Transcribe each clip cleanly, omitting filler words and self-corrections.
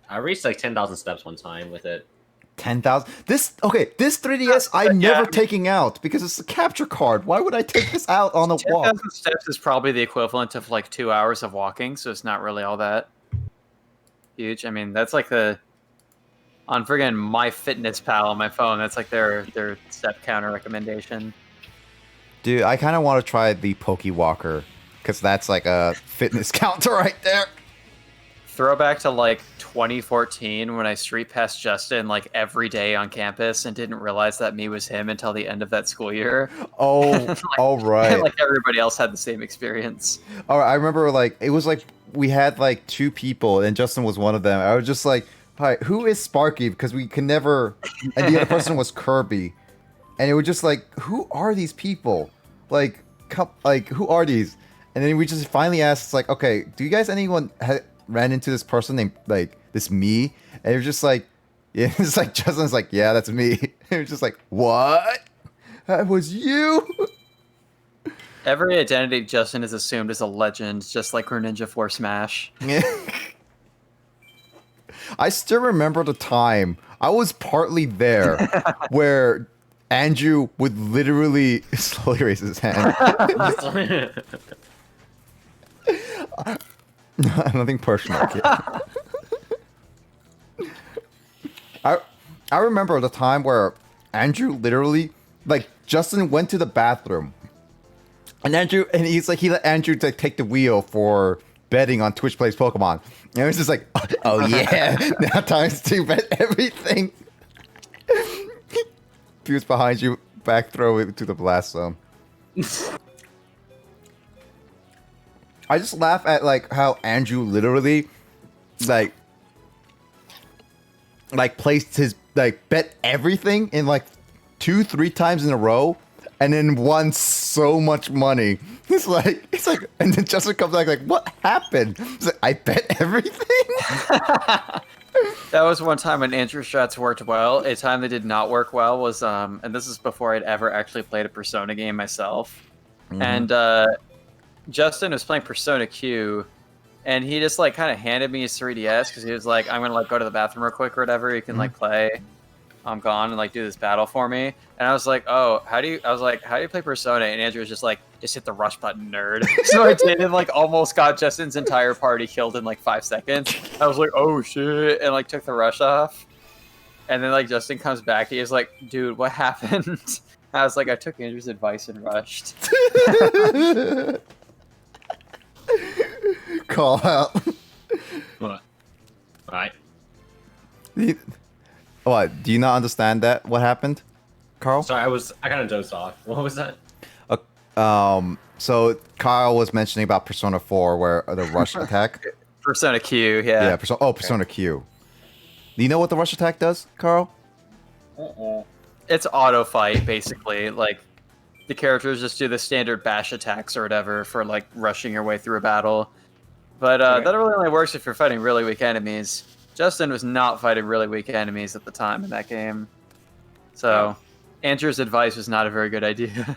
I reached like 10,000 steps one time with it. 10,000. This 3DS I'm never taking out because it's a capture card. Why would I take this out on a walk? 10,000 steps is probably the equivalent of like 2 hours of walking, so it's not really all that huge. I mean, that's like on friggin' MyFitnessPal on my phone. That's like their step counter recommendation. Dude, I kind of want to try the Pokewalker because that's like a fitness counter right there. Throwback to like 2014 when I street passed Justin like every day on campus and didn't realize that me was him until the end of that school year. Oh, like, all right. Like everybody else had the same experience. All right, I remember like it was like we had like 2 people and Justin was one of them. I was just like, "Hi, who is Sparky?" Because we could never. And the other person was Kirby, and it was just like, "Who are these people? Like, who are these?" And then we just finally asked, like, "Okay, do you guys anyone ran into this person named like this me?" And it was just like, yeah, it's like Justin's like, "Yeah, that's me." It was just like, "What? That was you?" Every identity Justin is assumed as a legend, just like Greninja 4 Smash. I still remember the time I was partly there where Andrew would literally slowly raise his hand. Nothing personal, kid. I remember the time where Andrew literally, like, Justin went to the bathroom, and he's like, he let Andrew take the wheel for betting on Twitch Plays Pokemon. And it was just like, oh yeah, now times 2 bet everything. Fuse behind you, back throw it to the blast zone. I just laugh at like how Andrew literally like placed his like bet everything in like 2-3 times in a row and then won so much money. It's like and then Justin comes back like, what happened? He's like, I bet everything. That was one time when Andrew strats worked well. A time that did not work well was and this is before I'd ever actually played a Persona game myself. Mm-hmm. And Justin was playing Persona Q, and he just like kind of handed me his 3DS because he was like, "I'm gonna like go to the bathroom real quick or whatever. You can like play. I'm gone and like do this battle for me." And I was like, "Oh, how do you?" I was like, "How do you play Persona?" And Andrew was just like, "Just hit the rush button, nerd." So I did, and like almost got Justin's entire party killed in like 5 seconds. I was like, "Oh shit!" and like took the rush off. And then like Justin comes back, he was like, "Dude, what happened?" I was like, "I took Andrew's advice and rushed." Call out. What? Alright. What? Do you not understand that? What happened, Carl? Sorry, I kind of dozed off. What was that? So Kyle was mentioning about Persona 4, where the rush attack. Persona Q, yeah. Yeah, Persona Q. Do you know what the rush attack does, Carl? It's auto fight, basically. Like, the characters just do the standard bash attacks or whatever for like rushing your way through a battle. But that really only works if you're fighting really weak enemies. Justin was not fighting really weak enemies at the time in that game. So, Andrew's advice was not a very good idea.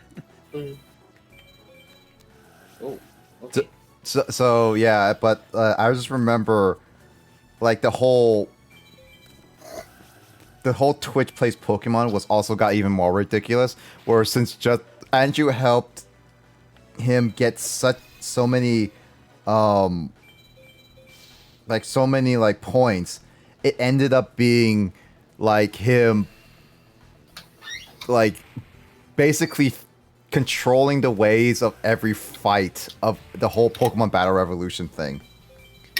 Oh, okay. So yeah, but I just remember like the whole Twitch Plays Pokemon was also got even more ridiculous, where since just Andrew helped him get so many points, it ended up being like him like basically controlling the ways of every fight of the whole Pokemon Battle Revolution thing.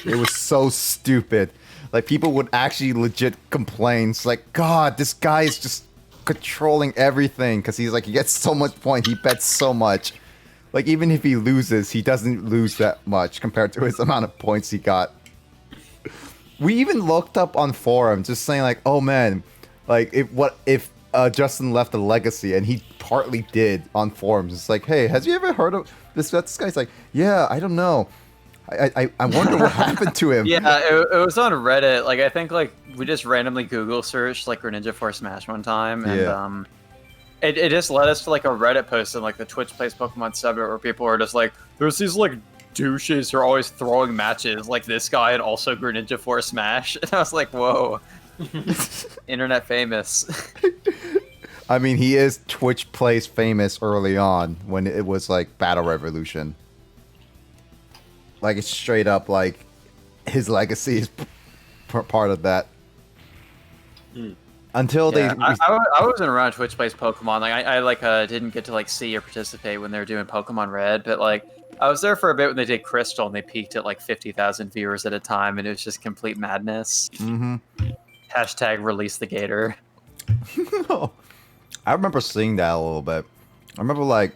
It was so stupid. Like, people would actually legit complain. It's like, God, this guy is just controlling everything because he's like, he gets so much point, he bets so much. Like, even if he loses, he doesn't lose that much compared to his amount of points he got. We even looked up on forums just saying like, oh man, like if Justin left a legacy, and he partly did on forums. It's like, hey, has you ever heard of this? This guy's like, yeah, I don't know. I wonder what happened to him. Yeah, it was on Reddit. Like, I think like we just randomly Google searched like Greninja 4 Smash one time, and it just led us to like a Reddit post in like the Twitch Plays Pokemon subreddit where people were just like, there's these like douches who are always throwing matches like this guy and also Greninja for Smash. And I was like, whoa. Internet famous. I mean, he is Twitch Plays famous early on when it was like Battle Revolution. Like, it's straight up like his legacy is part of that. Until Yeah, they. I wasn't around Twitch Plays Pokemon. Like I didn't get to like see or participate when they were doing Pokemon Red, but like I was there for a bit when they did Crystal and they peaked at like 50,000 viewers at a time, and it was just complete madness. Mm-hmm. Hashtag release the gator. I remember seeing that a little bit. I remember like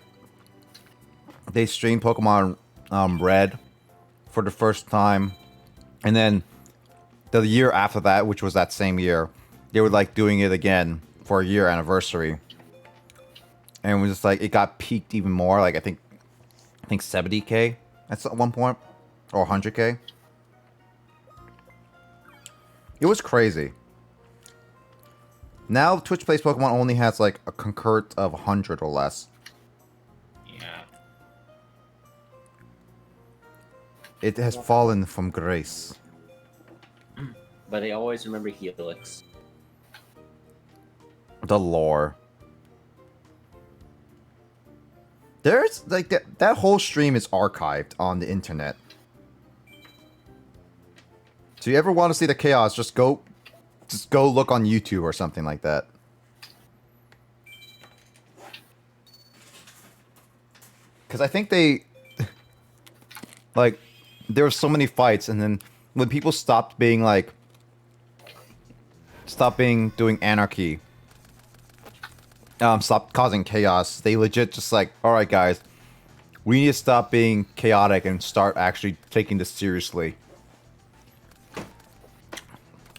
they streamed Pokemon Red for the first time, and then the year after that, which was that same year, they were like doing it again for a year anniversary, and it was just like it got peaked even more. Like I think 70K at one point, or 100K. It was crazy. Now Twitch Plays Pokemon only has like a concurrent of 100 or less. Yeah. It has fallen from grace. But I always remember Helix. The lore. There's like that whole stream is archived on the internet. So you ever want to see the chaos, just go look on YouTube or something like that. Because I think they like there were so many fights, and then when people stopped doing anarchy, stopped causing chaos, they legit just like, all right guys, we need to stop being chaotic and start actually taking this seriously.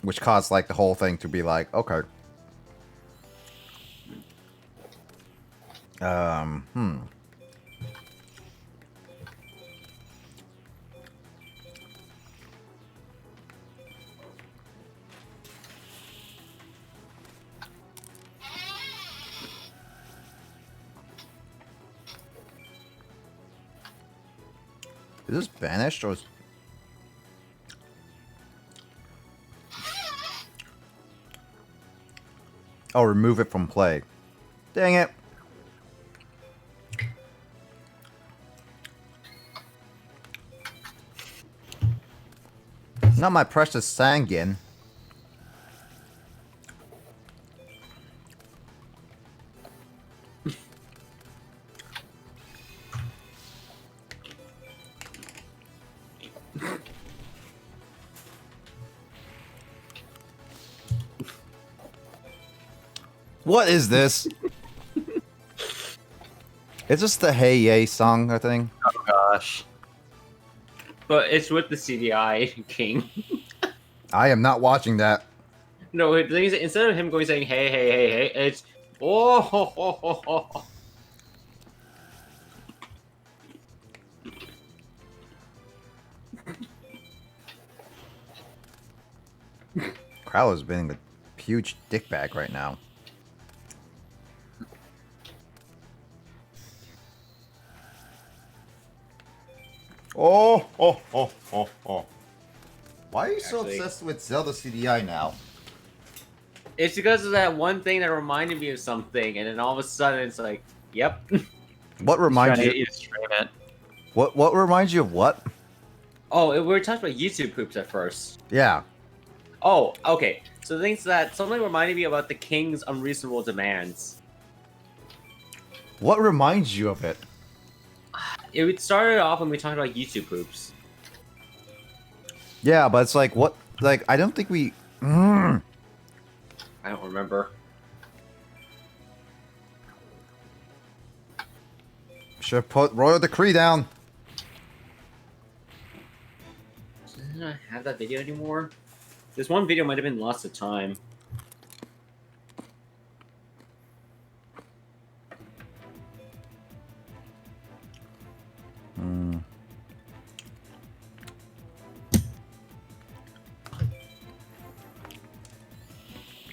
Which caused like the whole thing to be like, okay. Is this banished or is... Oh, remove it from play. Dang it. Not my precious Sangin. What is this? Is this the Hey Yay song, I think? Oh gosh. But it's with the CDI King. I am not watching that. No, the thing is, instead of him going saying hey, hey, hey, hey, it's oh ho, ho, ho, ho. Crowler's being a huge dickbag right now. Oh. Why are you so Actually- obsessed with Zelda CDI now? It's because of that one thing that reminded me of something, and then all of a sudden it's like, yep. What reminds Trying to you? get you to stream it. What reminds you of what? Oh, we were talking about YouTube poops at first. Yeah. Oh, okay. So the thing's that something reminded me about the King's unreasonable demands. What reminds you of it? It started off when we talked about YouTube poops. Yeah, but it's like what? Like I don't think we. I don't remember. Should have put Royal Decree down. Doesn't I have that video anymore? This one video might have been lost to time.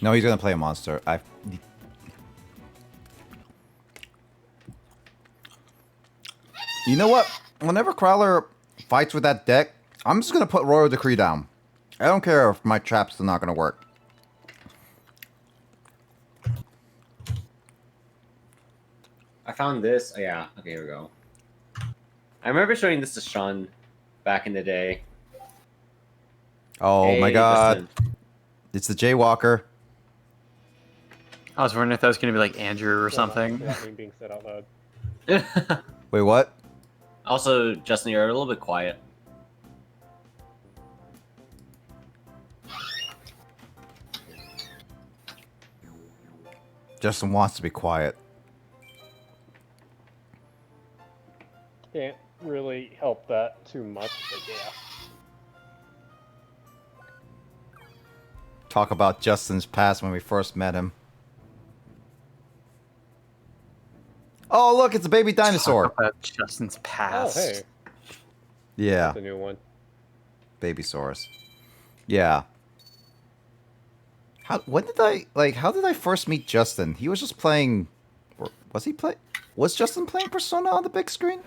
No, he's gonna play a monster. You know what? Whenever Crowler fights with that deck, I'm just gonna put Royal Decree down. I don't care if my traps are not gonna work. I found this. Oh, yeah. Okay, here we go. I remember showing this to Sean back in the day. Oh my Hey, god. It's the Jaywalker. I was wondering if that was going to be like Andrew or something. Without me being said out loud. Justin. Wait, what? Also, Justin, you're a little bit quiet. Justin wants to be quiet. Can't really help that too much, but yeah. Talk about Justin's past when we first met him. Oh, look, it's a baby dinosaur. Talk about Justin's past. Oh, hey. Yeah, That's a new one. Babysaurus. Yeah. How did I first meet Justin? He was just playing, or was Justin playing Persona on the big screen?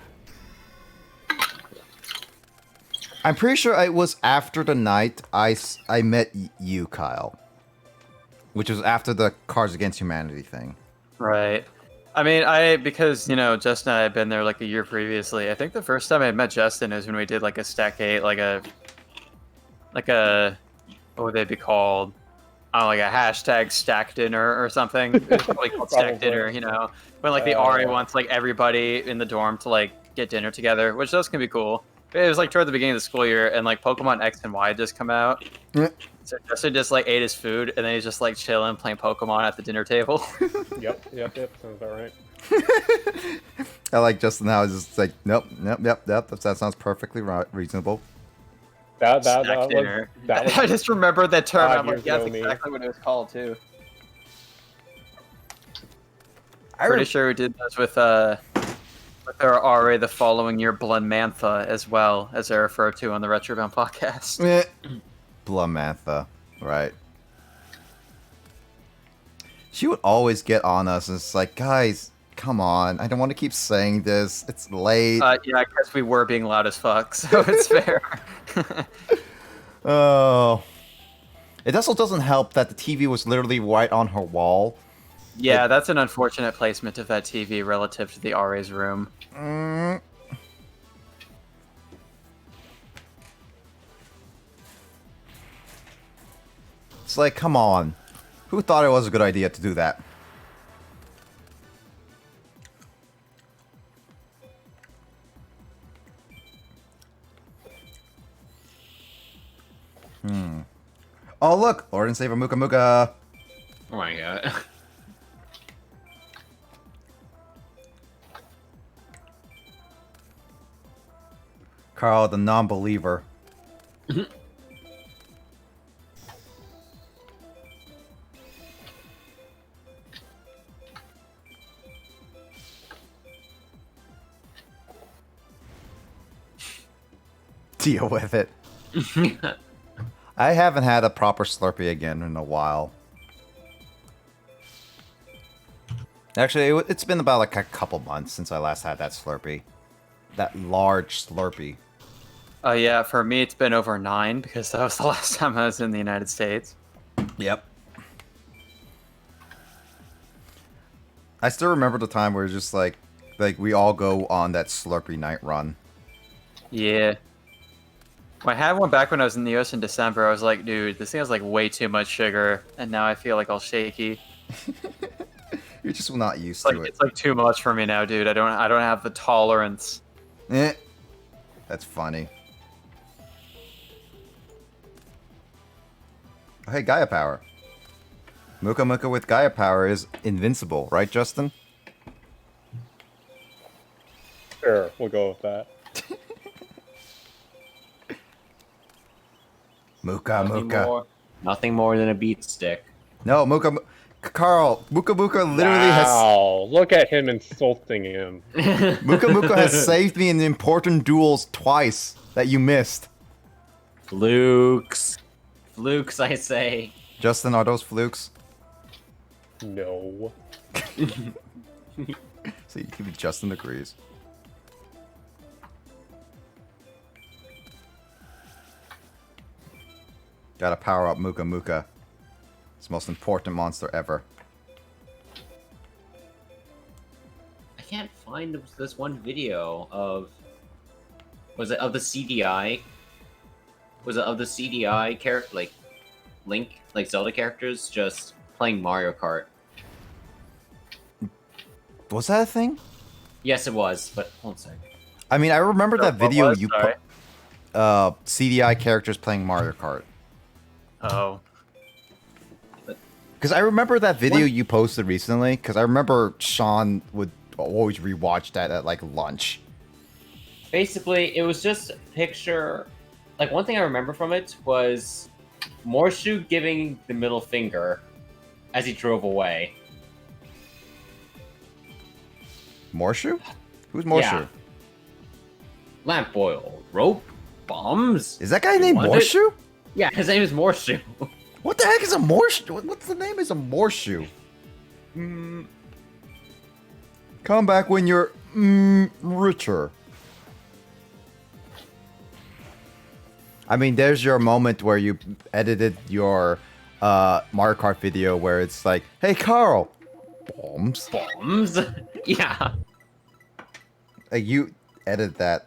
I'm pretty sure it was after the night I met you, Kyle. Which was after the Cards Against Humanity thing. Right. I mean, because, you know, Justin and I had been there like a year previously. I think the first time I met Justin is when we did like a stack 8, like a, what would they be called? I don't know, like a hashtag stack dinner or something. It's probably called stack dinner, you know, when like the RA wants like everybody in the dorm to like get dinner together, which those can be cool. But it was like toward the beginning of the school year, and like Pokemon X and Y had just come out. Yeah. So Justin just like ate his food, and then he's just like chilling, playing Pokemon at the dinner table. Yep. Sounds about right. I like Justin now. Is just like, nope. That sounds perfectly reasonable. That Stack dinner. was I just remembered that term. 5 I'm like, years yeah, that's ago, me. exactly what it was called too. Pretty sure we did this with our RA the following year, Bloodmantha, as well, as I refer to on the Retrobound podcast. Blumantha, right. She would always get on us and it's like, guys, come on. I don't want to keep saying this. It's late. Yeah, I guess we were being loud as fuck, so it's fair. Oh. It also doesn't help that the TV was literally right on her wall. Yeah, that's an unfortunate placement of that TV relative to the RA's room. Mm. It's like, come on. Who thought it was a good idea to do that? Oh, look! Lord and Savior Muka Muka! Oh my god. Carl, the non-believer. Deal with it. I haven't had a proper Slurpee again in a while. Actually, it's been about like a couple months since I last had that Slurpee. That large Slurpee. Yeah, for me it's been over 9 because that was the last time I was in the United States. Yep. I still remember the time where it's just like we all go on that Slurpee night run. Yeah. When I had one back when I was in the US in December, I was like, dude, this thing has like way too much sugar, and now I feel like all shaky. You're just not used It's like to it. it's like too much for me now, dude. I don't have the tolerance. That's funny. Oh, hey, Gaia Power. Muka Muka with Gaia Power is invincible, right, Justin? Sure, we'll go with that. Muka Muka. Nothing more than a beat stick. No, Carl, Muka Muka literally Wow, look at him insulting him. Muka Muka has saved me in important duels twice that you missed. Flukes. Flukes, I say. Justin, are those flukes? No. See, even Justin agrees. Gotta power up Muka Muka. It's the most important monster ever. I can't find this one video of. Was it of the CDI? Was it of the CDI character, like Link, like Zelda characters, just playing Mario Kart? Was that a thing? Yes, it was. But hold on a second. I mean, I remember that What video was? you Sorry. put. CDI characters playing Mario Kart. Oh. Because I remember that video What? you posted recently. Because I remember Sean would always rewatch that at like lunch. Basically, it was just a picture. Like, one thing I remember from it was Morshu giving the middle finger as he drove away. Morshu? Who's Morshu? Yeah. Lamp oil, rope, bombs. Is that guy named What? Morshu? Yeah, his name is Morshu. What the heck is a Morshu? What's the name is a Morshu? Come back when you're richer. I mean, there's your moment where you edited your Mario Kart video where it's like, hey, Carl. Bombs. Bombs? Yeah. Like, you edited that.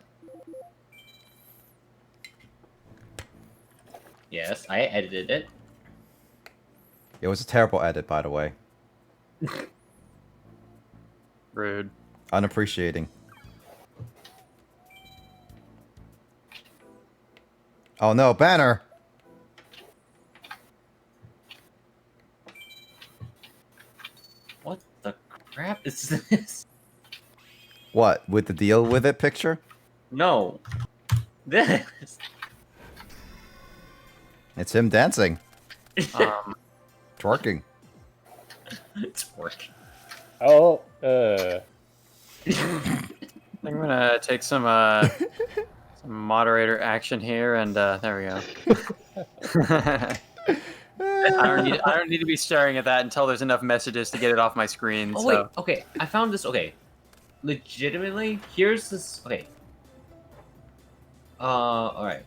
Yes, I edited it. It was a terrible edit, by the way. Rude. Unappreciating. Oh no, banner! What the crap is this? What, with the deal with it picture? No. This. It's him dancing. Twerking. It's working. Oh, I'm gonna take some moderator action here, and there we go. I don't need to be staring at that until there's enough messages to get it off my screen. Oh so. wait, okay. I found this. Okay, legitimately, here's this. Okay. All right.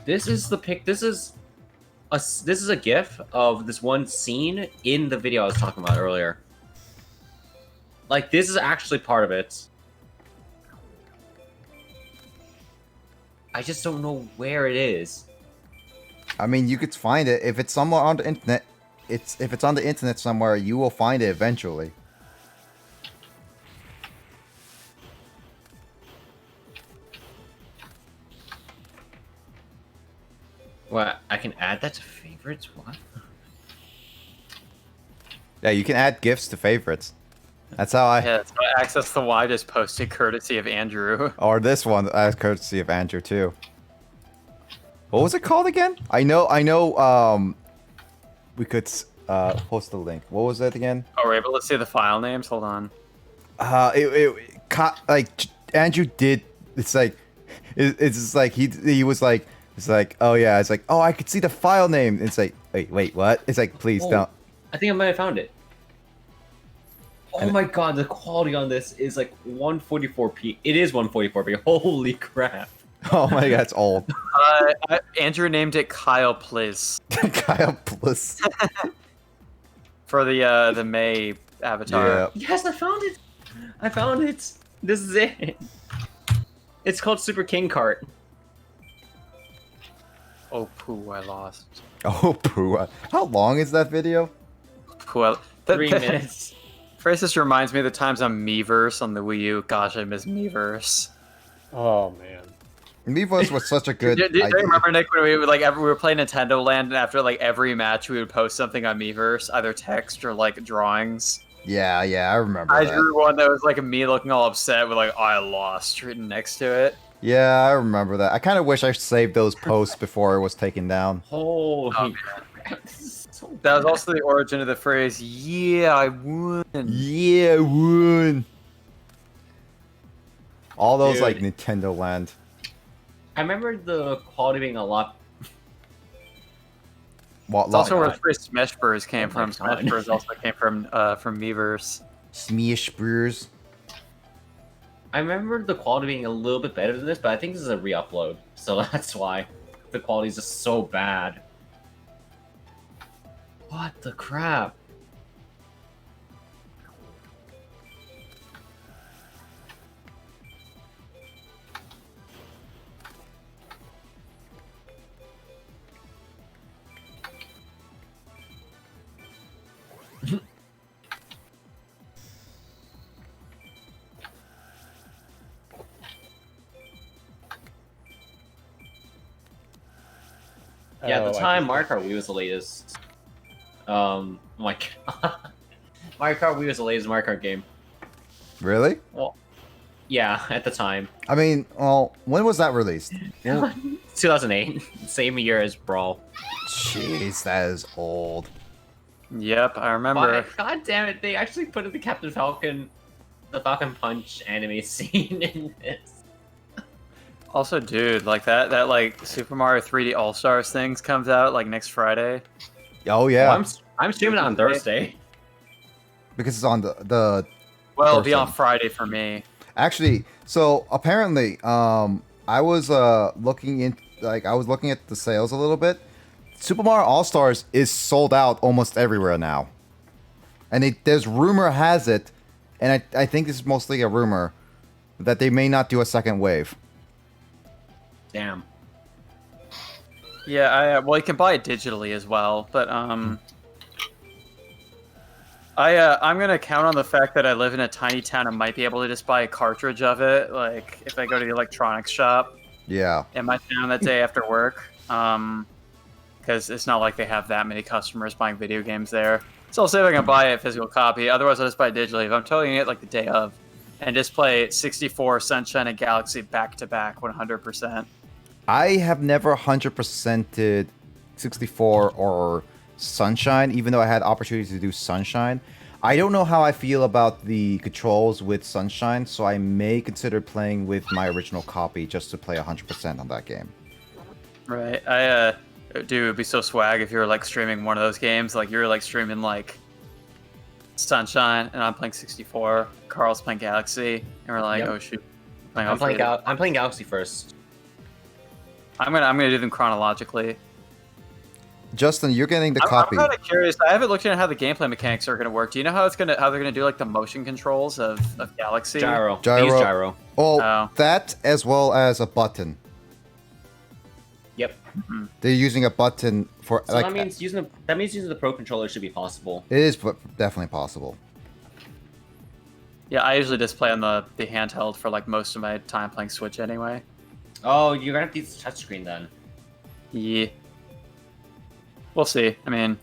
This is the pic. This is a GIF of this one scene in the video I was talking about earlier. Like, this is actually part of it. I just don't know where it is. I mean, you could find it if it's somewhere on the internet. If it's on the internet somewhere, you will find it eventually. What? I can add that to favorites? What? Yeah, you can add gifs to favorites. That's how I. Yeah, so access the Y just posted courtesy of Andrew. Or this one, as courtesy of Andrew too. What was it called again? I know. We could post the link. What was that again? Oh, we're able to see the file names. Hold on. Like Andrew did. It's like, it's just like he was like, it's like, oh yeah, it's like, oh, I could see the file name. It's like, wait, what? It's like, please Oh, don't. I think I might have found it. Oh my god, the quality on this is like 144p. It is 144p. Holy crap. Oh my god, it's old. Andrew named it Kyle Pliz Kyle Plus. for the May avatar. Yeah. Yes, I found it. I found it. This is it. It's called Super King Kart. Oh, poo, I lost. Oh, poo. How long is that video? Poo, 3 minutes. First, this reminds me of the times on Miiverse on the Wii U. Gosh, I miss Miiverse. oh man. Miiverse was such a good Do you idea. remember, Nick, when we were playing Nintendo Land, and after like every match, we would post something on Miiverse, either text or like drawings. Yeah, I remember I that. drew one that was like me looking all upset with like I lost written next to it. Yeah, I remember that. I kind of wish I saved those posts before it was taken down. Holy Oh, crap. This is so That was bad. also the origin of the phrase "Yeah, I won." Yeah, won. All those Dude. like Nintendo Land. I remember the quality being a lot. What? It's also God. where the first Smash Bros came Oh my from. Smash God. Bros also came from Miiverse. Smash Bros. I remember the quality being a little bit better than this, but I think this is a re-upload, so that's why the quality is just so bad. What the crap? Yeah, at the Oh, I time, think Mario Kart Wii was the latest. My God. Mario Kart Wii was the latest Mario Kart game. Really? Well, yeah, at the time. I mean, well, when was that released? Well, 2008, same year as Brawl. jeez, that is old. Yep, I remember. But, God damn it, they actually put in the Captain Falcon, the Falcon Punch anime scene in this. Also, dude, like that like Super Mario 3D All Stars things comes out like next Friday. Oh yeah, Well, I'm streaming it on Thursday. because it's on the Well, it'll be on Thursday. Friday for me. Actually, so apparently, I was looking at the sales a little bit. Super Mario All Stars is sold out almost everywhere now, and there's rumor has it, and I think this is mostly a rumor that they may not do a second wave. Damn. Yeah, well, you can buy it digitally as well, but I'm gonna count on the fact that I live in a tiny town and might be able to just buy a cartridge of it, like if I go to the electronics shop Yeah, in my town that day after work, because it's not like they have that many customers buying video games there. So I'll see if I can buy a physical copy. Otherwise, I'll just buy it digitally. If I'm totally it like the day of, and just play 64, Sunshine, and Galaxy back to back, 100%. I have never 100%ed 64 or Sunshine, even though I had opportunities to do Sunshine. I don't know how I feel about the controls with Sunshine, so I may consider playing with my original copy just to play 100% on that game. Right. Dude, it'd be so swag if you were like streaming one of those games. Like you're like streaming like Sunshine, and I'm playing 64. Carl's playing Galaxy, and we're like, Yep. oh shoot, I'm playing Galaxy first. I'm gonna do them chronologically. Justin, you're getting the copy. I'm kind of curious. I haven't looked into how the gameplay mechanics are gonna work. Do you know how they're gonna do like the motion controls of Galaxy? Gyro. Gyro. They use gyro. Oh, Oh. that as well as a button. Yep. They're using a button for So like. that means using the Pro controller should be possible. It is definitely possible. Yeah, I usually just play on the handheld for like most of my time playing Switch anyway. Oh, you're gonna have to use the touchscreen then. Yeah. We'll see. I mean,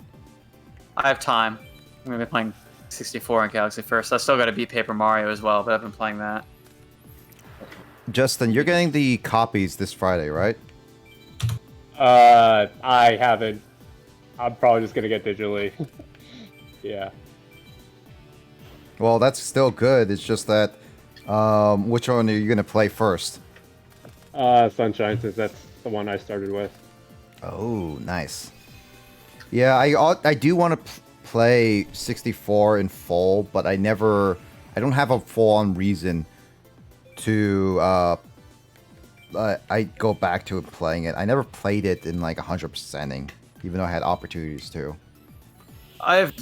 I have time. I'm gonna be playing 64 and Galaxy first. I still gotta beat Paper Mario as well, but I've been playing that. Justin, you're getting the copies this Friday, right? I haven't. I'm probably just gonna get digitally. Yeah. Well, that's still good. It's just that, which one are you gonna play first? Sunshine, since that's the one I started with. Oh, nice. Yeah, I do want to play 64 in full, but I don't have a full-on reason to I go back to playing it. I never played it in like 100%ing, even though I had opportunities to. I've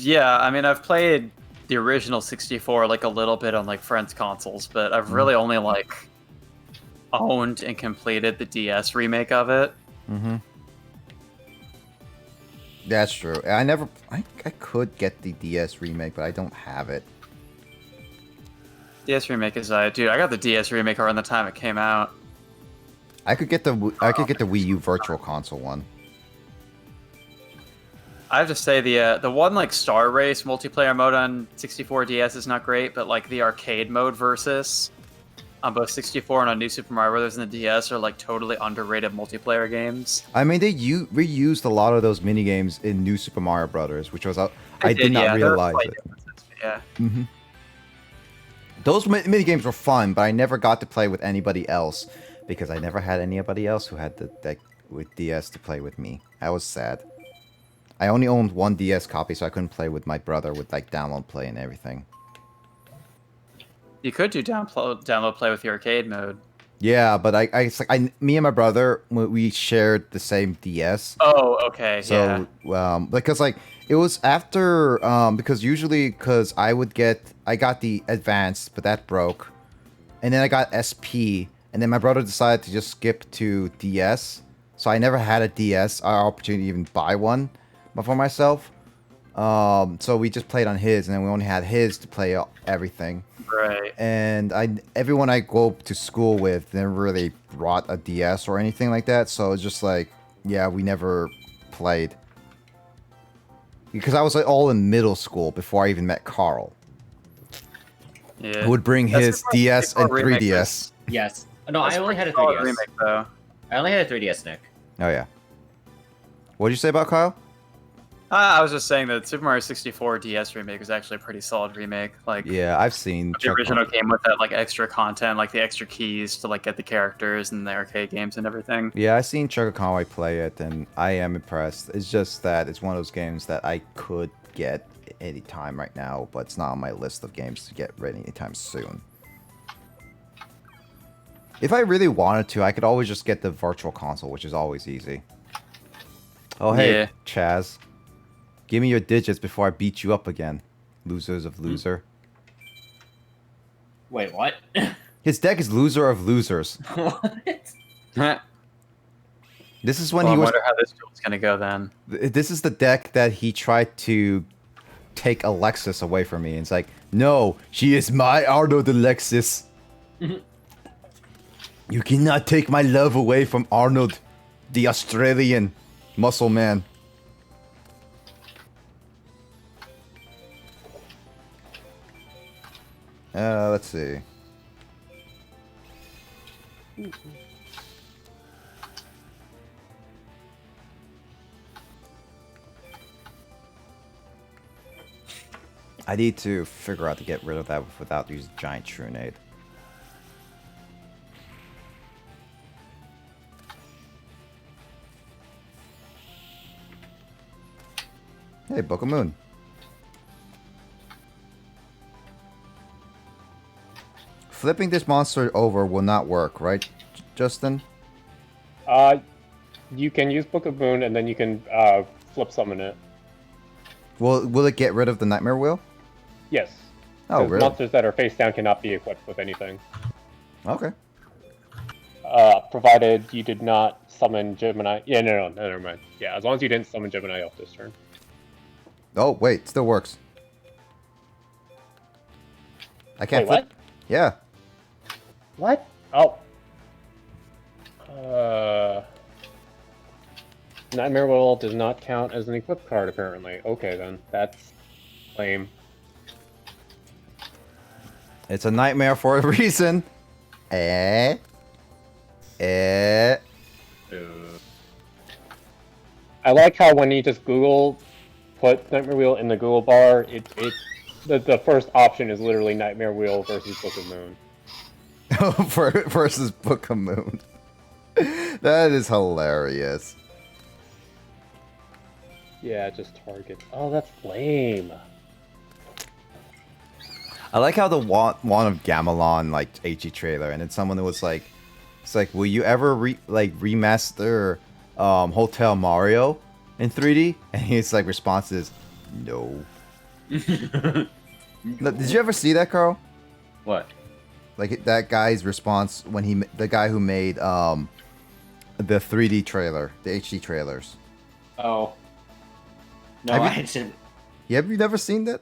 played the original 64 like a little bit on like friends' consoles, but I've really only like owned and completed the DS remake of it. Mm-hmm. That's true. I could get the DS remake, but I don't have it. DS remake is dude, I got the DS remake around the time it came out. I could get the Wii U Virtual Console one. I have to say the one like Star Race multiplayer mode on 64 DS is not great, but like the arcade mode versus on both 64 and on New Super Mario Bros. And the DS are like totally underrated multiplayer games. I mean, they reused a lot of those mini games in New Super Mario Brothers, which was I did not realize it. Yeah. Mm-hmm. Those mini games were fun, but I never got to play with anybody else because I never had anybody else who had the deck with DS to play with me. That was sad. I only owned one DS copy, so I couldn't play with my brother with like download play and everything. You could do download play with the arcade mode. Yeah, but it's like me and my brother, we shared the same DS. Oh, okay, So, because like it was after, because usually, because I got the advanced, but that broke, and then I got SP, and then my brother decided to just skip to DS. So I never had a DS, or opportunity to even buy one, but for myself. So we just played on his, and then we only had his to play everything. Right. And everyone I go to school with never really brought a DS or anything like that. So it's just like, yeah, we never played. Because I was like all in middle school before I even met Carl. Yeah. Who would bring his Super DS and Mario Remake 3DS. Yes. No, That's I only pretty had a solid 3DS. remake, though. I only had a 3DS, Nick. Oh, yeah. What did you say about Kyle? I was just saying that Super Mario 64 DS remake is actually a pretty solid remake. Like, Yeah, I've seen the original came with that like extra content, like the extra keys to like get the characters and the arcade games and everything. Yeah, I've seen Chuck Conway play it, and I am impressed. It's just that it's one of those games that I could get anytime right now, but it's not on my list of games to get ready anytime soon. If I really wanted to, I could always just get the virtual console, which is always easy. Oh, hey, Yeah. Chaz. Give me your digits before I beat you up again. Losers of loser. Wait, what? His deck is loser of losers. What? This is when Well, he I was... wonder how this duel's gonna go then. This is the deck that he tried to take Alexis away from me. And it's like, no, she is my Arnold Alexis. You cannot take my love away from Arnold, the Australian muscle man. Let's see. I need to figure out to get rid of that without using giant Trunade. Hey, Book of Moon. Flipping this monster over will not work, right, Justin? You can use Book of Moon, and then you can flip summon it. Will it get rid of the Nightmare Wheel? Yes. Oh, 'Cause really? monsters that are face down cannot be equipped with anything. Okay. Provided you did not summon Gemini. Yeah, no, never mind. Yeah, as long as you didn't summon Gemini off this turn. Oh, wait, still works. I can't Wait, flip. what? Yeah. What? Oh. Nightmare Will does not count as an equipped card, apparently. Okay, then. That's lame. It's a nightmare for a reason. Eh. I like how when you just put Nightmare Wheel in the Google bar, the first option is literally Nightmare Wheel versus Book of Moon. Versus Book of Moon. That is hilarious. Yeah, just target. Oh, that's lame. I like how the Wand of Gamelon like HE trailer, and then someone was like, "It's like, will you ever remaster Hotel Mario in 3D?" And his like response is, "No." Did you ever see that, Carl? What? Like that guy's response when the guy who made the 3D trailer, the HD trailers. Oh. No, Have you- I didn't. Have you never seen that?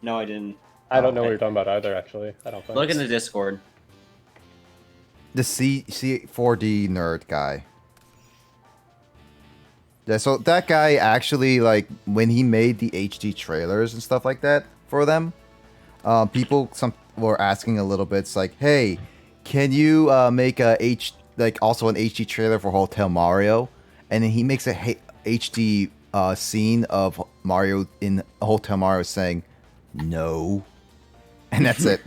No, I didn't. I don't know what you're talking about either, actually. I don't think. Look in the Discord. The C4D nerd guy. Yeah, so that guy actually, like, when he made the HD trailers and stuff like that for them, people were asking a little bit, it's like, hey, can you make also an HD trailer for Hotel Mario? And then he makes a HD scene of Mario in Hotel Mario saying, no. And that's it.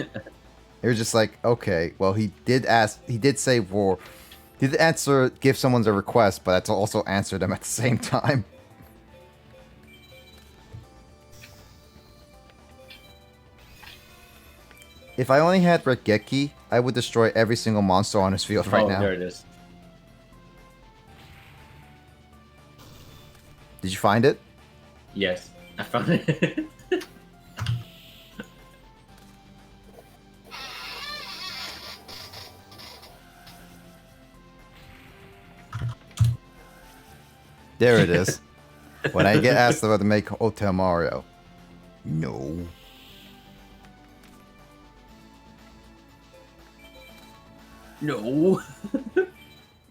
It was just like, okay, well, he did give someone a request, but that's also answer them at the same time. If I only had Regeki, I would destroy every single monster on his field right now. There it is. Did you find it? Yes, I found it. There it is. When I get asked about to make Hotel Mario. No. No.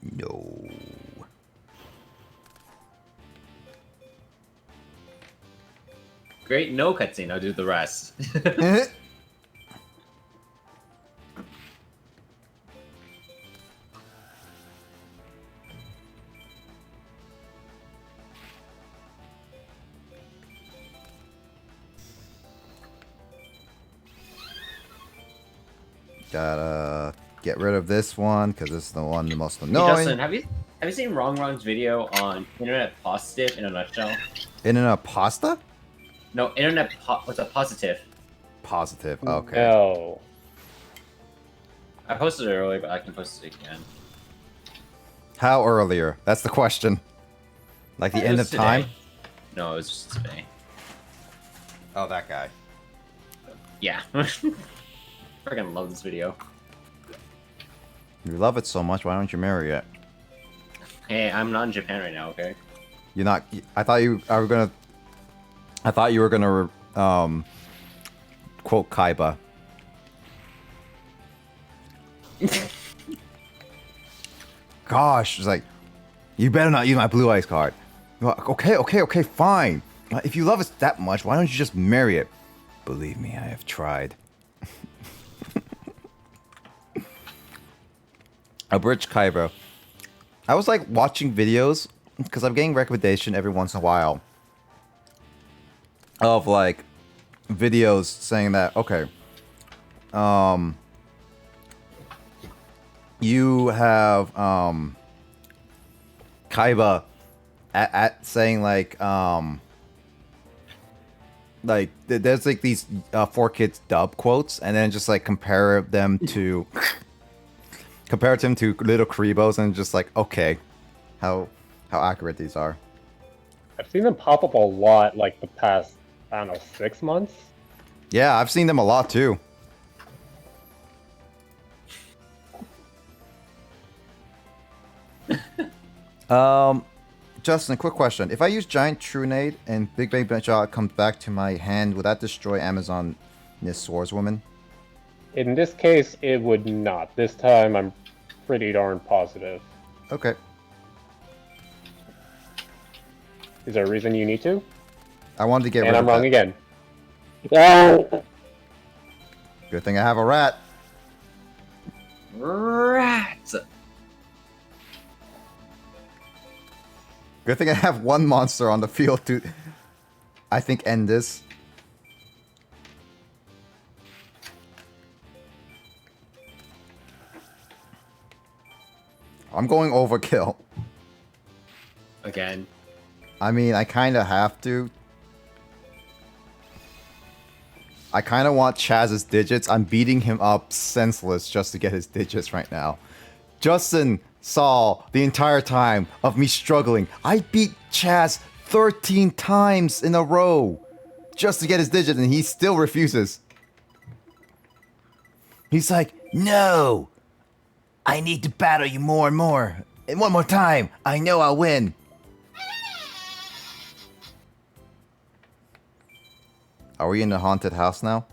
No. Great, no cutscene. I'll do the rest. Gotta get rid of this one because this is the one the most Hey, annoying. Justin, have you seen Wrong Wrong's video on Internet Positive in a nutshell? Internet pasta? No, what's a positive? Positive. Okay. No. I posted it earlier, but I can post it again. How earlier? That's the question. Like the It end was of today. time? No, it was just today. Oh, that guy. Yeah. Freaking love this video. You love it so much. Why don't you marry it? Hey, I'm not in Japan right now, okay? You're not. I thought you were gonna. I thought you were gonna quote Kaiba. Gosh, it's like, you better not use my blue eyes card. Okay, fine. If you love us that much, why don't you just marry it? Believe me, I have tried. Abridged Kaiba. I was like watching videos because I'm getting recommendation every once in a while of like videos saying that okay, you have Kaiba at saying like there's like these 4Kids dub quotes and then just like compare them to Little Karibos and just like okay, how accurate these are. I've seen them pop up a lot, like the past, I don't know, 6 months. Yeah, I've seen them a lot too. Justin, quick question. If I use Giant Trunade and Big Bang Shot comes back to my hand, would that destroy Amazon Swordswoman? In this case, it would not. This time, I'm pretty darn positive. Okay. Is there a reason you need to? I wanted to get rid And of I'm wrong that. again. Oh! Good thing I have a rat. Rats! Good thing I have one monster on the field to, I think, end this. I'm going overkill. Again. I mean, I kind of have to. I kind of want Chaz's digits. I'm beating him up senseless just to get his digits right now. Justin saw the entire time of me struggling. I beat Chaz 13 times in a row just to get his digits, and he still refuses. He's like, no, I need to battle you more and more. And one more time, I know I'll win. Are we in the haunted house now?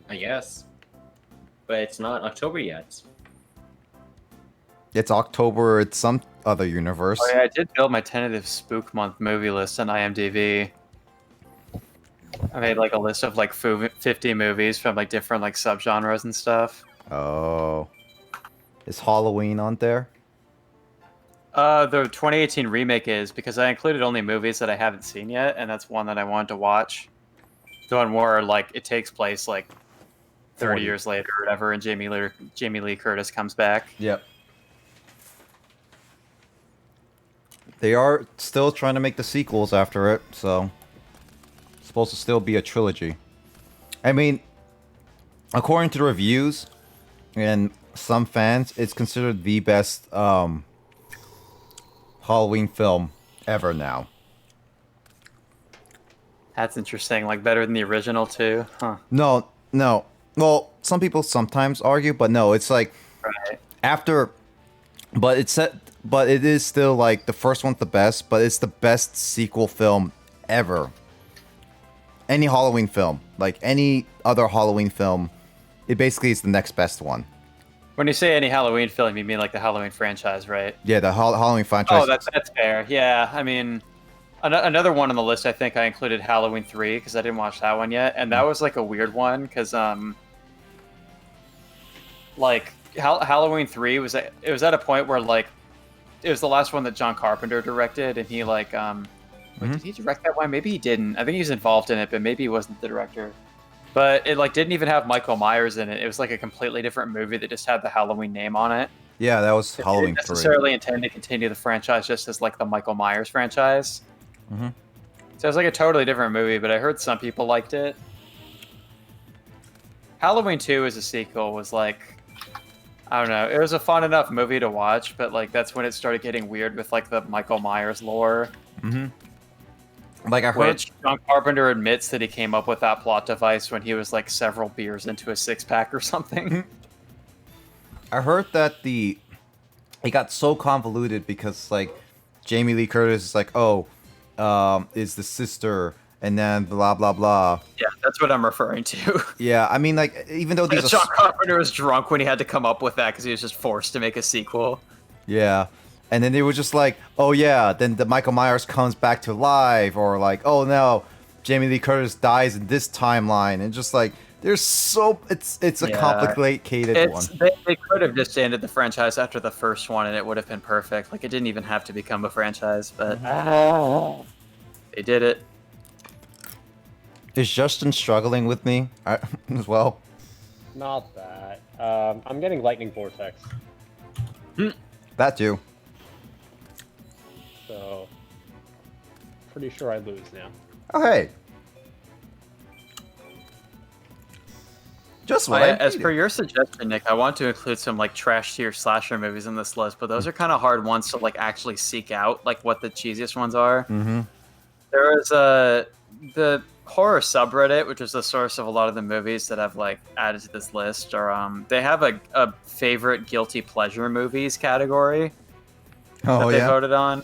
I guess. But it's not October yet. It's October, it's some other universe. Oh yeah, I did build my tentative Spook Month movie list on IMDb. I made like a list of like 50 movies from like different like subgenres and stuff. Oh. Is Halloween on there? The 2018 remake is because I included only movies that I haven't seen yet, and that's one that I wanted to watch. The one where like it takes place like 30 40 years later or whatever, and Jamie Lee Curtis comes back. Yep. They are still trying to make the sequels after it, so it's supposed to still be a trilogy. I mean, according to the reviews, and some fans, it's considered the best Halloween film ever now. That's interesting. Like better than the original too, huh? No, no. Well, some people sometimes argue, but no, it's like Right. after, but it is still like the first one's the best, but it's the best sequel film ever. Any Halloween film, like any other Halloween film, it basically is the next best one. When you say any Halloween film, you mean like the Halloween franchise, right? Yeah, the Halloween franchise. Oh, that's fair. Yeah, I mean, another one on the list. I think I included Halloween 3 because I didn't watch that one yet, and that was like a weird one because like Halloween 3 was it was at a point where like it was the last one that John Carpenter directed, and he like wait, did he direct that one? Maybe he didn't. I think he was involved in it, but maybe he wasn't the director. But it like didn't even have Michael Myers in it. It was like a completely different movie that just had the Halloween name on it. Yeah, that was It Halloween didn't 3. necessarily intend to continue the franchise just as like the Michael Myers franchise. Mm-hmm. So it was like a totally different movie, but I heard some people liked it. Halloween 2 as a sequel was like, I don't know, it was a fun enough movie to watch, but like that's when it started getting weird with like the Michael Myers lore. Mm-hmm. Like I heard, Which John Carpenter admits that he came up with that plot device when he was like several beers into a 6-pack or something. I heard that it got so convoluted because like Jamie Lee Curtis is like, oh, is the sister, and then blah blah blah. Yeah, that's what I'm referring to. Yeah, I mean, like, even though these John are Carpenter was drunk when he had to come up with that because he was just forced to make a sequel. yeah, and then they were just like, oh yeah, then the Michael Myers comes back to life, or like, oh no, Jamie Lee Curtis dies in this timeline, and just like there's it's a Yeah. complicated one. They could have just ended the franchise after the first one and it would have been perfect. Like it didn't even have to become a franchise, but they did it. Is Justin struggling with me as well? Not that. I'm getting lightning vortex, That too. so pretty sure I lose now. Oh hey. Just what I As needed. per your suggestion, Nick, I want to include some like trash tier slasher movies in this list, but those are kind of hard ones to like actually seek out, like what the cheesiest ones are. Mm-hmm. There is the horror subreddit, which is the source of a lot of the movies that I've like added to this list. Or they have a favorite guilty pleasure movies category Oh that they yeah. voted on,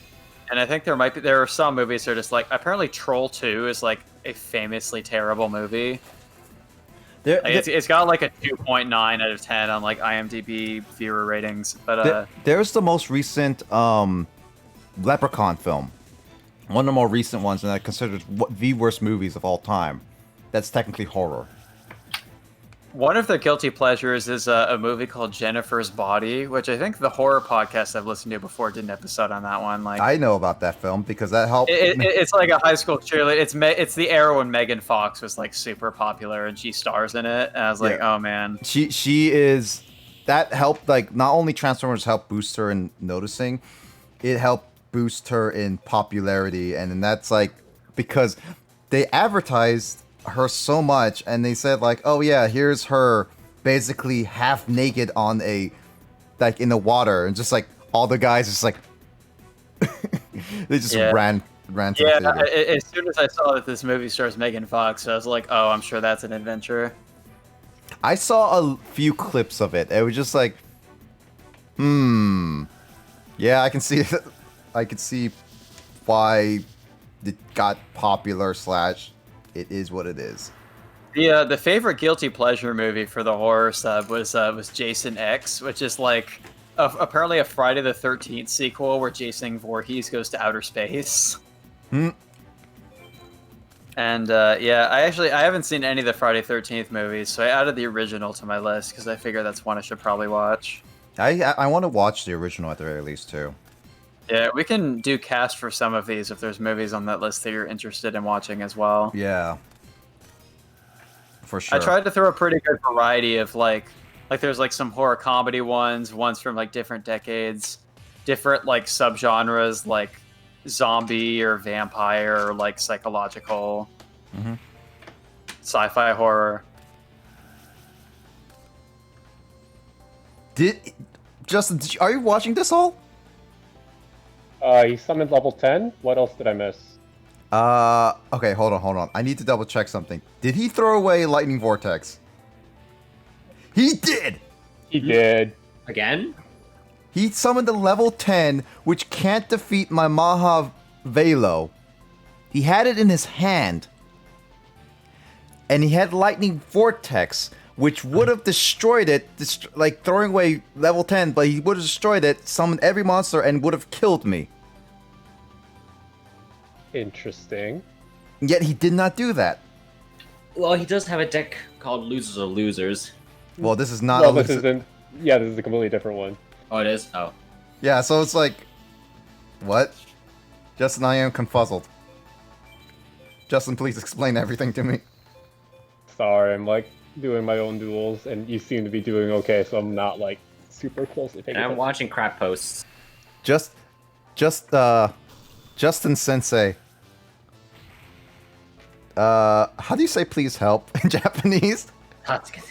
and I think there are some movies that are just like apparently Troll 2 is like a famously terrible movie. There, Like, it's got like a 2.9 out of 10 on like IMDb viewer ratings, but there's the most recent Leprechaun film. One of the more recent ones, and I consider it the worst movies of all time. That's technically horror. one of their guilty pleasures is a movie called Jennifer's Body, which I think the horror podcast I've listened to before did an episode on that one. Like, I know about that film because that helped. it's like a high school cheerleader. It's the era when Megan Fox was like super popular and she stars in it. And I was like, Yeah. oh man. She is that helped, like, not only Transformers helped boost her in noticing, it helped boost her in popularity, and then that's like because they advertised her so much and they said like, oh yeah, here's her basically half naked on a like in the water, and just like all the guys just like they just Yeah. ran to Yeah, the theater. as soon as I saw that this movie stars Megan Fox, I was like, oh, I'm sure that's an adventure. I saw a few clips of it. It was just like, yeah, I can see I could see why it got popular / it is what it is. The favorite guilty pleasure movie for the horror sub was Jason X, which is like apparently a Friday the 13th sequel where Jason Voorhees goes to outer space. And yeah, I haven't seen any of the Friday 13th movies, so I added the original to my list because I figure that's one I should probably watch. I want to watch the original at the very least too. Yeah, we can do cast for some of these if there's movies on that list that you're interested in watching as well. Yeah, for sure. I tried to throw a pretty good variety of like there's like some horror comedy ones from like different decades, different like subgenres like zombie or vampire or like psychological, sci-fi horror. Justin, are you watching this all? He summoned level 10. What else did I miss? Okay, hold on. I need to double check something. Did he throw away Lightning Vortex? He did! He did. Again? He summoned a level 10, which can't defeat my Maha Velo. He had it in his hand. And he had Lightning Vortex, which would have destroyed it, like throwing away level 10, but he would have destroyed it, summoned every monster, and would have killed me. Interesting. Yet he did not do that. Well, he does have a deck called Losers or Losers. Well, this is not Well, a this isn't. Yeah, this is a completely different one. Oh, it is? Oh. Yeah, so it's like... What? Justin, I am confuzzled. Justin, please explain everything to me. Sorry, I'm like doing my own duels, and you seem to be doing okay, so I'm not like super closely paying And I'm attention. watching crap posts. Justin Sensei. How do you say please help in Japanese? Tatsuke.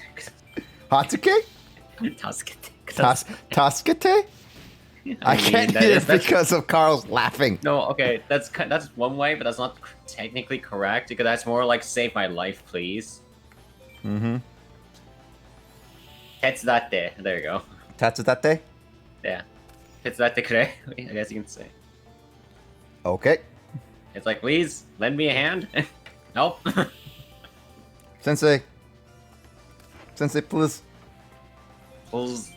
Hatsuke? Taskete? I can't that hear is- that's- because of Carl's laughing. No, okay, that's one way, but that's not technically correct, because that's more like save my life, please. Mm-hmm. Tetsudate. There you go. Tatsudate? Yeah. Tetsudate kure, I guess you can say. Okay. It's like, please, lend me a hand? Nope. Sensei, please. Please.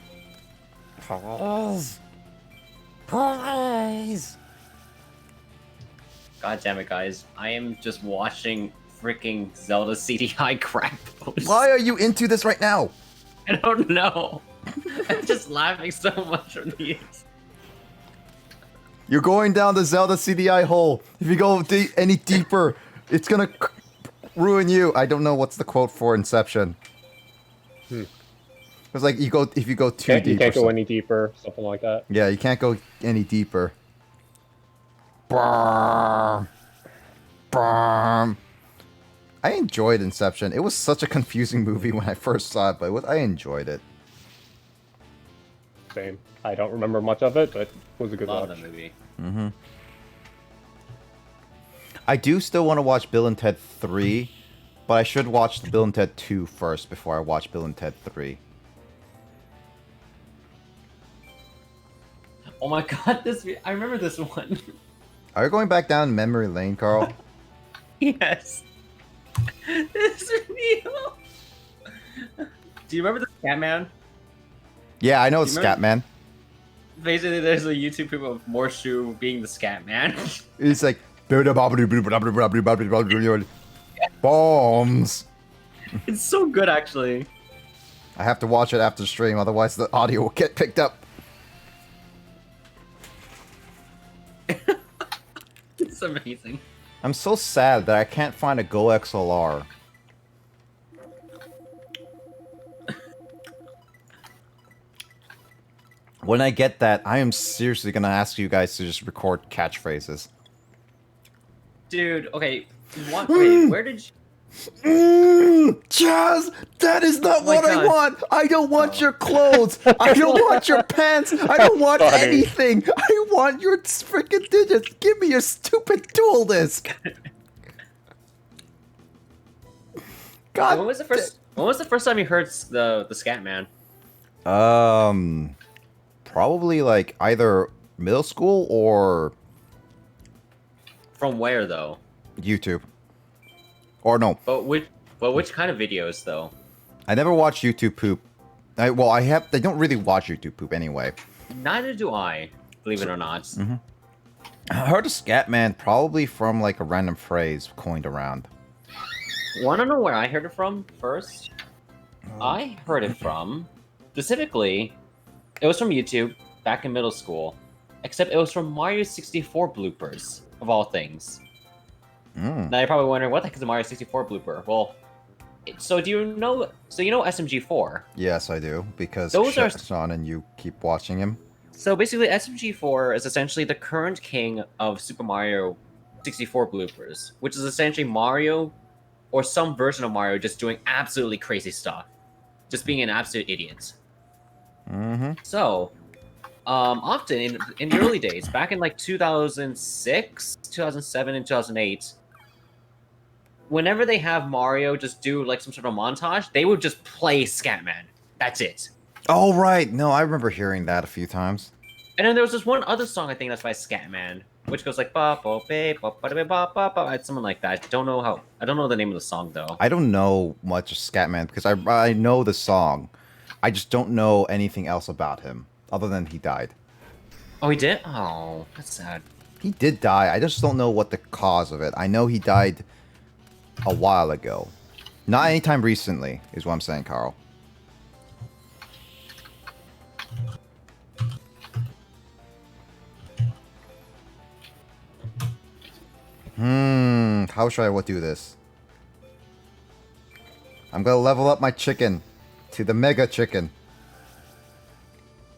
Please. God damn it, guys. I am just watching freaking Zelda CDI crap posts. Why are you into this right now? I don't know. I'm just laughing so much from these. You're going down the Zelda CDI hole. If you go any deeper, it's gonna ruin you. I don't know what's the quote for Inception. It's like if you go too deep. You can't or go any deeper, something like that. Yeah, you can't go any deeper. Brrm. Brrm. I enjoyed Inception. It was such a confusing movie when I first saw it, but I enjoyed it. Same. I don't remember much of it, but it was a good Love watch. that movie. Mm-hmm. I do still want to watch Bill and Ted 3, but I should watch Bill and Ted 2 first before I watch Bill and Ted 3. Oh my god, I remember this one. Are you going back down memory lane, Carl? Yes. This video. Do you remember the Scatman? Yeah, I know it's Do you remember- Scatman. Basically, there's a YouTube clip of Morshu being the Scatman. It's like bombs. It's so good, actually. I have to watch it after the stream, otherwise the audio will get picked up. It's amazing. I'm so sad that I can't find a Go XLR. When I get that, I am seriously gonna ask you guys to just record catchphrases. Dude, okay. Wait, where did you... Chaz, that is not Oh my what I God. want. I don't want your clothes. I don't want your pants. I don't want Sorry. anything. I want your freaking digits. Give me your stupid dual disc. God. When was the first time you heard the Scatman? Probably like either middle school or From where, though? YouTube. Or no, But which kind of videos, though? I never watched YouTube poop. I don't really watch YouTube poop anyway. Neither do I, believe it or not. I heard of Scatman probably from like a random phrase coined around. Want to know where I heard it from first? I heard it from, specifically, it was from YouTube back in middle school, except it was from Mario 64 bloopers, of all things. Now you're probably wondering, what the heck is a Mario 64 blooper? Well, so you know SMG4? Yes, I do, because Those are- Sean and you keep watching him. So basically, SMG4 is essentially the current king of Super Mario 64 bloopers, which is essentially Mario, or some version of Mario, just doing absolutely crazy stuff. Just being an absolute idiot. Mm-hmm. So, often in the early days, back in like 2006, 2007, and 2008, whenever they have Mario just do like some sort of montage, they would just play Scatman. That's it. Oh, right. No, I remember hearing that a few times. And then there was this one other song I think that's by Scatman, which goes like ba ba ba ba ba ba ba ba ba. It's something like that. I don't know the name of the song though. I don't know much of Scatman because I know the song. I just don't know anything else about him other than he died. Oh, he did? Oh, that's sad. He did die. I just don't know what the cause of it. I know he died a while ago. Not anytime recently, is what I'm saying, Carl. How should I do this? I'm gonna level up my chicken to the mega chicken.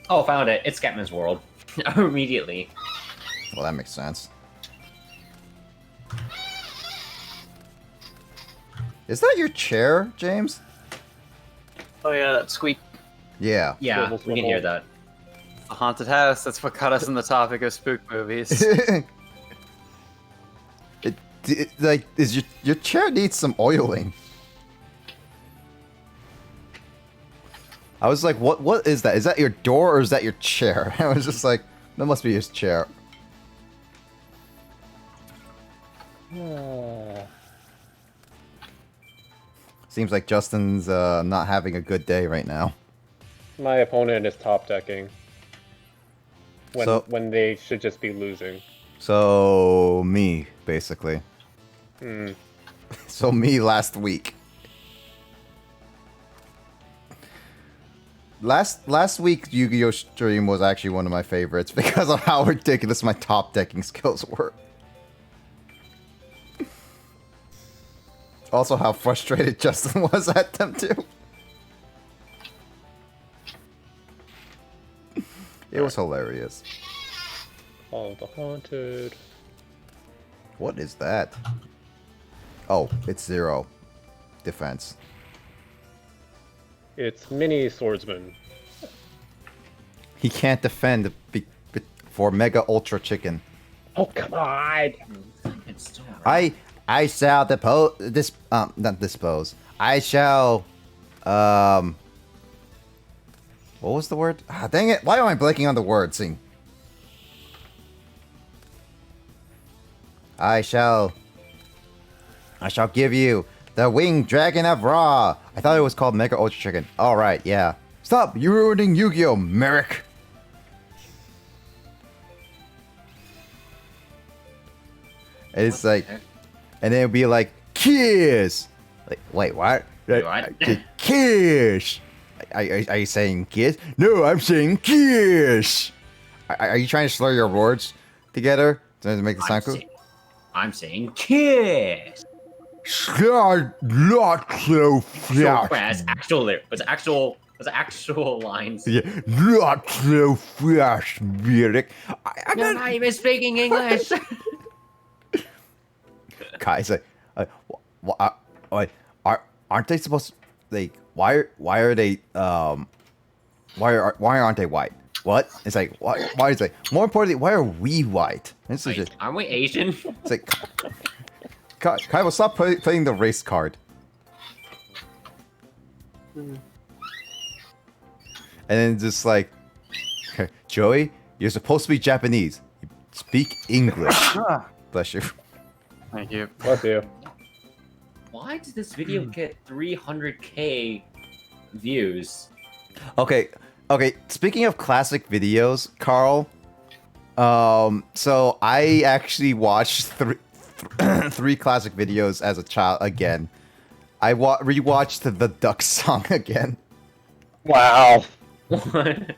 Oh, found it. It's Scatman's World. Immediately. Well, that makes sense. Is that your chair, James? Oh yeah, that squeak. Yeah. Yeah, Swivel, we can hear swivel. that. A haunted house. That's what got us on the topic of spook movies. Like, is your chair needs some oiling. I was like, what is that? Is that your door or is that your chair? I was just like, that must be his chair. Seems like Justin's not having a good day right now. My opponent is top decking. So- When they should just be losing. So, me, basically. So, me last week. Last week's Yu-Gi-Oh! Stream was actually one of my favorites because of how ridiculous my top decking skills were. Also, how frustrated Justin was at them, too. It was hilarious. Oh, the haunted. What is that? Oh, it's 0 defense. It's mini swordsman. He can't defend for Mega Ultra Chicken. Oh come on! It's still right. I shall not dispose. I shall what was the word? Ah, dang it! Why am I blanking on the word? Sing. I shall give you the Winged Dragon of Ra. I thought it was called Mega Ultra Chicken. All right, yeah. Stop! You're ruining Yu-Gi-Oh, Merrick. And it's like, and then it'll be like, kiss. Like, wait, what? Wait, what? Kiss. Are you saying kiss? No, I'm saying kiss. Are you trying to slur your words together to make it sound cool? I'm saying kiss. Not so So fast. it's actual lines. Yeah, not so fast, Merrick. You're not even speaking English. Kai's like, aren't they supposed to, like, why are they why aren't they white? What? It's like, why is like, more importantly, why are we white? This is Wait, just, aren't we Asian? it's like, Kai will stop playing the race card. And then just like, Joey, you're supposed to be Japanese. You speak English. Bless you. Thank you. Bless you. Why did this video get 300k views? Okay. Speaking of classic videos, Carl. So I actually watched three classic videos as a child again. I rewatched the Duck song again. Wow. What?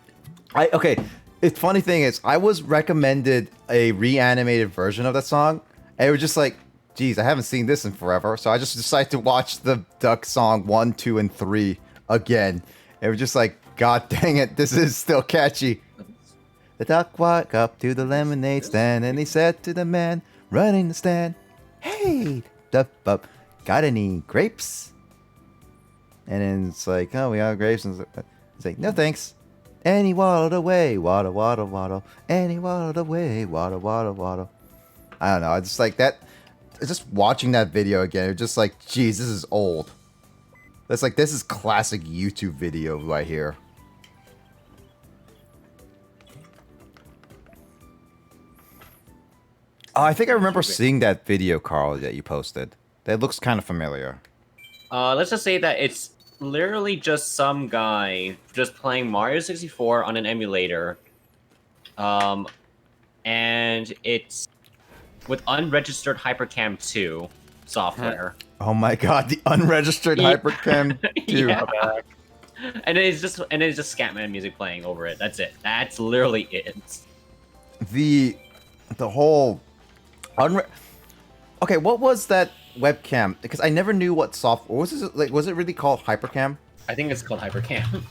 It's funny thing is, I was recommended a reanimated version of that song, and it was just like, geez, I haven't seen this in forever, so I just decided to watch the Duck song 1, 2, and 3 again. It was just like, god dang it, this is still catchy. The duck walked up to the lemonade stand, and he said to the man running the stand, "Hey, got any grapes?" And then it's like, "Oh, we got grapes." And it's like, "No thanks." Any waddle away, waddle, waddle, waddle. Any waddle away, waddle, waddle, waddle. I don't know. I just like that. Just watching that video again, it's just like, geez, this is old. It's like, this is classic YouTube video right here. Oh, I think I remember seeing that video, Carl, that you posted. That looks kind of familiar. Let's just say that it's literally just some guy just playing Mario 64 on an emulator. And it's with unregistered HyperCam 2 software. Oh my god, the unregistered Yeah. HyperCam 2. Yeah. And it's just Scatman music playing over it. That's it. That's literally it. The whole Okay, what was that webcam? Because I never knew what software was this, like, was it really called HyperCam? I think it's called HyperCam.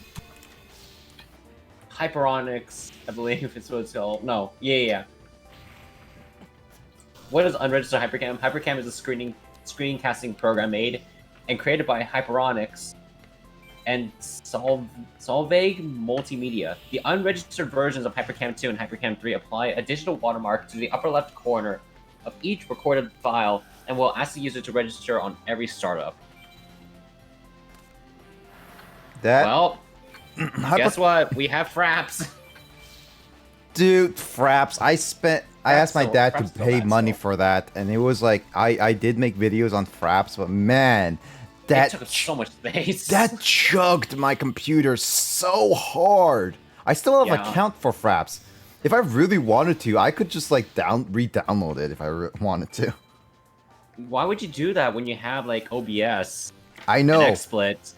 Hyperonics, I believe it's what it's called. No, yeah. What is unregistered HyperCam? HyperCam is a screen casting program made and created by Hyperonics and Solvague Multimedia. The unregistered versions of HyperCam 2 and HyperCam 3 apply a digital watermark to the upper left corner of each recorded file and will ask the user to register on every startup. That Well, guess what? We have Fraps. dude, Fraps. I asked my dad to Fraps still pay bad money still. for that, and it was like I did make videos on Fraps, but man, It that took up so much space. that chugged my computer so hard. I still have an Yeah. account for Fraps. If I really wanted to, I could just like re-download it if I wanted to. Why would you do that when you have like OBS I and know. XSplit?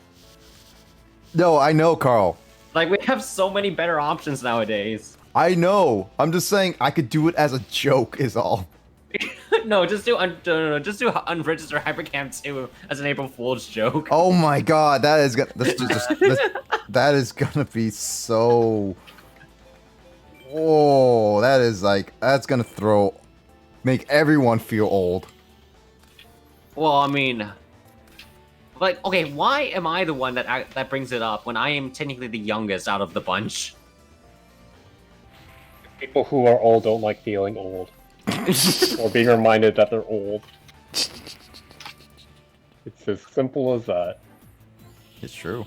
No, I know, Carl. Like we have so many better options nowadays. I know. I'm just saying I could do it as a joke is all. No, just do unregistered HyperCam 2 as an April Fool's joke. Oh my god, that is gonna that is gonna be so. Oh, that is like that's gonna make everyone feel old. Well, I mean, like, okay, why am I the one that brings it up when I am technically the youngest out of the bunch? People who are old don't like feeling old. Or being reminded that they're old. It's as simple as that. It's true.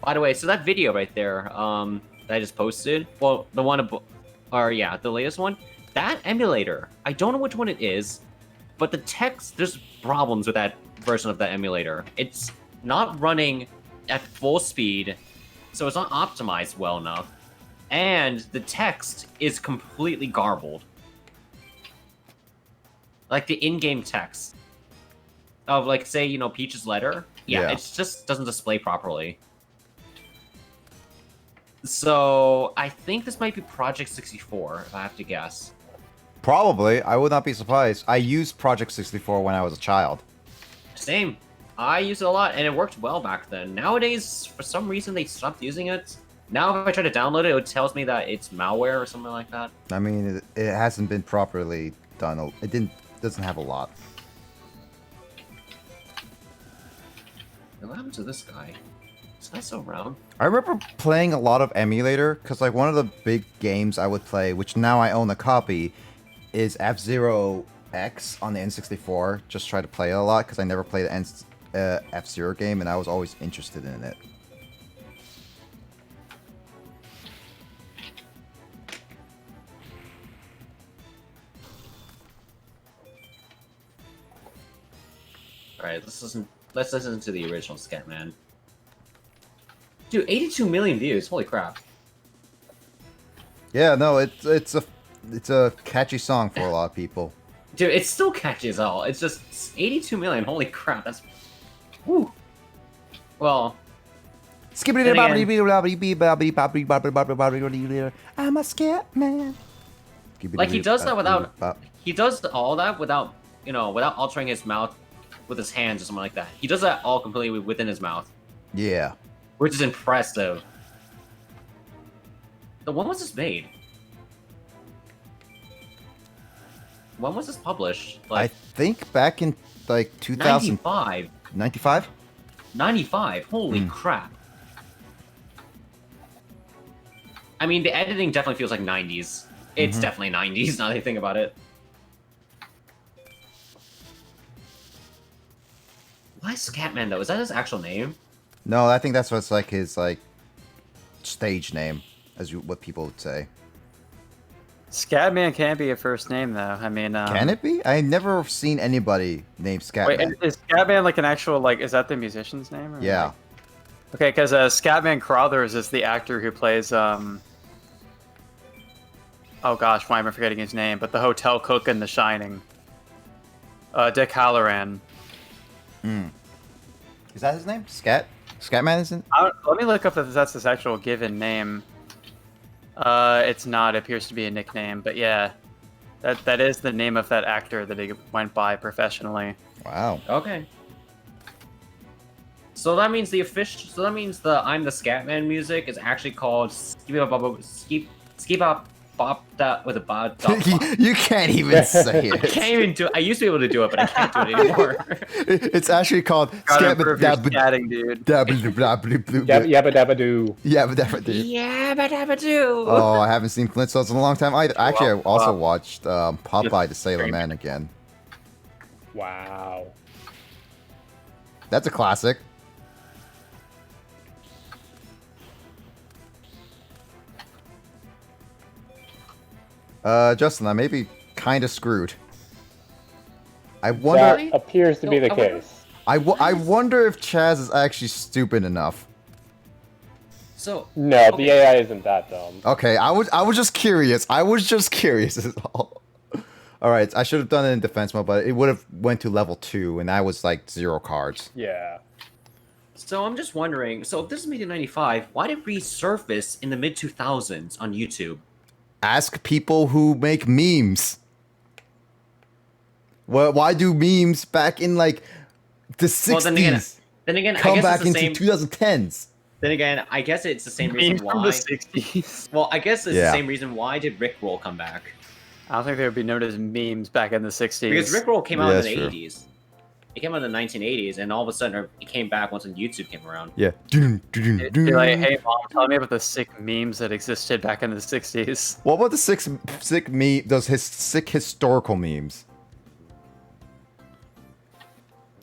By the way, so that video right there, that I just posted, well, the one, the latest one, that emulator, I don't know which one it is, but the text, there's problems with that version of that emulator. It's not running at full speed, so it's not optimized well enough, and the text is completely garbled. Like the in-game text of, like, say, you know, Peach's letter, Yeah. it just doesn't display properly. So, I think this might be Project 64, if I have to guess. Probably. I would not be surprised. I used Project 64 when I was a child. Same. I used it a lot, and it worked well back then. Nowadays, for some reason, they stopped using it. Now, if I try to download it, it tells me that it's malware or something like that. I mean, it hasn't been properly done. It doesn't have a lot. What happened to this guy? Is that still around? I remember playing a lot of emulator because like one of the big games I would play, which now I own a copy, is F-Zero X on the N64. Just try to play it a lot because I never played an F-Zero game and I was always interested in it. Alright, let's listen to the original Scatman. Dude, 82 million views, holy crap. Yeah, no, it's a catchy song for a lot of people. Dude, it's still catchy as hell. It's just 82 million, holy crap, that's... Woo! Well... I'm a scat man. Like, he does that without... He does all that without, you know, without altering his mouth with his hands or something like that. He does that all completely within his mouth. Yeah. Which is impressive. So when was this made? When was this published? I Like, think back in like 2095. 95. 95, holy crap. I mean, the editing definitely feels like 90s. It's definitely 90s now that I think about it. Why Scatman though? Is that his actual name? No, I think that's what's like his like stage name, what people would say. Scatman can't be a first name though. I mean, Can it be? I've never seen anybody named Wait, Scatman. is Scatman like an actual like? Is that the musician's name? Or Yeah. like- Okay, because Scatman Crothers is the actor who plays Oh gosh, why am I forgetting his name? But the hotel cook in The Shining. Dick Halloran. Is that his name? Scatman isn't? Let me look up if that's his actual given name. It's not. It appears to be a nickname, but yeah, that is the name of that actor that he went by professionally. Wow. Okay. So that means the official. So that means the "I'm the Scatman" music is actually called Skip Bop that with a bop. You can't even say I it. can't even do it. I used to be able to do it, but I can't do it anymore. It's actually called Gotta improve your scatting, dude. Yabba dabba doo. Yabba dabba do. Oh, I haven't seen Flintstones in a long time either. Actually, I also Wow. watched Popeye the Sailor Man again. Wow. That's a classic. Justin, I may be kind of screwed. I wonder. Really? That appears to be the No, I wonder- case. I wonder if Chaz is actually stupid enough. So No, okay. the AI isn't that dumb. Okay, I was just curious. I was just curious is all. All right, I should have done it in defense mode, but it would have went to level 2, and that was like 0 cards. Yeah. So I'm just wondering. So if this is made in '95, why did it resurface in the mid 2000s on YouTube? Ask people who make memes. Well, why do memes back in like the 60s Well, then again, come I guess back it's the into same. 2010s? Then again, I guess it's the same Memes reason from the why. 60s. Well, I guess it's Yeah. the same reason why did Rickroll come back? I don't think they would be known as memes back in the 60s. Because Rickroll came out Yeah, in the that's true. 80s. It came out in the 1980s, and all of a sudden it came back once YouTube came around. Yeah. It'd be like, hey mom, tell me about the sick memes that existed back in the 60s. What about the sick meme? Those sick historical memes.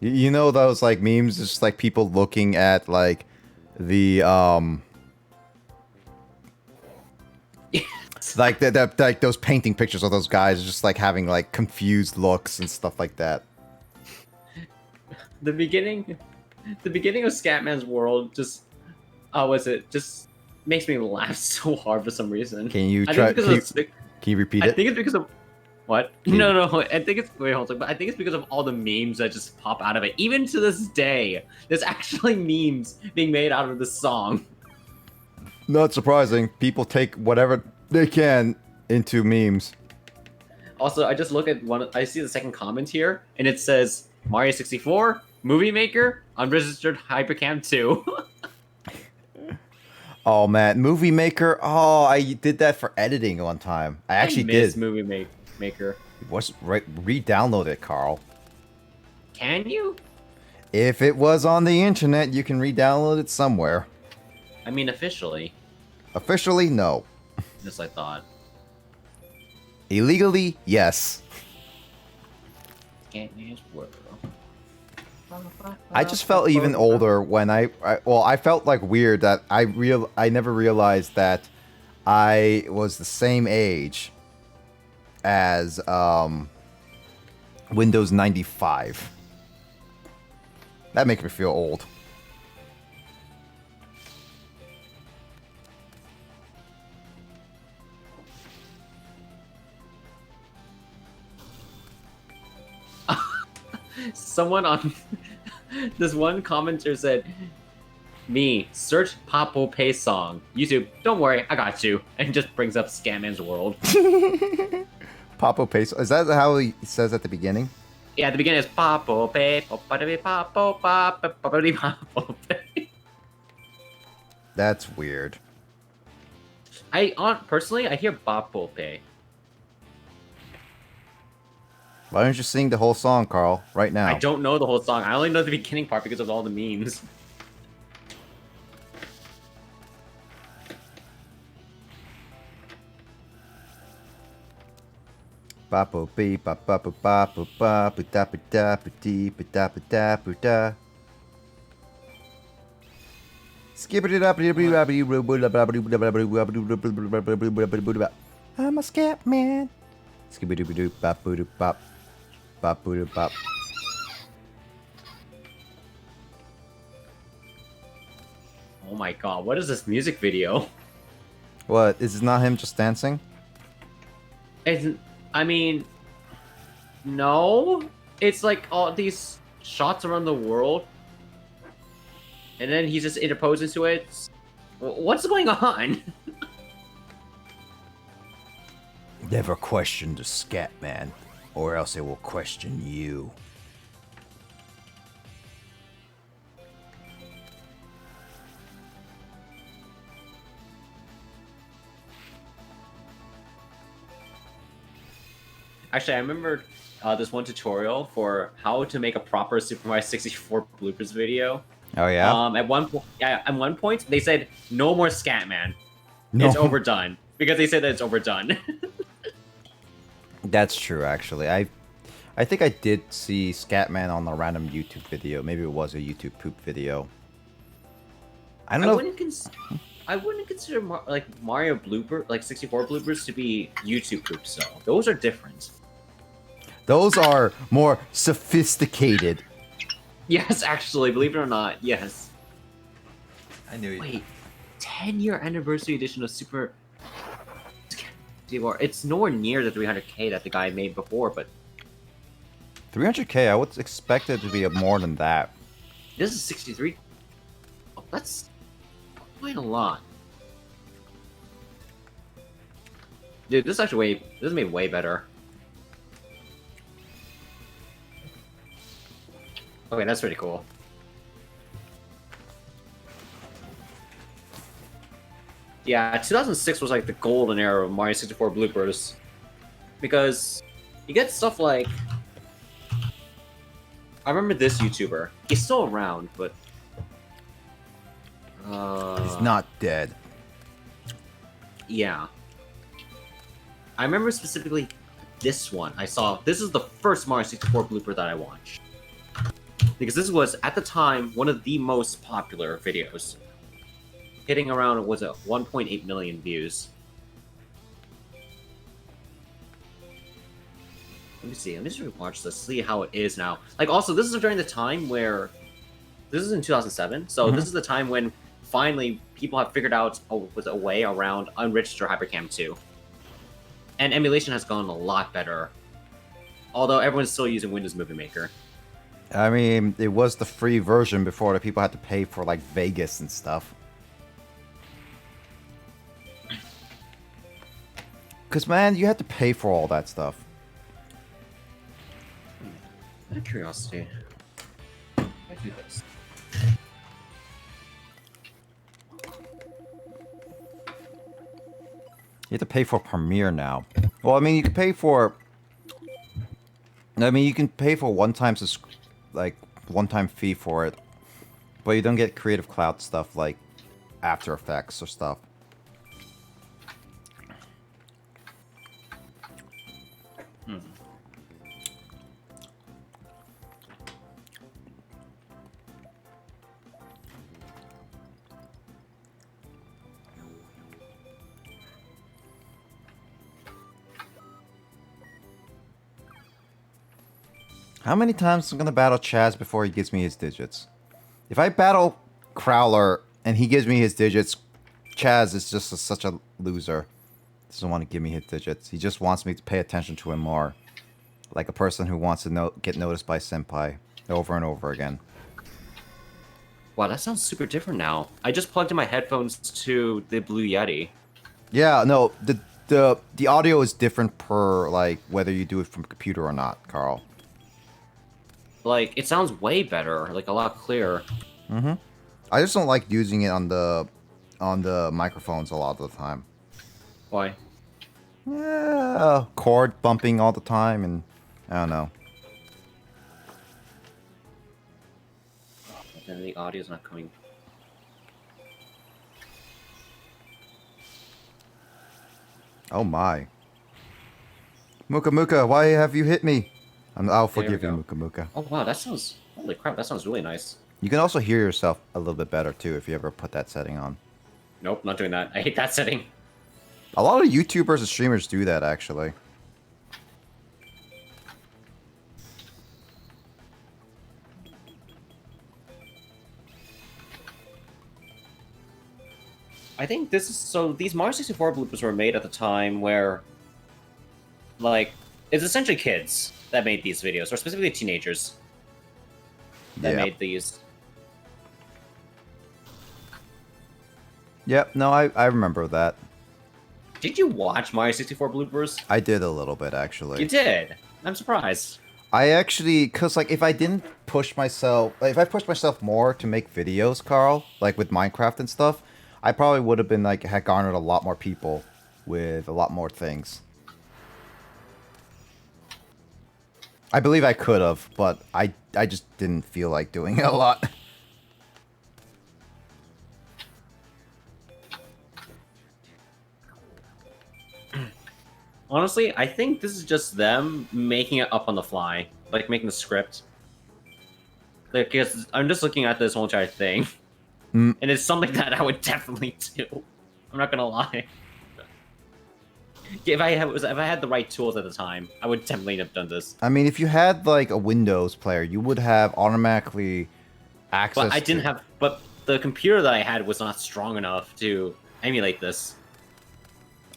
You know those like memes, just like people looking at like the like like those painting pictures of those guys just like having like confused looks and stuff like that. The beginning of Scatman's world just just makes me laugh so hard for some reason. Can you I try? think it's because Can you repeat I it? think it's because of what? Can you- No, I think it's wait, hold on, but I think it's because of all the memes that just pop out of it. Even to this day, there's actually memes being made out of this song. Not surprising. People take whatever they can into memes. Also, I just look at one. I see the second comment here, and it says Mario 64 Movie Maker Unregistered Hypercam 2. Oh man, Movie Maker. Oh, I did that for editing one time. I actually miss did. Movie Maker. What's right? Re-download it, Carl. Can you? If it was on the internet, you can re-download it somewhere. I mean, officially, Officially, no. just I thought. Illegally, yes. Can't use Word. I just felt even older when I felt like weird that I never realized that I was the same age as Windows 95. That makes me feel old. Someone on this one commenter said, "Me search Papo Pay song YouTube. Don't worry, I got you." And just brings up Scatman's World. Papo Peso. Is that how he says at the beginning? Yeah, at the beginning it's Papo Pay, Papo Papo Pay. That's weird. Personally, I hear Papo Pay. Why don't you sing the whole song, Carl, right now? I don't know the whole song. I only know the beginning part because of all the memes. Bapo be ba ba ba ba ba ba ba da ba da ba dee ba da ba da ba da. Skip it up. I'm a scat man. Skip it up. Bop bop bop bop bop. Oh my god, what is this music video? What? Is it not him just dancing? It's, I mean, no. It's like all these shots around the world, and then he just interposes to it. What's going on? Never question the scat man, or else it will question you. Actually, I remember this one tutorial for how to make a proper Super Mario 64 bloopers video. Oh yeah. At one point, they said no more Scatman. No. It's overdone because they said that it's overdone. That's true, actually. I think I did see Scatman on a random YouTube video. Maybe it was a YouTube poop video. I don't know. I wouldn't consider Mario blooper, like 64 bloopers, to be YouTube poops. Though those are different. Those are more sophisticated. Yes, actually, believe it or not, yes. I knew it. Wait, 10-year anniversary edition of Super. It's nowhere near the 300K that the guy made before, but 300K. I would expect it to be more than that. this is 63. Oh, that's quite a lot. Dude, this is made way better. Okay, that's pretty cool. Yeah, 2006 was like the golden era of Mario 64 bloopers. Because you get stuff like... I remember this YouTuber. He's still around, but... He's not dead. Yeah. I remember specifically this one. I saw... This is the first Mario 64 blooper that I watched. Because this was, at the time, one of the most popular videos. Hitting around, was it 1.8 million views? Let me see. Let me just rewatch this, see how it is now. Like, also, this is during the time where... This is in 2007, so this is the time when finally people have figured out a way around Unregistered Hypercam 2. And emulation has gone a lot better. Although everyone's still using Windows Movie Maker. I mean, it was the free version before the people had to pay for, like, Vegas and stuff. Because, man, you had to pay for all that stuff. Out of curiosity, I do this. You have to pay for Premiere now. Well, I mean, you can pay for... I mean, you can pay for one-time fee for it. But you don't get Creative Cloud stuff like After Effects or stuff. How many times am I gonna battle Chaz before he gives me his digits? If I battle Crowler and he gives me his digits, Chaz is just such a loser. Doesn't want to give me his digits. He just wants me to pay attention to him more. Like a person who wants to get noticed by Senpai over and over again. Wow, that sounds super different now. I just plugged in my headphones to the Blue Yeti. Yeah, no, the audio is different per, like, whether you do it from computer or not, Carl. Like, it sounds way better, like a lot clearer. Mm-hmm. I just don't like using it on the microphones a lot of the time. Why? Yeah, chord bumping all the time, and I don't know. But then the audio's not coming. Oh my. Muka Muka, why have you hit me? I'll There we forgive you, go. Muka Muka. Oh wow, that sounds. Holy crap, that sounds really nice. You can also hear yourself a little bit better too if you ever put that setting on. Nope, not doing that. I hate that setting. A lot of YouTubers and streamers do that actually. I think this is so. These Mario 64 bloopers were made at the time where, like, it's essentially kids that made these videos, or specifically teenagers that made these. Yep, no, I remember that. Did you watch Mario 64 bloopers? I did a little bit actually. You did. I'm surprised. I actually, cause like if I didn't push myself, like, if I pushed myself more to make videos, Carl, like with Minecraft and stuff, I probably would have been like had garnered a lot more people with a lot more things. I believe I could have, but I just didn't feel like doing it a lot. Honestly, I think this is just them making it up on the fly, like making the script. Like, because I'm just looking at this whole entire thing, and it's something that I would definitely do. I'm not gonna lie. If I had the right tools at the time, I would definitely have done this. I mean, if you had like a Windows player, you would have automatically access. But I didn't have. But the computer that I had was not strong enough to emulate this.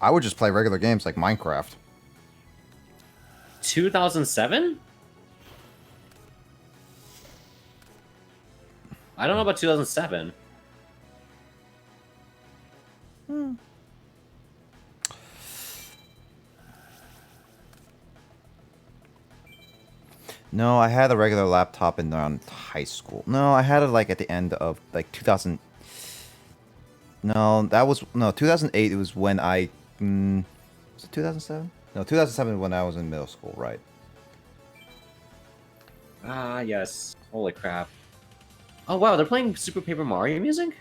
I would just play regular games like Minecraft. 2007? I don't know about 2007. No, I had a regular laptop in around high school. No, I had it like at the end of like 2000. No, that was no 2008. It was when I was it 2007? No, 2007 when I was in middle school, right? Ah, yes. Holy crap. Oh wow, they're playing Super Paper Mario music?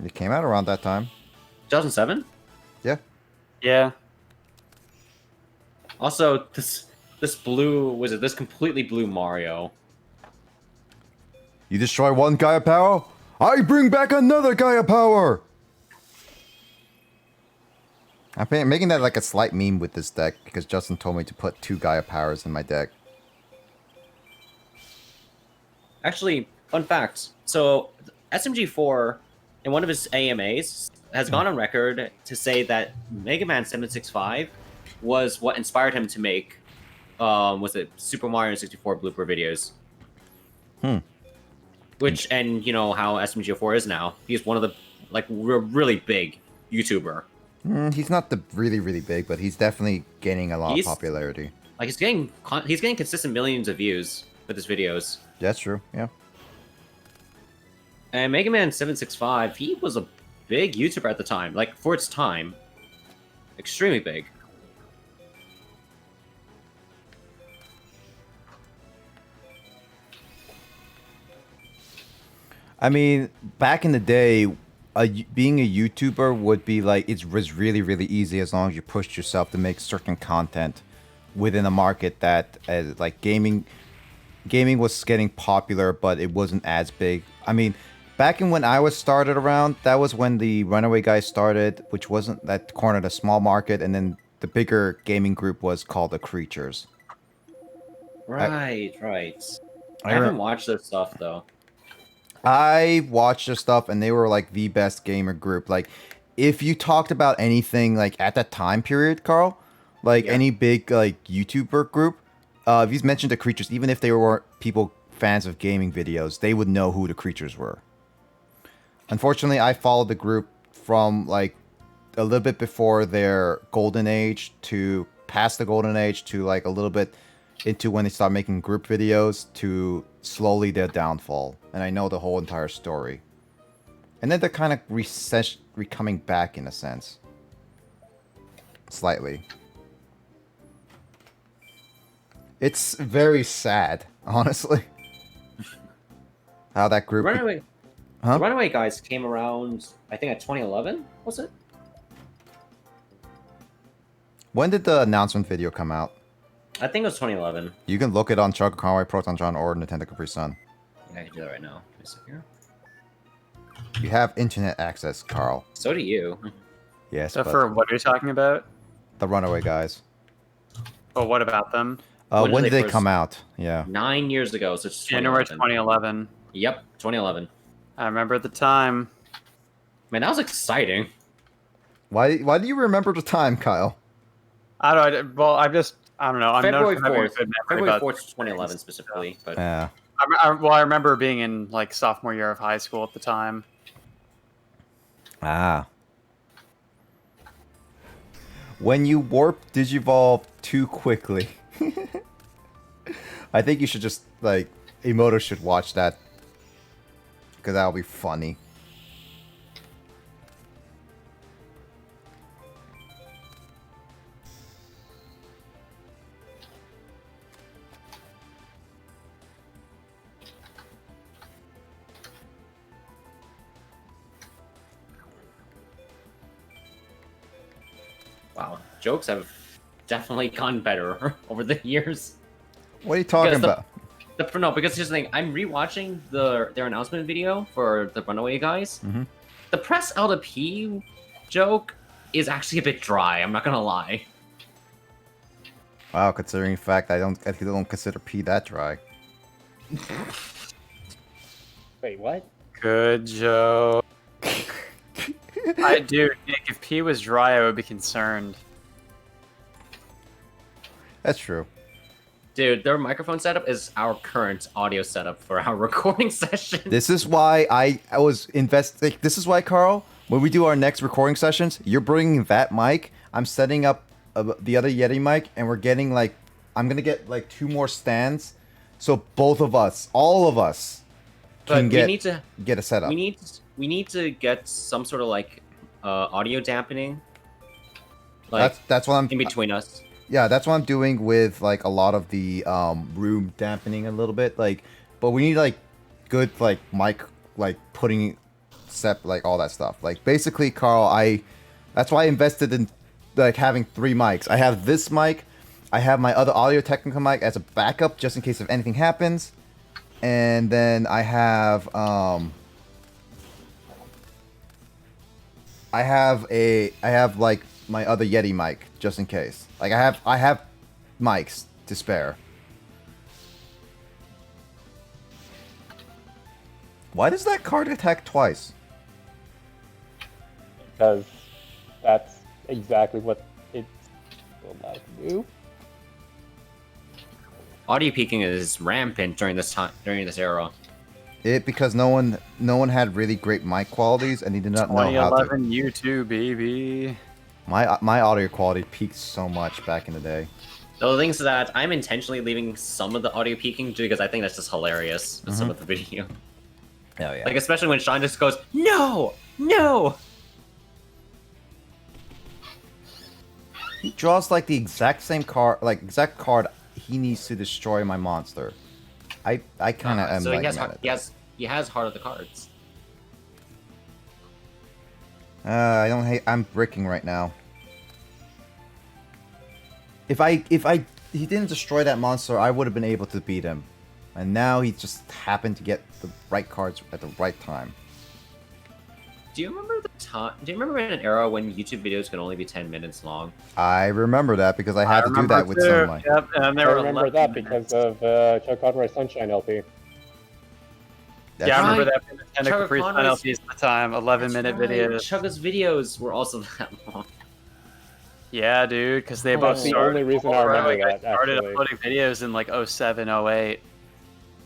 It came out around that time. 2007? Yeah. Yeah. Also, this blue this completely blue Mario. You destroy one Gaia Power, I bring back another Gaia Power! I'm making that like a slight meme with this deck because Justin told me to put 2 Gaia Powers in my deck. Actually, fun fact. So, SMG4, in one of his AMAs, has gone on record to say that Mega Man 765 was what inspired him to make, was it Super Mario 64 blooper videos. Which, and you know how SMG4 is now. He's one of the, like, really big YouTuber. He's not the really big, but he's definitely gaining a lot of popularity. Like, he's getting consistent millions of views with his videos. That's true, yeah. And Mega Man 765, he was a big YouTuber at the time. Like, for its time. Extremely big. I mean, back in the day, being a YouTuber would be like, it was really easy as long as you pushed yourself to make certain content within a market that, like, gaming was getting popular, but it wasn't as big. I mean, back in when I was started around, that was when the Runaway guys started, which wasn't that cornered a small market, and then the bigger gaming group was called the Creatures. Right. I haven't watched their stuff, though. I watched their stuff, and they were like the best gamer group. Like, if you talked about anything like at that time period, Carl, like any big like YouTuber group, if you mentioned the Creatures, even if they were people fans of gaming videos, they would know who the Creatures were. Unfortunately, I followed the group from like a little bit before their golden age to past the golden age to like a little bit into when they start making group videos to slowly their downfall. And I know the whole entire story. And then they're kind of coming back in a sense. Slightly. It's very sad, honestly. How that group... Runaway, Huh? the Runaway guys came around, I think, at 2011, was it? When did the announcement video come out? I think it was 2011. You can look it on Chuck Conway, Proton John, or Nintendo Capri Sun. Yeah, I can do that right now. Let me see here. You have internet access, Carl. So do you. Yes, So but for what are you talking about? the Runaway guys. Oh, what about them? When did they first- come out? Yeah. 9 years ago, so it's January 2011. 2011. Yep, 2011. I remember at the time. Man, that was exciting. Why do you remember the time, Kyle? I don't. Well, I don't know. I'm February known for having a 4th. good memory February about 4th, 2011 specifically. But Yeah. I remember being in like sophomore year of high school at the time. Ah. When you warp Digivolve too quickly. I think you should just, like, Emoto should watch that. Because that'll be funny. wow, jokes have definitely gotten better over the years. What are you talking Because about? No, because here's the thing. I'm rewatching their announcement video for the Runaway guys. Mhm. The press L to P joke is actually a bit dry. I'm not gonna lie. Wow, considering the fact I don't consider P that dry. Wait, what? Good joke. I do. Nick, if P was dry, I would be concerned. That's true. Dude, their microphone setup is our current audio setup for our recording session. This is why I was like, this is why, Carl, when we do our next recording sessions, you're bringing that mic. I'm setting up the other Yeti mic, and we're getting like, I'm gonna get like 2 more stands, so both of us, all of us, can But we need to get a setup. we need to get some sort of like audio dampening. Like That's what I'm in between us. Yeah, that's what I'm doing with like a lot of the room dampening a little bit. Like, but we need like good like mic, like putting set, like all that stuff. Like basically, Carl, that's why I invested in like having 3 mics. I have this mic, I have my other Audio Technica mic as a backup just in case if anything happens, and then I have like my other Yeti mic just in case. Like I have mics to spare. Why does that card attack twice? Because that's exactly what it's allowed to do. Audio peaking is rampant during this era. Because no one had really great mic qualities and he did not know how to. 2011 YouTube, baby. My audio quality peaked so much back in the day. The thing is that I'm intentionally leaving some of the audio peaking because I think that's just hilarious with some of the video. Oh yeah. Like especially when Sean just goes, "No, no." He draws like the exact same card, like exact card he needs to destroy my monster. I kind of am So like he has mad at that. he has heart of the cards. I don't hate. I'm bricking right now. If he didn't destroy that monster, I would have been able to beat him. And now he just happened to get the right cards at the right time. Do you remember the time? Do you remember in an era when YouTube videos could only be 10 minutes long? I remember that because I had to do that with some of my. Yep, and I there were remember 11 that minutes. because of Chuck Conroy's Sunshine LP. That's Yeah, I remember right. that from Nintendo Trevor Capri Sun Conway's- LPs at the time, 11-minute videos. Chugga's videos were also that long. Yeah, dude, because they Oh, both that's the started. only reason I remember like, that, started actually. uploading videos in like 07, 08.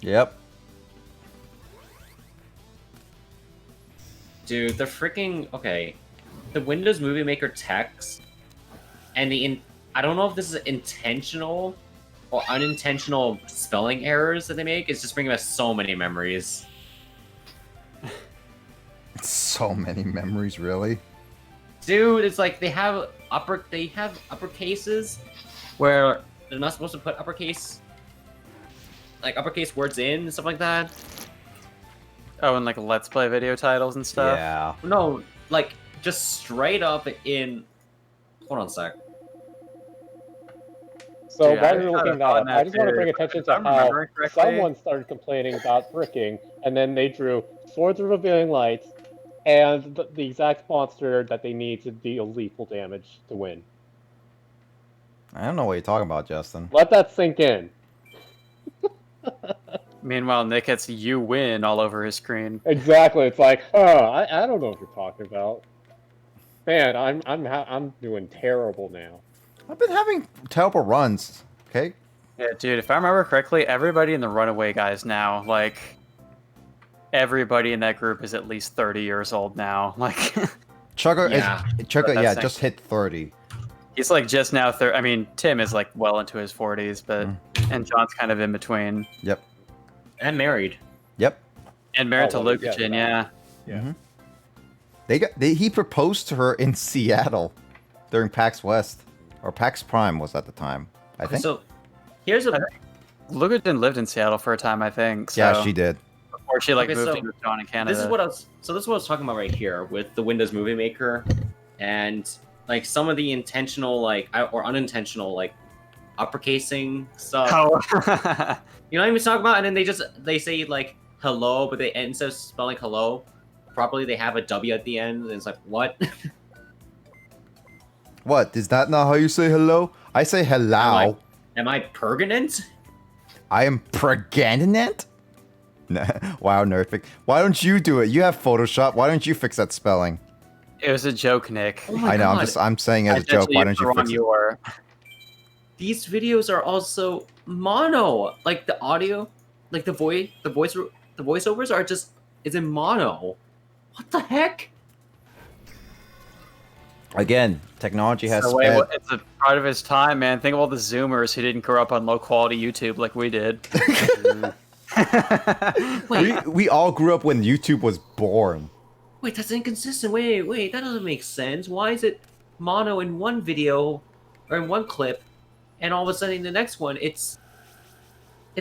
Yep. Dude, the freaking the Windows Movie Maker text and I don't know if this is intentional or unintentional spelling errors that they make. It's just bringing us so many memories. So many memories, really. Dude, it's like they have uppercases where they're not supposed to put uppercase words in and stuff like that. Oh, and like Let's Play video titles and stuff. Yeah. No, like just straight up in. Hold on a sec. So Dude, while I you're thought looking that about up, I that just want to too. bring attention If to I'm how remembering correctly- someone started complaining about bricking, and then they drew Swords of Revealing Lights and the exact monster that they need to deal lethal damage to win. I don't know what you're talking about, Justin. Let that sink in. Meanwhile, Nick hits "You win" all over his screen. Exactly. It's like, I don't know what you're talking about. Man, I'm doing terrible now. I've been having terrible runs. Okay. Yeah, dude, if I remember correctly, everybody in the Runaway guys now, like, everybody in that group is at least 30 years old now. Like, Chugga Yeah. is Chugga, That's yeah, sick. just hit 30. he's like just now 30. I mean, Tim is like well into his 40s, but and John's kind of in between. Yep. And married. Yep. And married Oh, to well, Lucachin, yeah. yeah. He proposed to her in Seattle during PAX West, or PAX Prime was at the time. I think. So, here's a. Lucachin lived in Seattle for a time, I think. So, Yeah, she did. Before she like Okay, moved so in with John in Canada. This is what I was. So this is what I was talking about right here with the Windows Movie Maker, and like some of the intentional or unintentional uppercasing stuff. Oh. You know what I'm talking about? And then they say like hello, but they instead of spelling hello properly, they have a W at the end, and it's like what? What? Is that not how you say hello? I say hello. Am I permanent? I am pregnant? Wow, Nerdfic. Why don't you do it? You have Photoshop. Why don't you fix that spelling? It was a joke, Nick. Oh my I know. God. I'm saying as a joke. Why don't you fix it? Your... These videos are also mono. Like the audio, like the voiceovers are is in mono. What the heck? Again, technology has So sped. it's a part of his time, man. Think of all the Zoomers who didn't grow up on low quality YouTube like we did. We all grew up when YouTube was born. Wait, that's inconsistent. Wait, that doesn't make sense. Why is it mono in one video or in one clip, and all of a sudden in the next one it's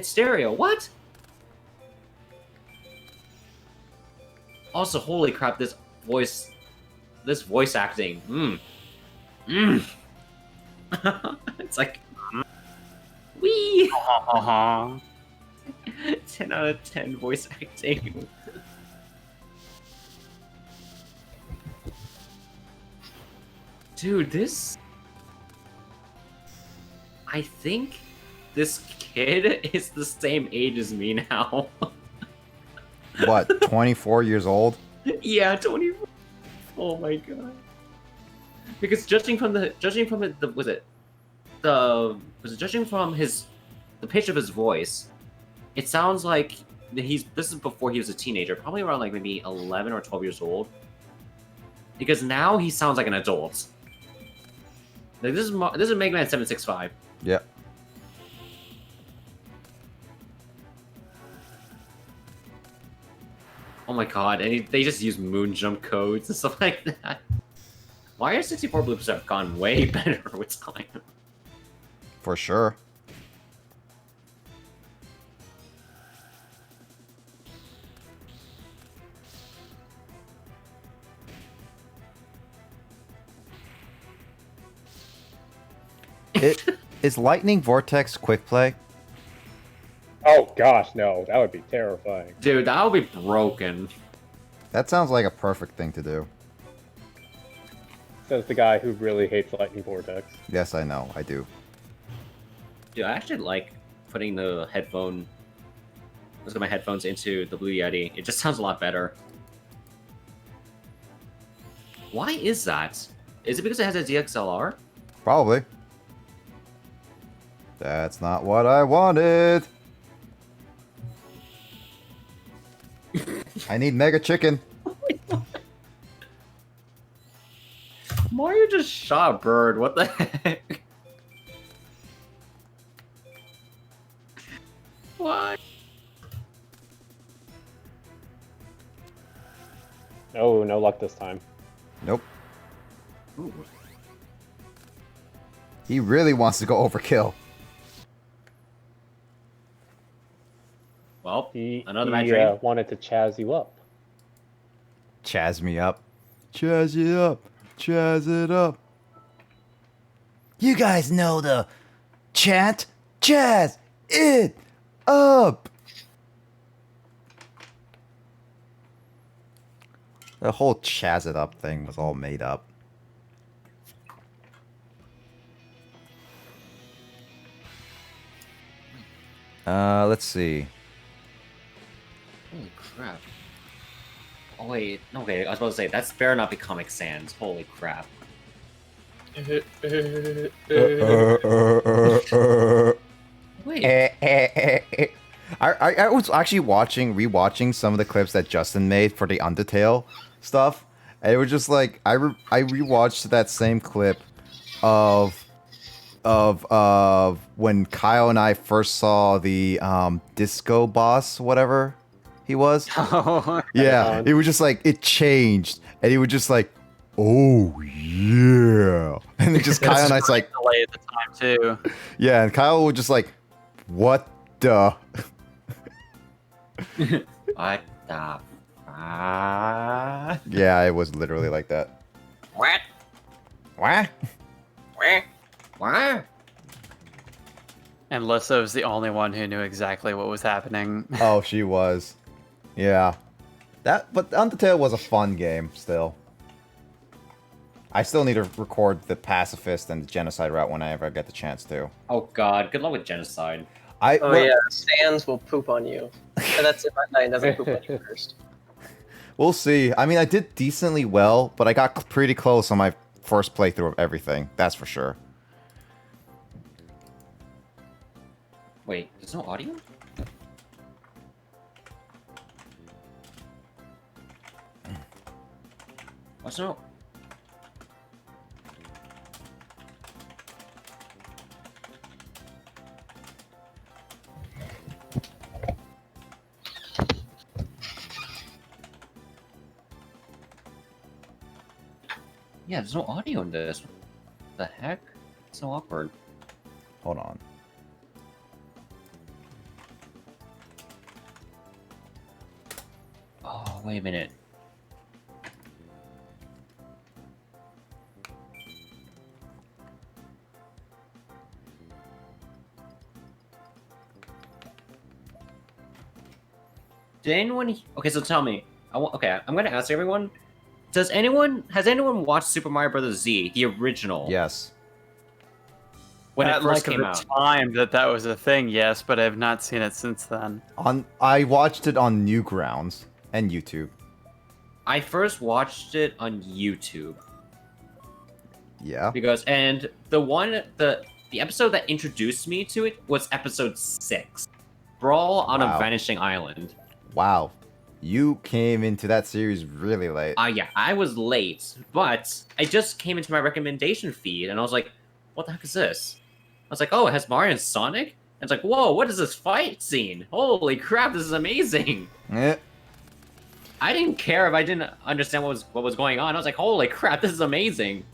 stereo? What? Also, holy crap! This voice acting. It's like, wee. 10 out of 10 voice acting. Dude, I think this kid is the same age as me now. What, 24 years old? Yeah, 24. Oh my god. Because judging from the pitch of his voice, it sounds like this is before he was a teenager, probably around like maybe 11 or 12 years old. Because now he sounds like an adult. Like this is Mega Man 765. Yep. Oh my god, and they just use moon jump codes and stuff like that. Mario 64 bloopers have gone way better with time. For sure. Is Lightning Vortex quick play? Oh gosh, no, that would be terrifying. Dude, that would be broken. That sounds like a perfect thing to do. Says the guy who really hates Lightning Vortex. Yes, I know. I do. Dude, I actually like putting the headphone. Let's get my headphones into the Blue Yeti. It just sounds a lot better. Why is that? Is it because it has a DXLR? Probably. That's not what I wanted. I need Mega Chicken. Mario just shot a bird. What the heck? Why? Oh, no luck this time. Nope. Ooh. He really wants to go overkill. Well, He another match. wanted to chaz you up. Chaz me up. Chaz it up. Chaz it up. You guys know the chant, jazz it up. The whole chazz it up thing was all made up. Let's see. Holy crap. Oh wait, no, okay, I was about to say, that's better not be Comic Sans. Holy crap. Wait. I was actually rewatching some of the clips that Justin made for the Undertale stuff, and it was just like I rewatched that same clip of when Kyle and I first saw the disco boss, whatever he was. Yeah, it was just like it changed, and he was just like, "Oh yeah," and it just Kyle and I's like, delay at the time too. yeah, and Kyle was just like, "What the?" What the fuck? Yeah, it was literally like that. What? What? What? What? And Lissa was the only one who knew exactly what was happening. Oh, she was. Yeah. But Undertale was a fun game still. I still need to record the pacifist and the genocide route whenever I get the chance to. Oh god, good luck with genocide. Oh yeah, Sans will poop on you. And that's if Nine doesn't poop on you first. We'll see. I mean, I did decently well, but I got pretty close on my first playthrough of everything. That's for sure. Wait, there's no audio? What's no? Yeah, there's no audio in this. What the heck? It's so awkward. Hold on. Oh, wait a minute. Did anyone? Okay, so tell me. Okay, I'm gonna ask everyone. Has anyone watched Super Mario Bros. Z, the original? Yes. When At it first like came the out. time that was a thing, yes, but I have not seen it since then. I watched it on Newgrounds and YouTube. I first watched it on YouTube Yeah. because, and the episode that introduced me to it was episode 6, Brawl on Wow. a Vanishing Island. Wow. You came into that series really late. Yeah, I was late, but I just came into my recommendation feed and I was like, what the heck is this? I was like, oh, it has Mario and Sonic? And it's like, whoa, what is this fight scene? Holy crap, this is amazing. Eh. I didn't care if I didn't understand what was going on. I was like, holy crap, this is amazing.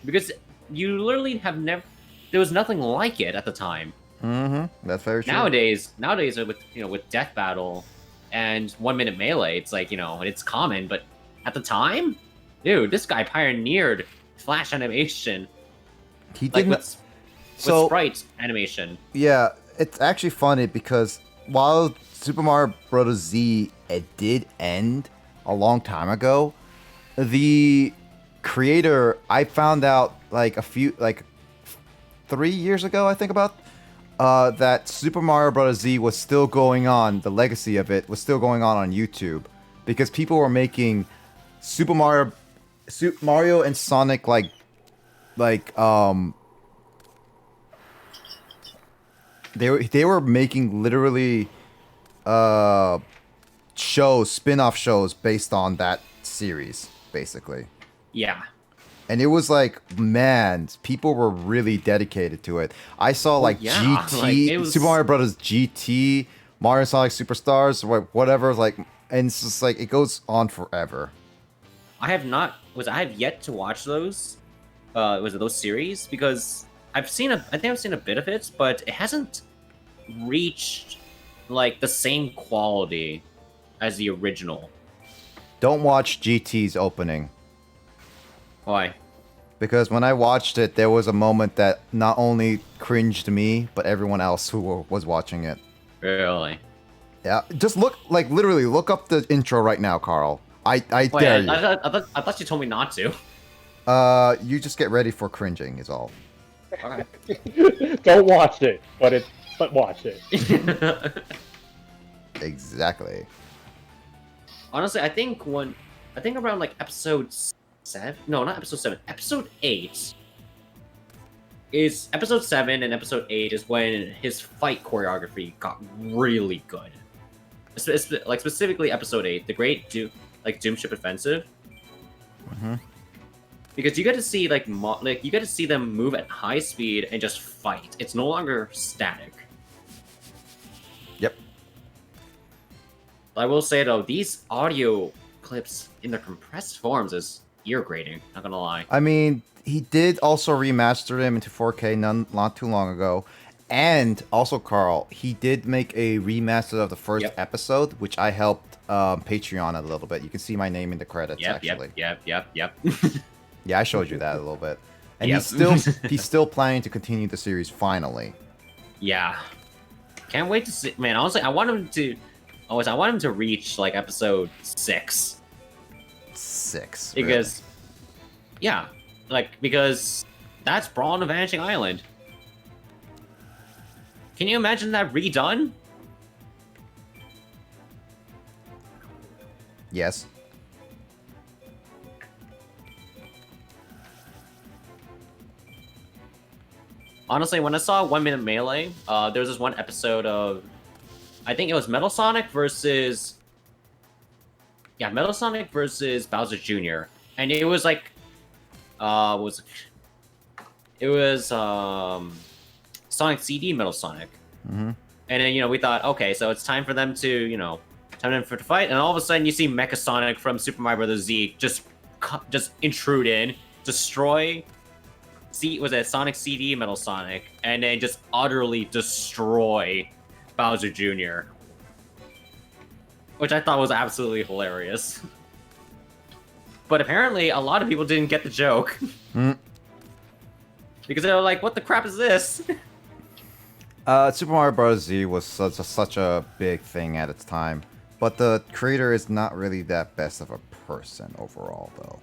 Because you literally have never, there was nothing like it at the time. Mm-hmm. That's very true. Nowadays with Death Battle and 1 minute melee, it's like, it's common, but at the time, dude, this guy pioneered flash animation. He Like didn't. with sprite animation. Yeah, it's actually funny because while Super Mario Bros. Z it did end a long time ago, the creator I found out like 3 years ago, I think about that Super Mario Bros. Z was still going on. The legacy of it was still going on YouTube because people were making Super Mario and Sonic they were making literally spin-off shows based on that series, basically. Yeah. And it was like, man, people were really dedicated to it. I saw yeah, GT, like, it was- Super Mario Brothers GT, Mario Sonic Superstars, whatever. And it's just like it goes on forever. I have yet to watch those. Was it those series? Because I think I've seen a bit of it, but it hasn't reached like the same quality as the original. Don't watch GT's opening. Why? Because when I watched it, there was a moment that not only cringed me, but everyone else who was watching it. Really? Yeah, just literally look up the intro right now, Carl. I Wait, dare you. I thought you told me not to. You just get ready for cringing is all. Okay. Don't watch it, but watch it. Exactly. Honestly, I think around like episode 7. No, not episode 7. Episode 8 is episode 7 and episode 8 is when his fight choreography got really good. Like specifically episode 8, the Great Doomship Offensive. Mm-hmm. Because you get to see you get to see them move at high speed and just fight. It's no longer static. Yep. I will say though, these audio clips in their compressed forms is ear grating. Not gonna lie. I mean, he did also remaster them into 4K not too long ago. And also, Carl, he did make a remaster of the first episode, which I helped Patreon a little bit. You can see my name in the credits, actually. Yep. Yeah, I showed you that a little bit. And Yep. he's still planning to continue the series finally. Yeah. Can't wait to see. Man, honestly, I want him to reach like episode 6. 6. Because, yeah, because that's Brawl on the Vanishing Island. Can you imagine that redone? Yes. Honestly, when I saw 1 Minute Melee, there was this one episode of, I think it was Metal Sonic versus Bowser Jr. And it was like, it was Sonic CD Metal Sonic. Mm-hmm. And then, we thought, okay, so it's time for them to, to fight. And all of a sudden you see Mecha Sonic from Super Mario Bros. Z just intrude in, destroy, Sonic CD Metal Sonic, and then just utterly destroy Bowser Jr. Which I thought was absolutely hilarious. But apparently a lot of people didn't get the joke. Because they were like, what the crap is this? Super Mario Bros. Z was such a big thing at its time. But the creator is not really that best of a person overall, though.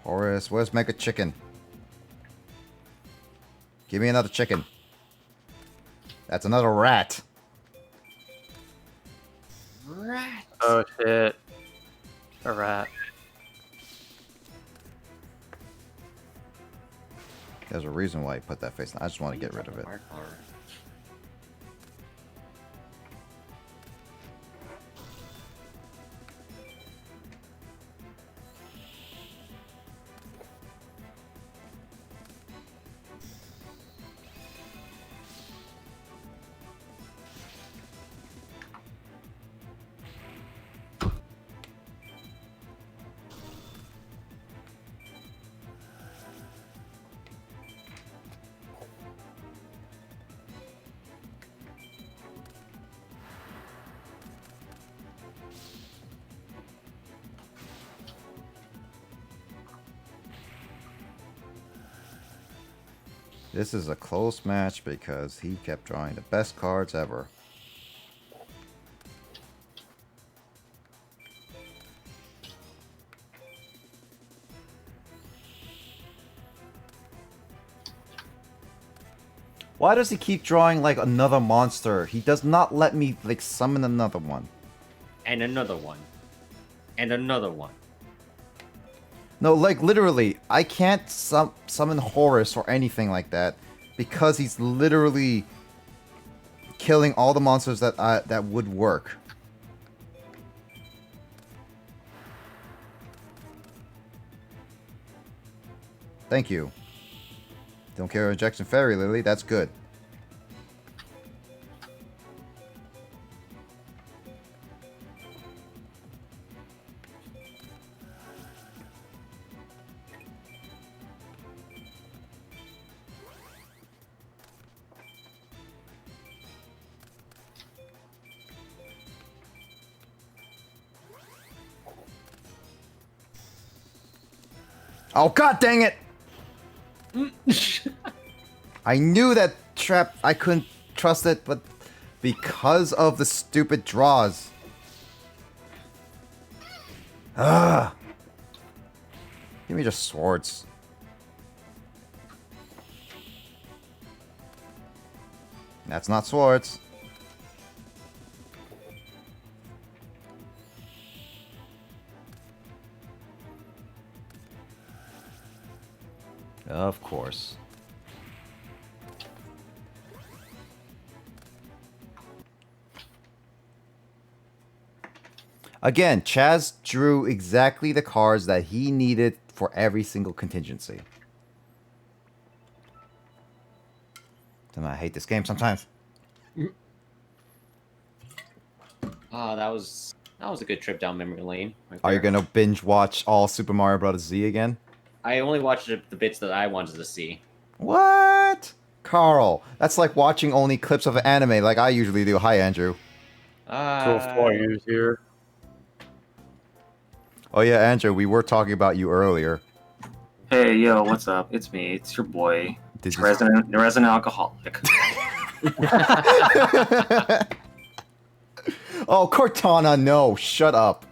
Horace, where's Mega Chicken? Give me another chicken. That's another rat. Rat. Oh shit. A rat. There's a reason why he put that face on. I just want to get rid of it. This is a close match because he kept drawing the best cards ever. Why does he keep drawing like another monster? He does not let me like summon another one. And another one. And another one. No, like literally, I can't summon Horus or anything like that because he's literally killing all the monsters that would work. Thank you. Don't care Injection Fairy Lily, that's good. Oh, god dang it! I knew that trap, I couldn't trust it, but because of the stupid draws. Ugh. Give me just swords. That's not swords. Of course. Again, Chaz drew exactly the cards that he needed for every single contingency. I hate this game sometimes. Oh, that was a good trip down memory lane. Right Are you there. gonna binge watch all Super Mario Bros. Z again? I only watched the bits that I wanted to see. What? Carl, that's like watching only clips of an anime like I usually do. Hi, Andrew. here. Oh yeah, Andrew, we were talking about you earlier. Hey, yo, what's up? It's me. It's your boy. Did you... Resident alcoholic. Oh, Cortana, no. Shut up.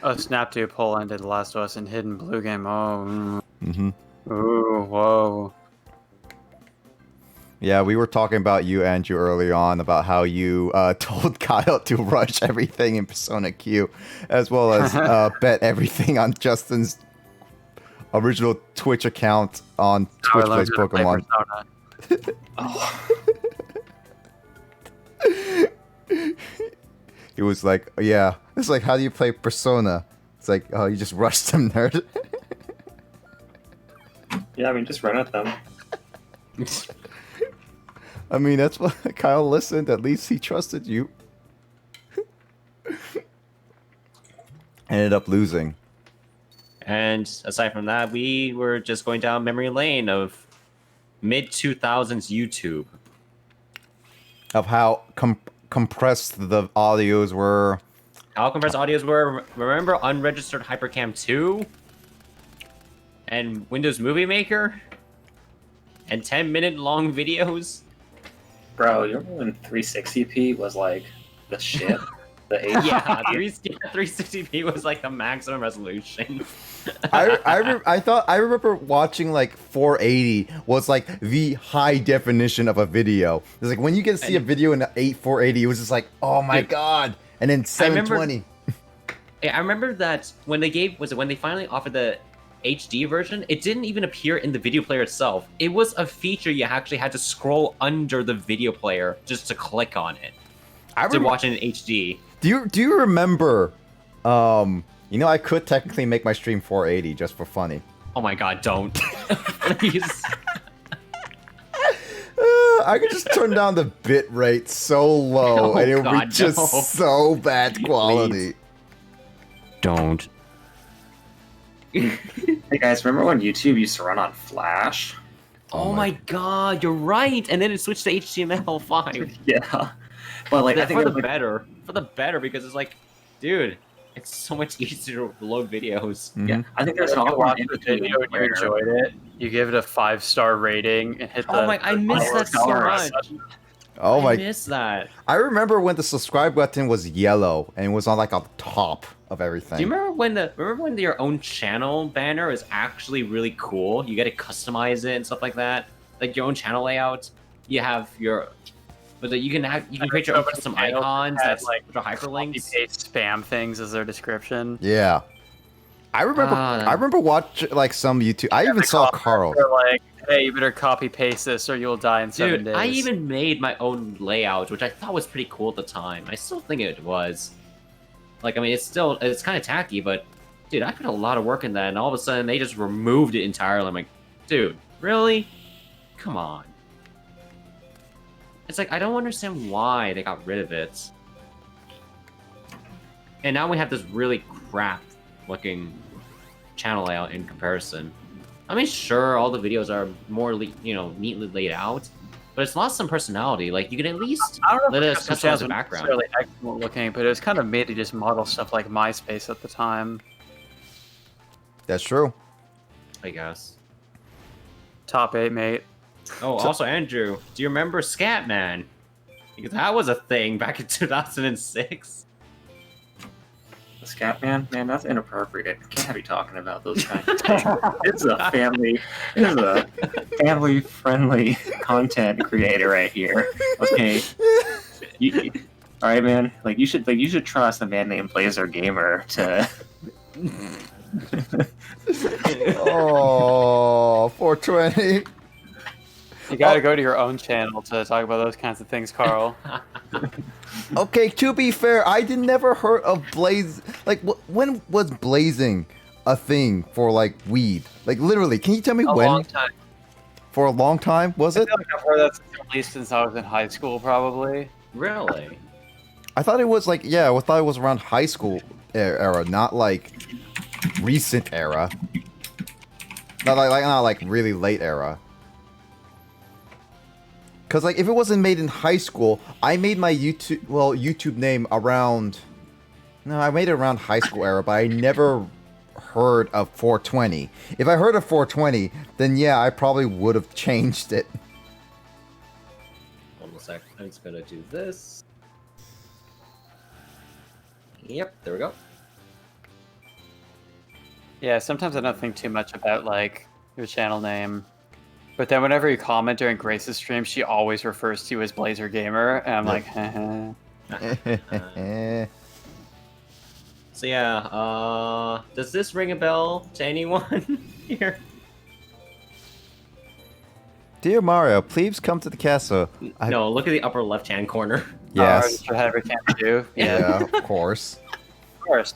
Oh, Snap to Poll ended The Last of Us in Hidden Blue Game. Oh. Mm-hmm. Ooh, whoa. Yeah, we were talking about you, Andrew, earlier on, about how you told Kyle to rush everything in Persona Q, as well as bet everything on Justin's original Twitch account on Twitch Plays Pokemon. Oh, He was like, yeah, it's like, how do you play Persona? It's like, oh, you just rush them, nerd. yeah, I mean, just run at them. I mean, that's what Kyle listened. At least he trusted you. Ended up losing. And aside from that, we were just going down memory lane of mid-2000s YouTube. Of how compressed the audios were. How compressed audios were. Remember Unregistered Hypercam 2? And Windows Movie Maker? And 10-minute long videos? Bro, you remember when 360p was like the shit? The 8? Yeah, 360p was like the maximum resolution. I remember watching like 480 was like the high definition of a video. It's like when you get to see a video in 480, it was just like, oh my god. And then 720. I remember that when they finally offered the HD version, it didn't even appear in the video player itself. It was a feature you actually had to scroll under the video player just to click on it to watch it in HD. Do you remember? You know, I could technically make my stream 480 just for funny. Oh my god, don't. Please. I could just turn down the bit rate so low, Oh, and it would God, be just no. so bad quality. Don't. Hey guys, remember when YouTube used to run on Flash? Oh my god, you're right. And then it switched to HTML5. Yeah. But like, I think for it the was, like, better. For the better, because it's like, dude, it's so much easier to load videos. yeah, I think there's If an you awkward watch the video and you where- enjoyed it, you give it a 5-star rating and hit the... Oh my, I miss that so much. Oh I my! miss that. I remember when the subscribe button was yellow and it was on like on top of everything. Do you remember when your own channel banner is actually really cool? You get to customize it and stuff like that. Like your own channel layout. You have your, but you can create your own custom icons that's like which are hyperlinks. Copy-paste spam things as their description. Yeah, I remember. I remember watching like some YouTube. I even saw Carl. They're like, hey, you better copy-paste this or you'll die in 7 Dude, days. I even made my own layout, which I thought was pretty cool at the time. I still think it was. Like, I mean, it's kind of tacky, but dude, I put a lot of work in that, and all of a sudden they just removed it entirely. I'm like, dude, really? Come on. It's like, I don't understand why they got rid of it. And now we have this really crap-looking channel layout in comparison. I mean, sure, all the videos are more, neatly laid out, but it's lost some personality. Like, you can at least I don't know let if us Custom customize Jazz the was background. necessarily excellent looking, but it was kind of made to just model stuff like MySpace at the time. That's true. I guess. Top 8, mate. Oh, also Andrew, do you remember Scatman? Because that was a thing back in 2006. The Scatman? Man, that's inappropriate. I can't be talking about those kinds of things. It's a family-friendly content creator right here. Okay. All right, man. Like you should trust a man named Blazer Gamer to. Oh, 420. You gotta go to your own channel to talk about those kinds of things, Carl. Okay, to be fair, I never heard of Blaze. Like, when was blazing a thing for like weed? Like, literally, can you tell me A when? long time. For a long time, was I it? feel like I've heard that at least since I was in high school, probably. Really? I thought it was like, yeah, I thought it was around high school era, not like recent era. Not like really late era. Cause like if it wasn't made in high school, I made my YouTube name around. No, I made it around high school era, but I never heard of 420. If I heard of 420, then yeah, I probably would have changed it. Hold on a sec. I'm just gonna do this. Yep, there we go. Yeah, sometimes I don't think too much about like your channel name. But then whenever you comment during Grace's stream, she always refers to you as Blazer Gamer, and I'm like, So yeah, does this ring a bell to anyone here? Dear Mario, please come to the castle. No, look at the upper left-hand corner. Yes. Whatever can we do? Yeah, of course. Of course.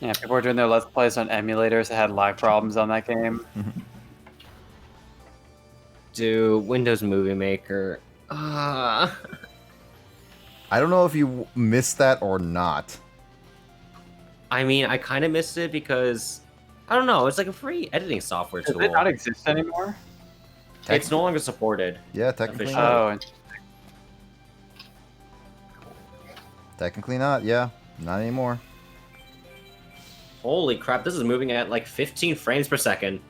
Yeah, people were doing their Let's Plays on emulators that had lag problems on that game. Do Windows Movie Maker. I don't know if you missed that or not. I mean, I kind of missed it because I don't know. It's like a free editing software Does tool. it not exist anymore? It's no longer supported. Yeah, technically Officially. not. Oh, and Technically not, yeah. Not anymore. Holy crap! This is moving at like 15 frames per second.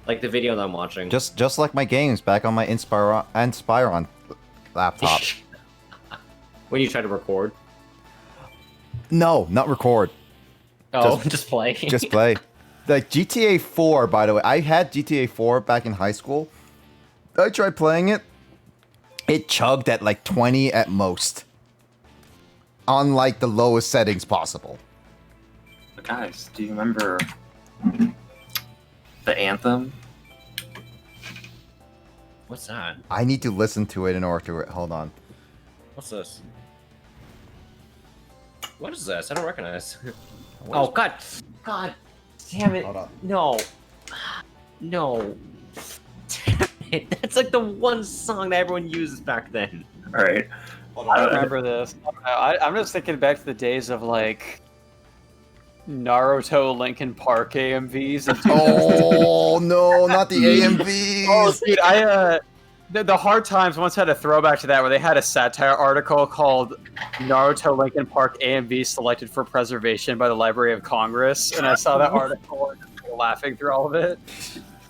Like the video that I'm watching. Just like my games back on my Inspiron laptop. When you try to record. No, not record. Oh, just play. Just play. Like GTA 4, by the way. I had GTA 4 back in high school. I tried playing it. It chugged at like 20 at most. On like the lowest settings possible. But guys, do you remember the anthem? What's that? I need to listen to it in order to... Hold on. What's this? What is this? I don't recognize. Oh god! God damn it! Hold on. No, no. Damn it! That's like the one song that everyone uses back then. All right. I remember this. I'm just thinking back to the days of like Naruto Linkin Park AMVs. And Oh no, not the AMVs. oh, dude, the Hard Times once had a throwback to that where they had a satire article called Naruto Linkin Park AMV selected for preservation by the Library of Congress, and I saw that article and just laughing through all of it.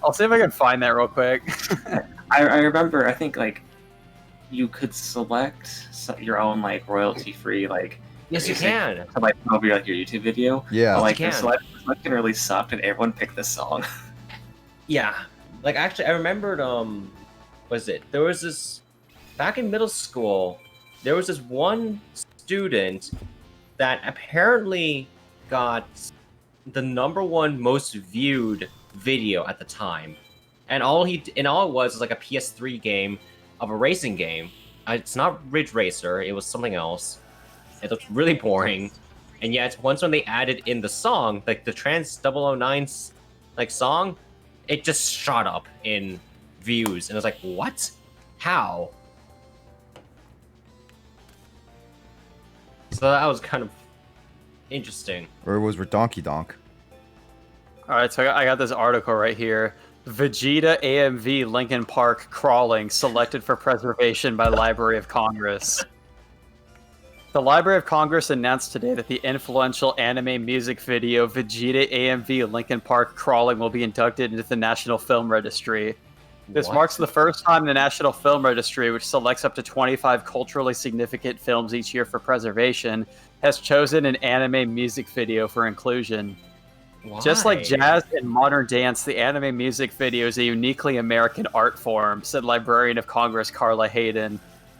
I'll see if I can find that real quick. I remember. I think like you could select your own like royalty-free like. Yes, you can. To like over like your YouTube video. Yeah. But, like You the can. selection really sucked, and everyone picked this song. Yeah. Like actually, I remembered. Was it? There was this back in middle school. There was this one student that apparently got the #1 most viewed video at the time, and all it was like a PS3 game of a racing game. It's not Ridge Racer. It was something else. It looked really boring, and yet once when they added in the song, like the Trans 009's like song, it just shot up in views, and I was like, what? How? So that was kind of interesting. Or it was Donkey Donk. All right, so I got this article right here. Vegeta AMV Linkin Park crawling selected for preservation by Library of Congress. The Library of Congress announced today that the influential anime music video Vegeta AMV Linkin Park Crawling will be inducted into the National Film Registry. This What? marks the first time the National Film Registry, which selects up to 25 culturally significant films each year for preservation, has chosen an anime music video for inclusion. Just like Why? jazz and modern dance, the anime music video is a uniquely American art form, said Librarian of Congress Carla Hayden.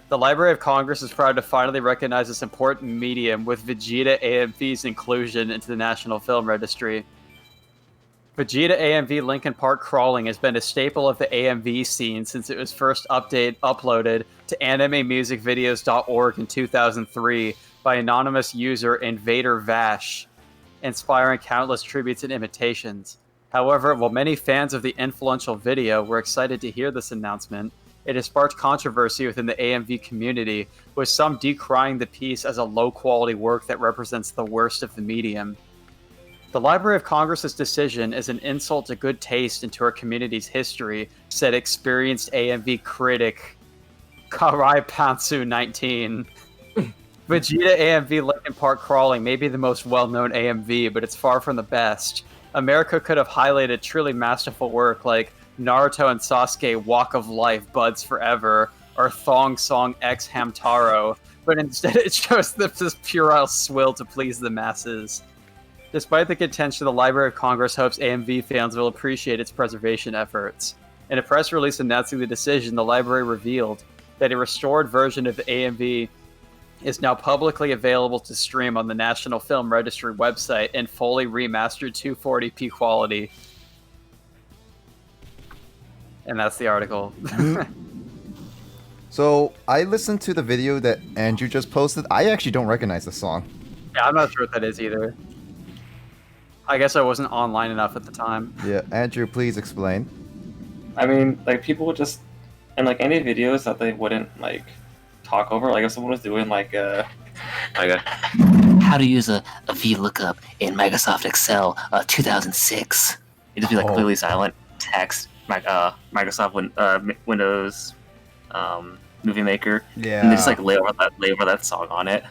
The Library of Congress is proud to finally recognize this important medium with Vegeta AMV's inclusion into the National Film Registry. Vegeta AMV Linkin Park Crawling has been a staple of the AMV scene since it was first uploaded to animemusicvideos.org in 2003 by anonymous user Invader Vash, inspiring countless tributes and imitations. However, while many fans of the influential video were excited to hear this announcement, it has sparked controversy within the AMV community, with some decrying the piece as a low-quality work that represents the worst of the medium. The Library of Congress's decision is an insult to good taste and to our community's history, said experienced AMV critic Karai Pantsu 19. Vegeta AMV Linkin Park Crawling may be the most well-known AMV, but it's far from the best. America could have highlighted truly masterful work like Naruto and Sasuke Walk of Life Buds Forever or Thong Song X Hamtaro, but instead it chose this puerile swill to please the masses. Despite the contention, the Library of Congress hopes AMV fans will appreciate its preservation efforts. In a press release announcing the decision, the library revealed that a restored version of the AMV is now publicly available to stream on the National Film Registry website in fully remastered 240p quality. And that's the article. So I listened to the video that Andrew just posted. I actually don't recognize the song. Yeah, I'm not sure what that is either. I guess I wasn't online enough at the time. Yeah, Andrew, please explain. I mean, like people would just, and like any videos that they wouldn't like talk over. Like if someone was doing like a how to use a VLOOKUP in Microsoft Excel 2006. It'd just be like completely silent text. Microsoft Windows Movie Maker. Yeah. And they just like lay over that song on it.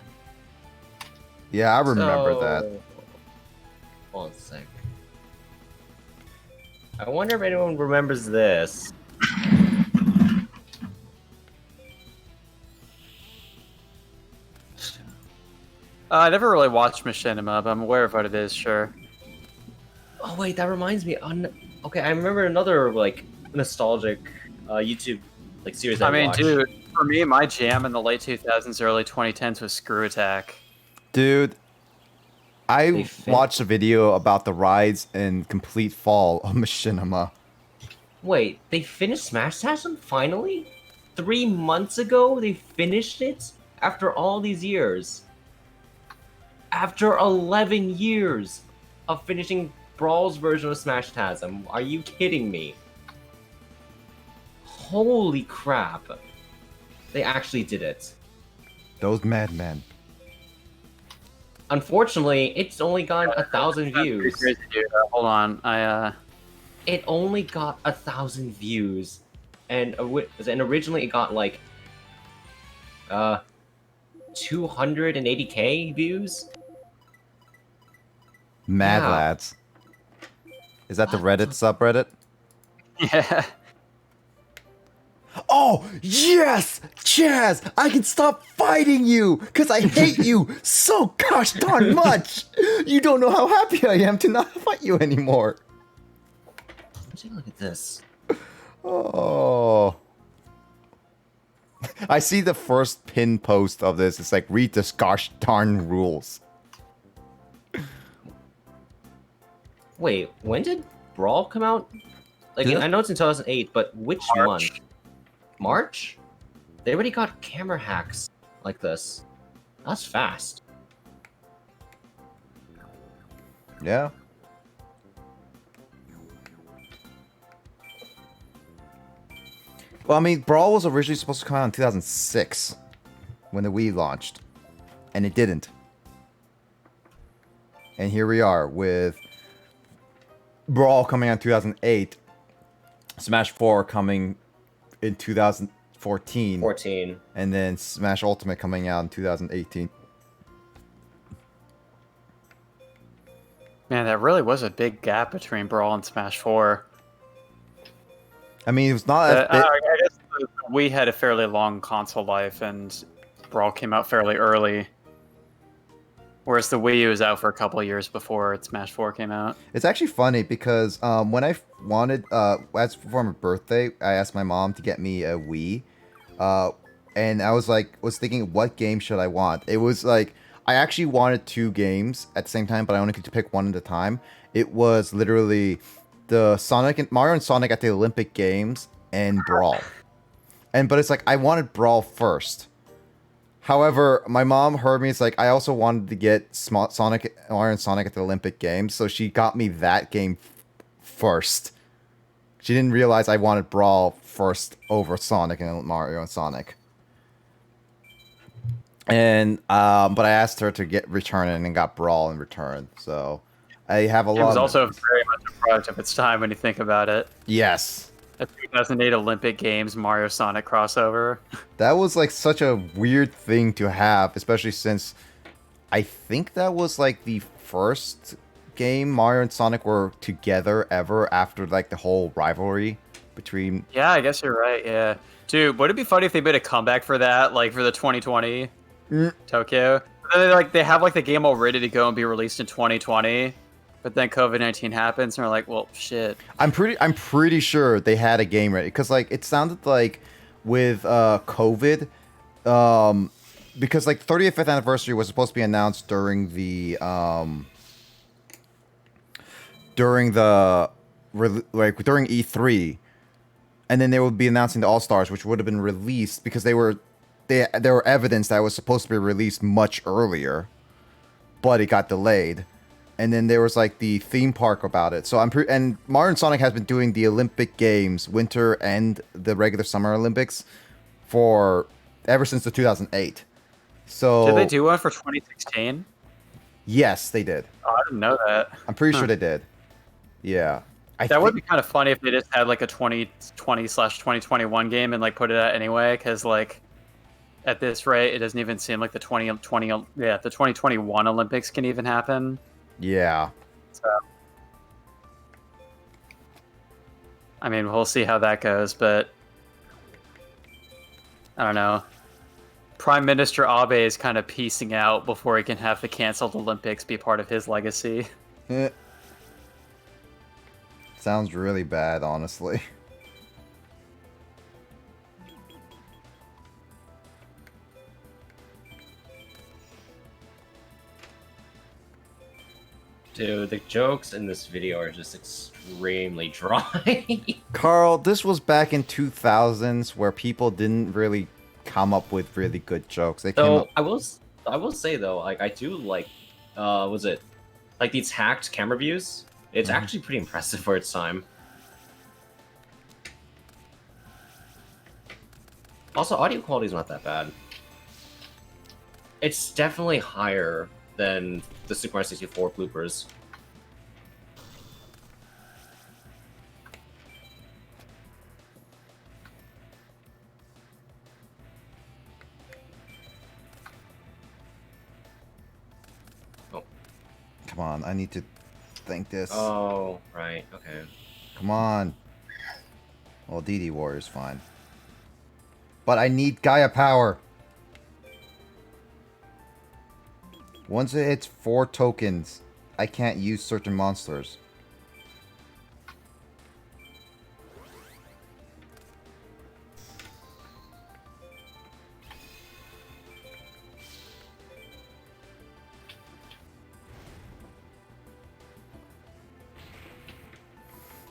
Yeah, I remember that. Hold on a sec. I wonder if anyone remembers this. I never really watched Machinima, but I'm aware of what it is, sure. Oh wait, that reminds me. Okay, I remember another like nostalgic YouTube like series I mean, watched. dude, for me, my jam in the late 2000s, early 2010s was Screw Attack. Dude, I They fit. watched a video about the rise and complete fall of Machinima. Wait, they finished Smash Tasm finally? 3 months ago, they finished it after all these years. After 11 years of finishing Brawl's version of Smash Tasm. Are you kidding me? Holy crap. They actually did it. Those madmen. Unfortunately, it's only gotten 1,000 views. Crazy, dude. Hold on, It only got 1,000 views, and originally it got like 280k views. Mad Yeah. lads. Is that the What Reddit subreddit? Yeah. Oh, yes! Chaz! I can stop fighting you! Because I hate you so gosh darn much! You don't know how happy I am to not fight you anymore. Let's take a look at this. Oh. I see the first pin post of this. It's like, read this gosh darn rules. Wait, when did Brawl come out? Like, Did it? I know it's in 2008, but which March. month? March? They already got camera hacks like this. That's fast. Yeah. Well, I mean, Brawl was originally supposed to come out in 2006 when the Wii launched, and it didn't. And here we are with Brawl coming out in 2008, Smash 4 coming in 2014, 14. and then Smash Ultimate coming out in 2018. Man, that really was a big gap between Brawl and Smash 4. I mean, it was not as big. I guess the Wii had a fairly long console life, and Brawl came out fairly early. Whereas the Wii U was out for a couple of years before Smash 4 came out. It's actually funny because when I wanted, as for my birthday, I asked my mom to get me a Wii, and I was thinking, what game should I want? It was like I actually wanted 2 games at the same time, but I only could pick one at a time. It was literally the Mario and Sonic at the Olympic Games and Brawl, but it's like I wanted Brawl first. However, my mom heard me. It's like I also wanted to get Mario and Sonic at the Olympic Games, so she got me that game first. She didn't realize I wanted Brawl first over Sonic and Mario and Sonic. And but I asked her to return it and got Brawl in return. So I have a lot. It was also very much a product of its time when you think about it. Yes. A 2008 Olympic Games Mario Sonic crossover. That was like such a weird thing to have, especially since I think that was like the first game Mario and Sonic were together ever after like the whole rivalry between. Yeah, I guess you're right. Yeah, dude, would it be funny if they made a comeback for that, like for the 2020 Tokyo? They have like the game all ready to go and be released in 2020. But then COVID-19 happens, and we're like, well, shit. I'm pretty sure they had a game ready because like it sounded like with COVID, because like 35th anniversary was supposed to be announced during E3, and then they would be announcing the All Stars, which would have been released because there were evidence that it was supposed to be released much earlier, but it got delayed. And then there was like the theme park about it. So and Mario and Sonic has been doing the Olympic Games, winter and the regular summer Olympics, ever since the 2008. So did they do one for 2016? Yes, they did. Oh, I didn't know that. I'm pretty sure they did. Yeah, that would be kind of funny if they just had like a 2020/2021 game and like put it out anyway. Because like at this rate, it doesn't even seem like the 2021 Olympics can even happen. Yeah. So, I mean, we'll see how that goes, but I don't know. Prime Minister Abe is kind of piecing out before he can have the canceled Olympics be part of his legacy. Sounds really bad, honestly. Dude, the jokes in this video are just extremely dry. Carl, this was back in 2000s where people didn't really come up with really good jokes. They came So up... I will say though, like I do like, was it like these hacked camera views? It's actually pretty impressive for its time. Also, audio quality is not that bad. It's definitely higher than the Super Mario 64 bloopers. Oh. Come on, I need to think this. Oh, right, okay. Come on. Well, DD Warrior's fine. But I need Gaia Power. Once it hits 4 tokens, I can't use certain monsters.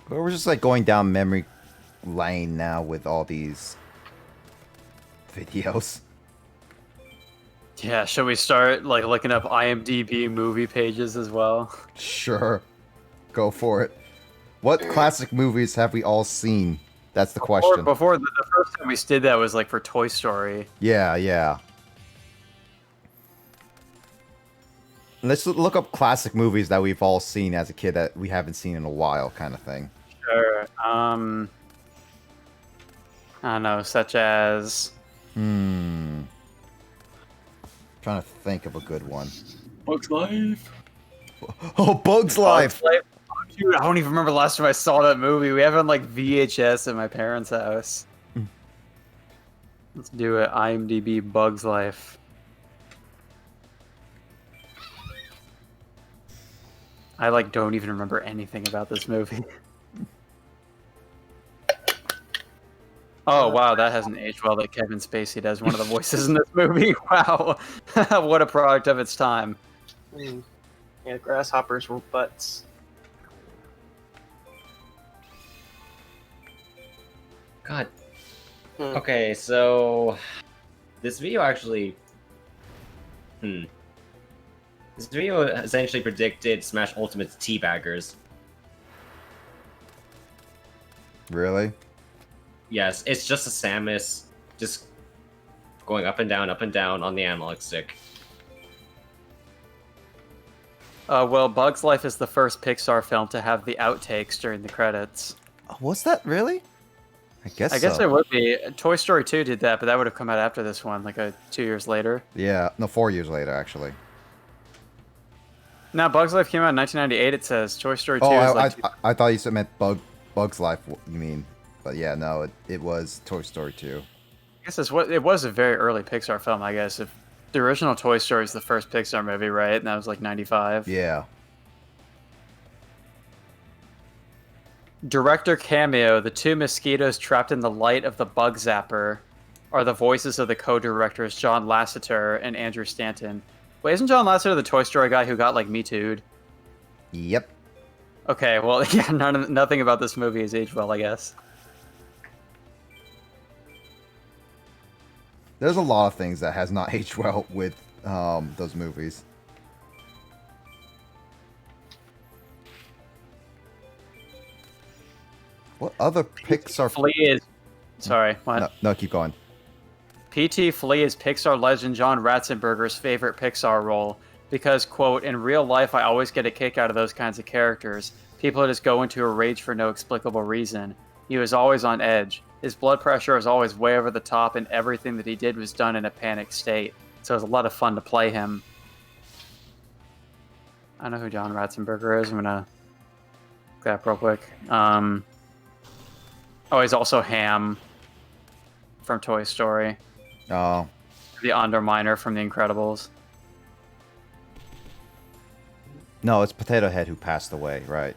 But we're just like going down memory lane now with all these videos. Yeah, should we start like looking up IMDb movie pages as well? Sure. Go for it. What classic movies have we all seen? That's the question. Before the first time we did that was like for Toy Story. Yeah, yeah. Let's look up classic movies that we've all seen as a kid that we haven't seen in a while, kind of thing. Sure. I don't know, such as... Trying to think of a good one. Bugs Life. Oh, Bug's Life. Oh, dude, I don't even remember the last time I saw that movie. We have it on like VHS at my parents' house. Let's do it. IMDb Bug's Life. I like don't even remember anything about this movie. Oh wow, that hasn't aged well. That Kevin Spacey does one of the voices in this movie. Wow, what a product of its time. Yeah, grasshoppers were butts. God. Hmm. Okay, so this video actually. This video essentially predicted Smash Ultimate's teabaggers. Really? Yes, it's just a Samus just going up and down on the analog stick. Well, Bug's Life is the first Pixar film to have the outtakes during the credits. Was that really? I guess so. It would be. Toy Story 2 did that, but that would have come out after this one, like 2 years later. Yeah, no, 4 years later, actually. Now, Bug's Life came out in 1998, it says. Toy Story 2 Oh, is like... I thought you meant Bug's Life, you mean. But yeah, no, it was Toy Story 2. I guess it was a very early Pixar film, I guess. If the original Toy Story is the first Pixar movie, right? And that was like 95. Yeah. Director cameo, the two mosquitoes trapped in the light of the bug zapper are the voices of the co-directors John Lasseter and Andrew Stanton. Wait, isn't John Lasseter the Toy Story guy who got, like, Me Too'd? Yep. Okay, well, yeah, nothing about this movie is aged well, I guess. There's a lot of things that has not aged well with those movies. What other Pixar... Flea is... Sorry, what? No, keep going. P.T. Flea is Pixar legend John Ratzenberger's favorite Pixar role because, quote, in real life I always get a kick out of those kinds of characters. People just go into a rage for no explicable reason. He was always on edge. His blood pressure was always way over the top and everything that he did was done in a panicked state. So it was a lot of fun to play him. I don't know who John Ratzenberger is. I'm gonna look that up real quick. Oh, he's also Ham from Toy Story. Oh. The Underminer from The Incredibles. No, it's Potato Head who passed away, right?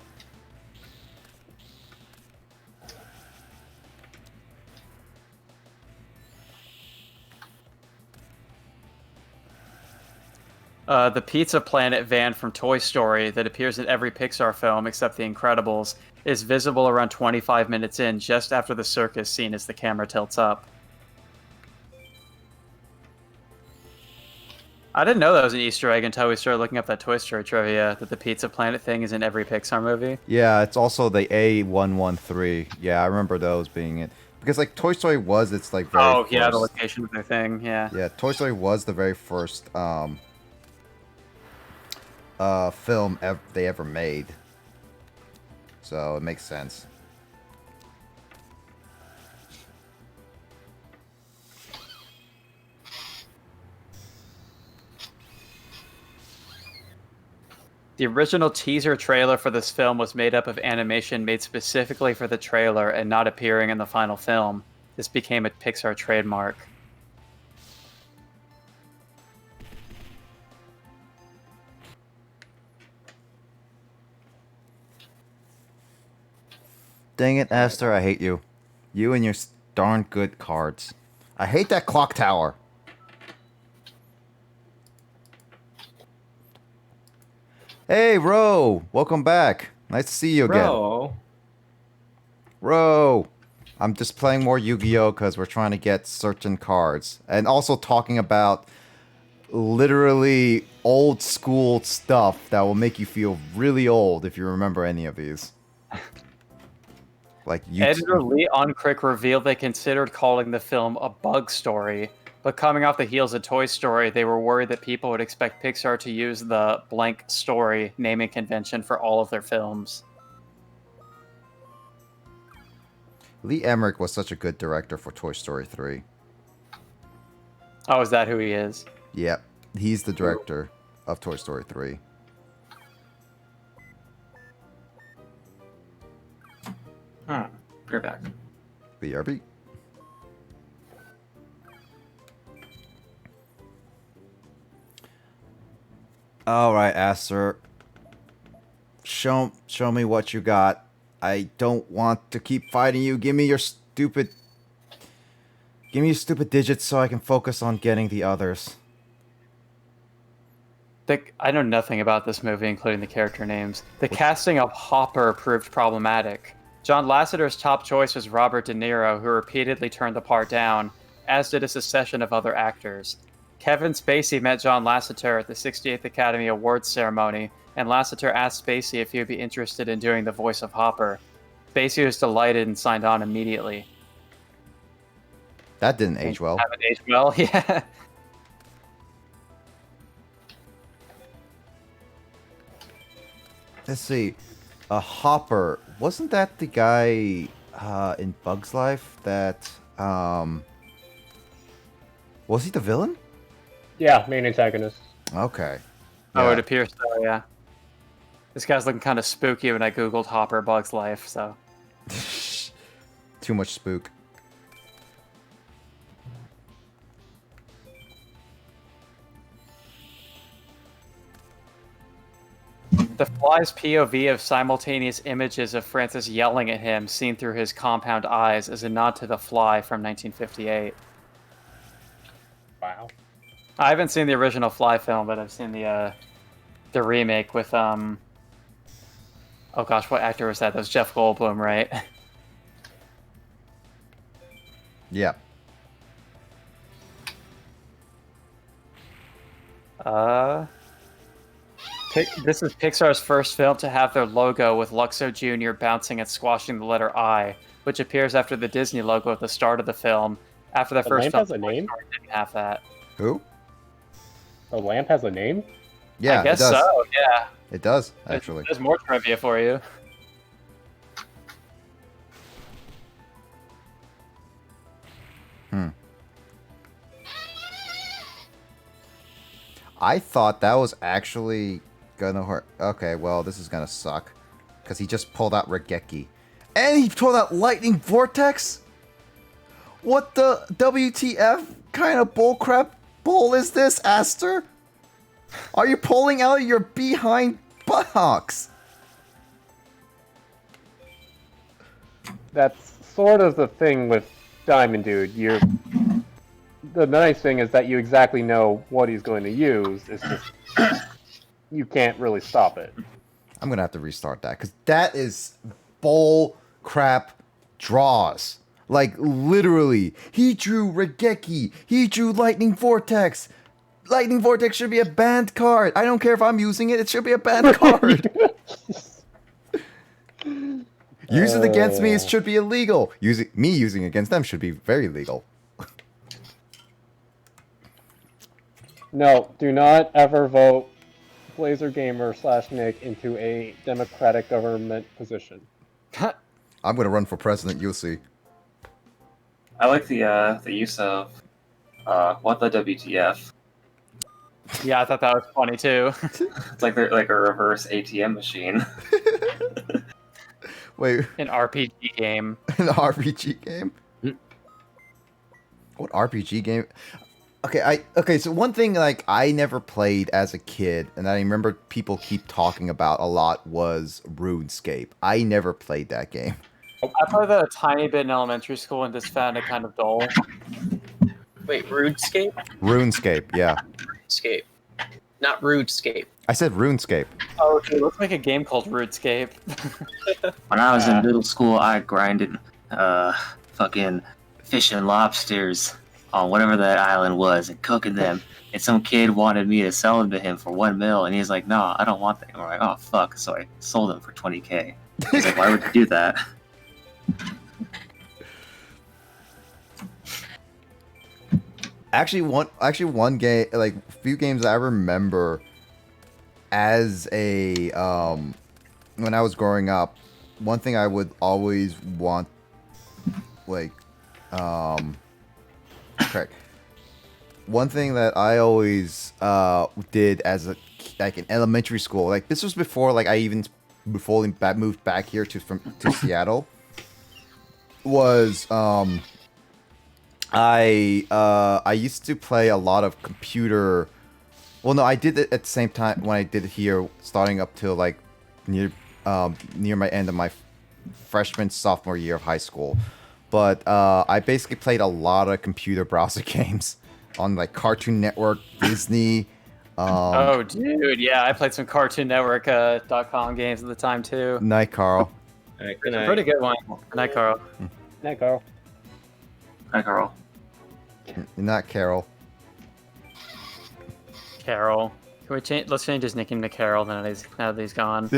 The Pizza Planet van from Toy Story that appears in every Pixar film except The Incredibles is visible around 25 minutes in, just after the circus scene as the camera tilts up. I didn't know that was an Easter egg until we started looking up that Toy Story trivia, that the Pizza Planet thing is in every Pixar movie. Yeah, it's also the A113. Yeah, I remember those being it. Because, like, Toy Story was its, like, very Oh, first... yeah, the location of their thing, yeah. Yeah, Toy Story was the very first film they ever made. So, it makes sense. The original teaser trailer for this film was made up of animation made specifically for the trailer and not appearing in the final film. This became a Pixar trademark. Dang it, Esther, I hate you. You and your darn good cards. I hate that clock tower. Hey, Ro! Welcome back. Nice to see you again. Ro! I'm just playing more Yu-Gi-Oh! Because we're trying to get certain cards. And also talking about literally old school stuff that will make you feel really old if you remember any of these. Like Editor Lee Unkrich revealed they considered calling the film a bug story, but coming off the heels of Toy Story, they were worried that people would expect Pixar to use the blank story naming convention for all of their films. Lee Emmerich was such a good director for Toy Story 3. Oh, is that who he is? Yep, he's the director of Toy Story 3. Pure back. BRB. All right, Aster. Show me what you got. I don't want to keep fighting you. Give me your stupid digits so I can focus on getting the others. I know nothing about this movie, including the character names. The casting of Hopper proved problematic. John Lasseter's top choice was Robert De Niro, who repeatedly turned the part down, as did a succession of other actors. Kevin Spacey met John Lasseter at the 68th Academy Awards ceremony, and Lasseter asked Spacey if he would be interested in doing the voice of Hopper. Spacey was delighted and signed on immediately. That didn't age well. Haven't aged well, yeah. Let's see. Hopper. Wasn't that the guy in Bug's Life that was he the villain? Yeah, main antagonist. Okay. Oh, Yeah. it appears so, yeah. This guy's looking kind of spooky when I googled Hopper Bug's Life, so. Too much spook. The Fly's POV of simultaneous images of Francis yelling at him seen through his compound eyes is a nod to The Fly from 1958. Wow. I haven't seen the original Fly film, but I've seen the remake with oh gosh, what actor was that? That was Jeff Goldblum, right? Yeah. This is Pixar's first film to have their logo with Luxo Jr. bouncing and squashing the letter I, which appears after the Disney logo at the start of the film. After the first lamp film, has a name? Toy Story didn't have that. Who? The lamp has a name? Yeah, I guess it does. so. Yeah. It does actually. There's more trivia for you. I thought that was actually gonna hurt. Okay, well, this is gonna suck. Because he just pulled out Regeki. And he pulled out Lightning Vortex? What the WTF kind of bullcrap bull is this, Aster? Are you pulling out your behind buttocks? That's sort of the thing with Diamond Dude. The nice thing is that you exactly know what he's going to use. It's just you can't really stop it. I'm gonna have to restart that because that is bull crap draws. Like literally, he drew Regeki. He drew Lightning Vortex. Lightning Vortex should be a banned card. I don't care if I'm using it. It should be a banned card. Use it against me. It should be illegal. Me using against them should be very legal. No, do not ever vote Blazer Gamer / Nick into a democratic government position. I'm gonna run for president. You'll see. I like the use of what the WTF. Yeah, I thought that was funny too. It's like they're like a reverse ATM machine. Wait, An RPG game. an RPG game? What RPG game? Okay, so one thing like I never played as a kid, and I remember people keep talking about a lot was RuneScape. I never played that game. I played that a tiny bit in elementary school and just found it kind of dull. Wait, RudeScape? RuneScape, yeah. Scape. Not RudeScape. I said RuneScape. Oh, okay, let's make a game called RudeScape. When I was in middle school, I grinded fucking fish and lobsters on whatever that island was and cooking them. And some kid wanted me to sell them to him for $1 million, and he's like, "No, I don't want them." I'm like, "Oh fuck!" So I sold them for $20K. He's like, "Why would you do that?" Actually, one game, like a few games I remember as a when I was growing up. One thing I would always want, like, correct. One thing that I always did as a like in elementary school, like this was before like I even before I moved back here to Seattle. was I used to play a lot of computer. Well, no, I did it at the same time when I did it here, starting up till like near my end of my freshman sophomore year of high school. But I basically played a lot of computer browser games on like Cartoon Network, Disney. Oh, dude, yeah, I played some Cartoon Network .com games at the time too. Night, Carl. All right, good night. Pretty good one. Good night, Carl. Night, Carl. Hi, Carl. Not Carol. Carol. Can we change? Let's change his nickname to Carol now that he's gone.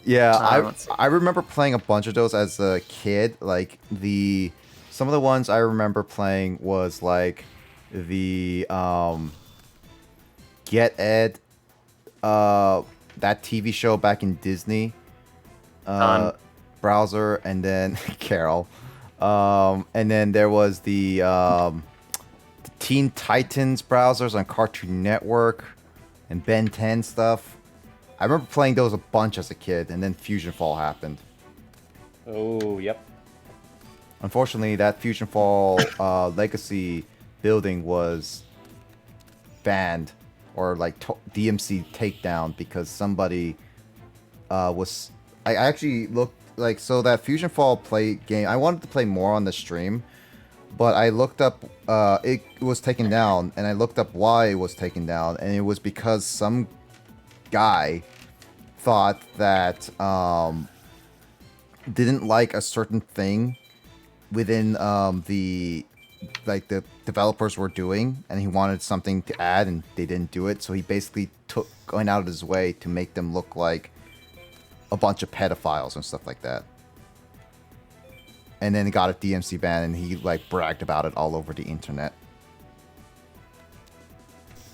Yeah, let's see. I remember playing a bunch of those as a kid. Like some of the ones I remember playing was like the Get Ed, that TV show back in Disney, browser, and then Carol, and then there was the Teen Titans browsers on Cartoon Network, and Ben 10 stuff. I remember playing those a bunch as a kid, and then Fusion Fall happened. Oh, yep. Unfortunately, that Fusion Fall legacy building was banned, or like DMC takedown, because somebody was... I actually looked, like, so that Fusion Fall play game, I wanted to play more on the stream, but I looked up, it was taken down, and I looked up why it was taken down, and it was because some guy thought that didn't like a certain thing within the developers were doing, and he wanted something to add, and they didn't do it, so he basically going out of his way to make them look like a bunch of pedophiles and stuff like that. And then he got a DMC ban, and he like bragged about it all over the internet.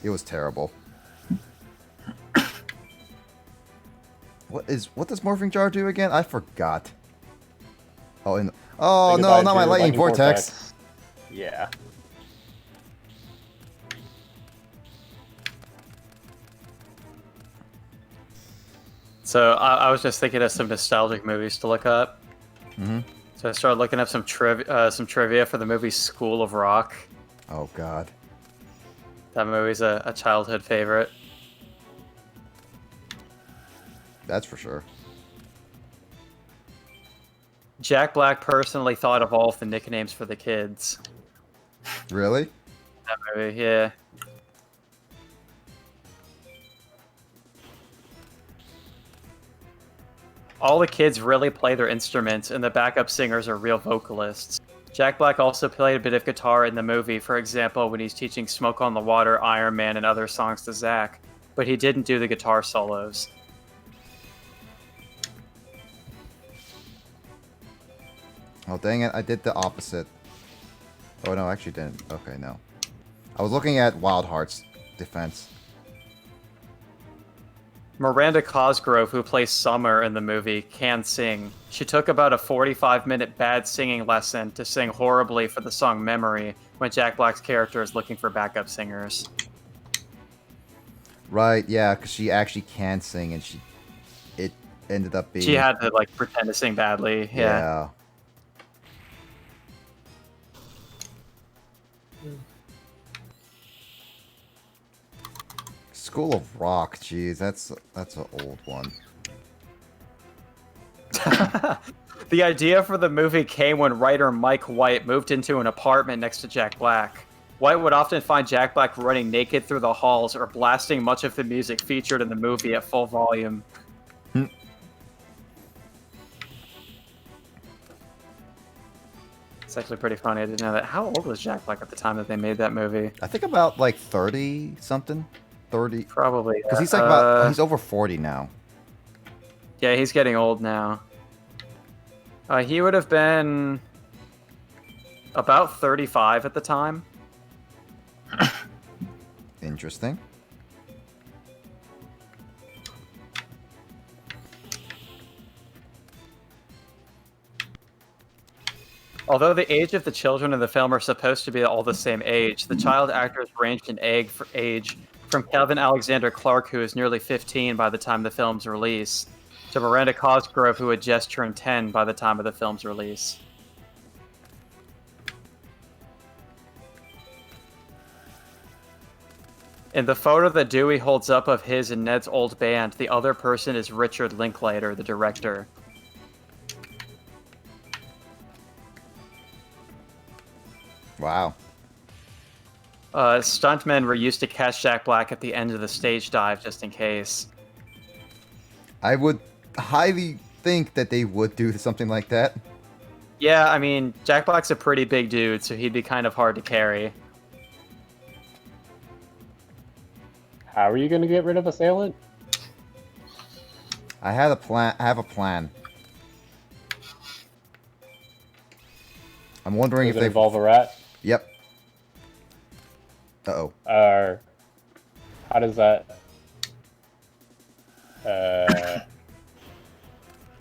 It was terrible. What does Morphing Jar do again? I forgot. Oh, no, not my lightning vortex. Yeah. So I was just thinking of some nostalgic movies to look up. Mm-hmm. So I started looking up some trivia for the movie School of Rock. Oh God. That movie's a childhood favorite. That's for sure. Jack Black personally thought of all of the nicknames for the kids. Really? That movie, yeah. All the kids really play their instruments, and the backup singers are real vocalists. Jack Black also played a bit of guitar in the movie, for example, when he's teaching Smoke on the Water, Iron Man, and other songs to Zach, but he didn't do the guitar solos. Oh, dang it. I did the opposite. Oh, no, I actually didn't. Okay, no. I was looking at Wild Heart's defense. Miranda Cosgrove, who plays Summer in the movie, can sing. She took about a 45-minute bad singing lesson to sing horribly for the song Memory when Jack Black's character is looking for backup singers. Right, yeah, because she actually can sing, and it ended up being... She had to, like, pretend to sing badly, yeah. School of Rock, jeez, that's an old one. The idea for the movie came when writer Mike White moved into an apartment next to Jack Black. White would often find Jack Black running naked through the halls or blasting much of the music featured in the movie at full volume. It's actually pretty funny. I didn't know that. How old was Jack Black at the time that they made that movie? I think about like 30 something. 30. Probably. Because he's like he's over 40 now. Yeah, he's getting old now. He would have been about 35 at the time. Interesting. Although the age of the children in the film are supposed to be all the same age, the child actors ranged in age from Calvin Alexander Clark, who is nearly 15 by the time the film's release, to Miranda Cosgrove, who had just turned 10 by the time of the film's release. In the photo that Dewey holds up of his and Ned's old band, the other person is Richard Linklater, the director. Wow. Stuntmen were used to catch Jack Black at the end of the stage dive, just in case. I would highly think that they would do something like that. Yeah, I mean, Jack Black's a pretty big dude, so he'd be kind of hard to carry. How are you going to get rid of Assailant? I had a plan. I have a plan. I'm wondering Does if it they involve a rat? Yep. Uh-oh. How does that...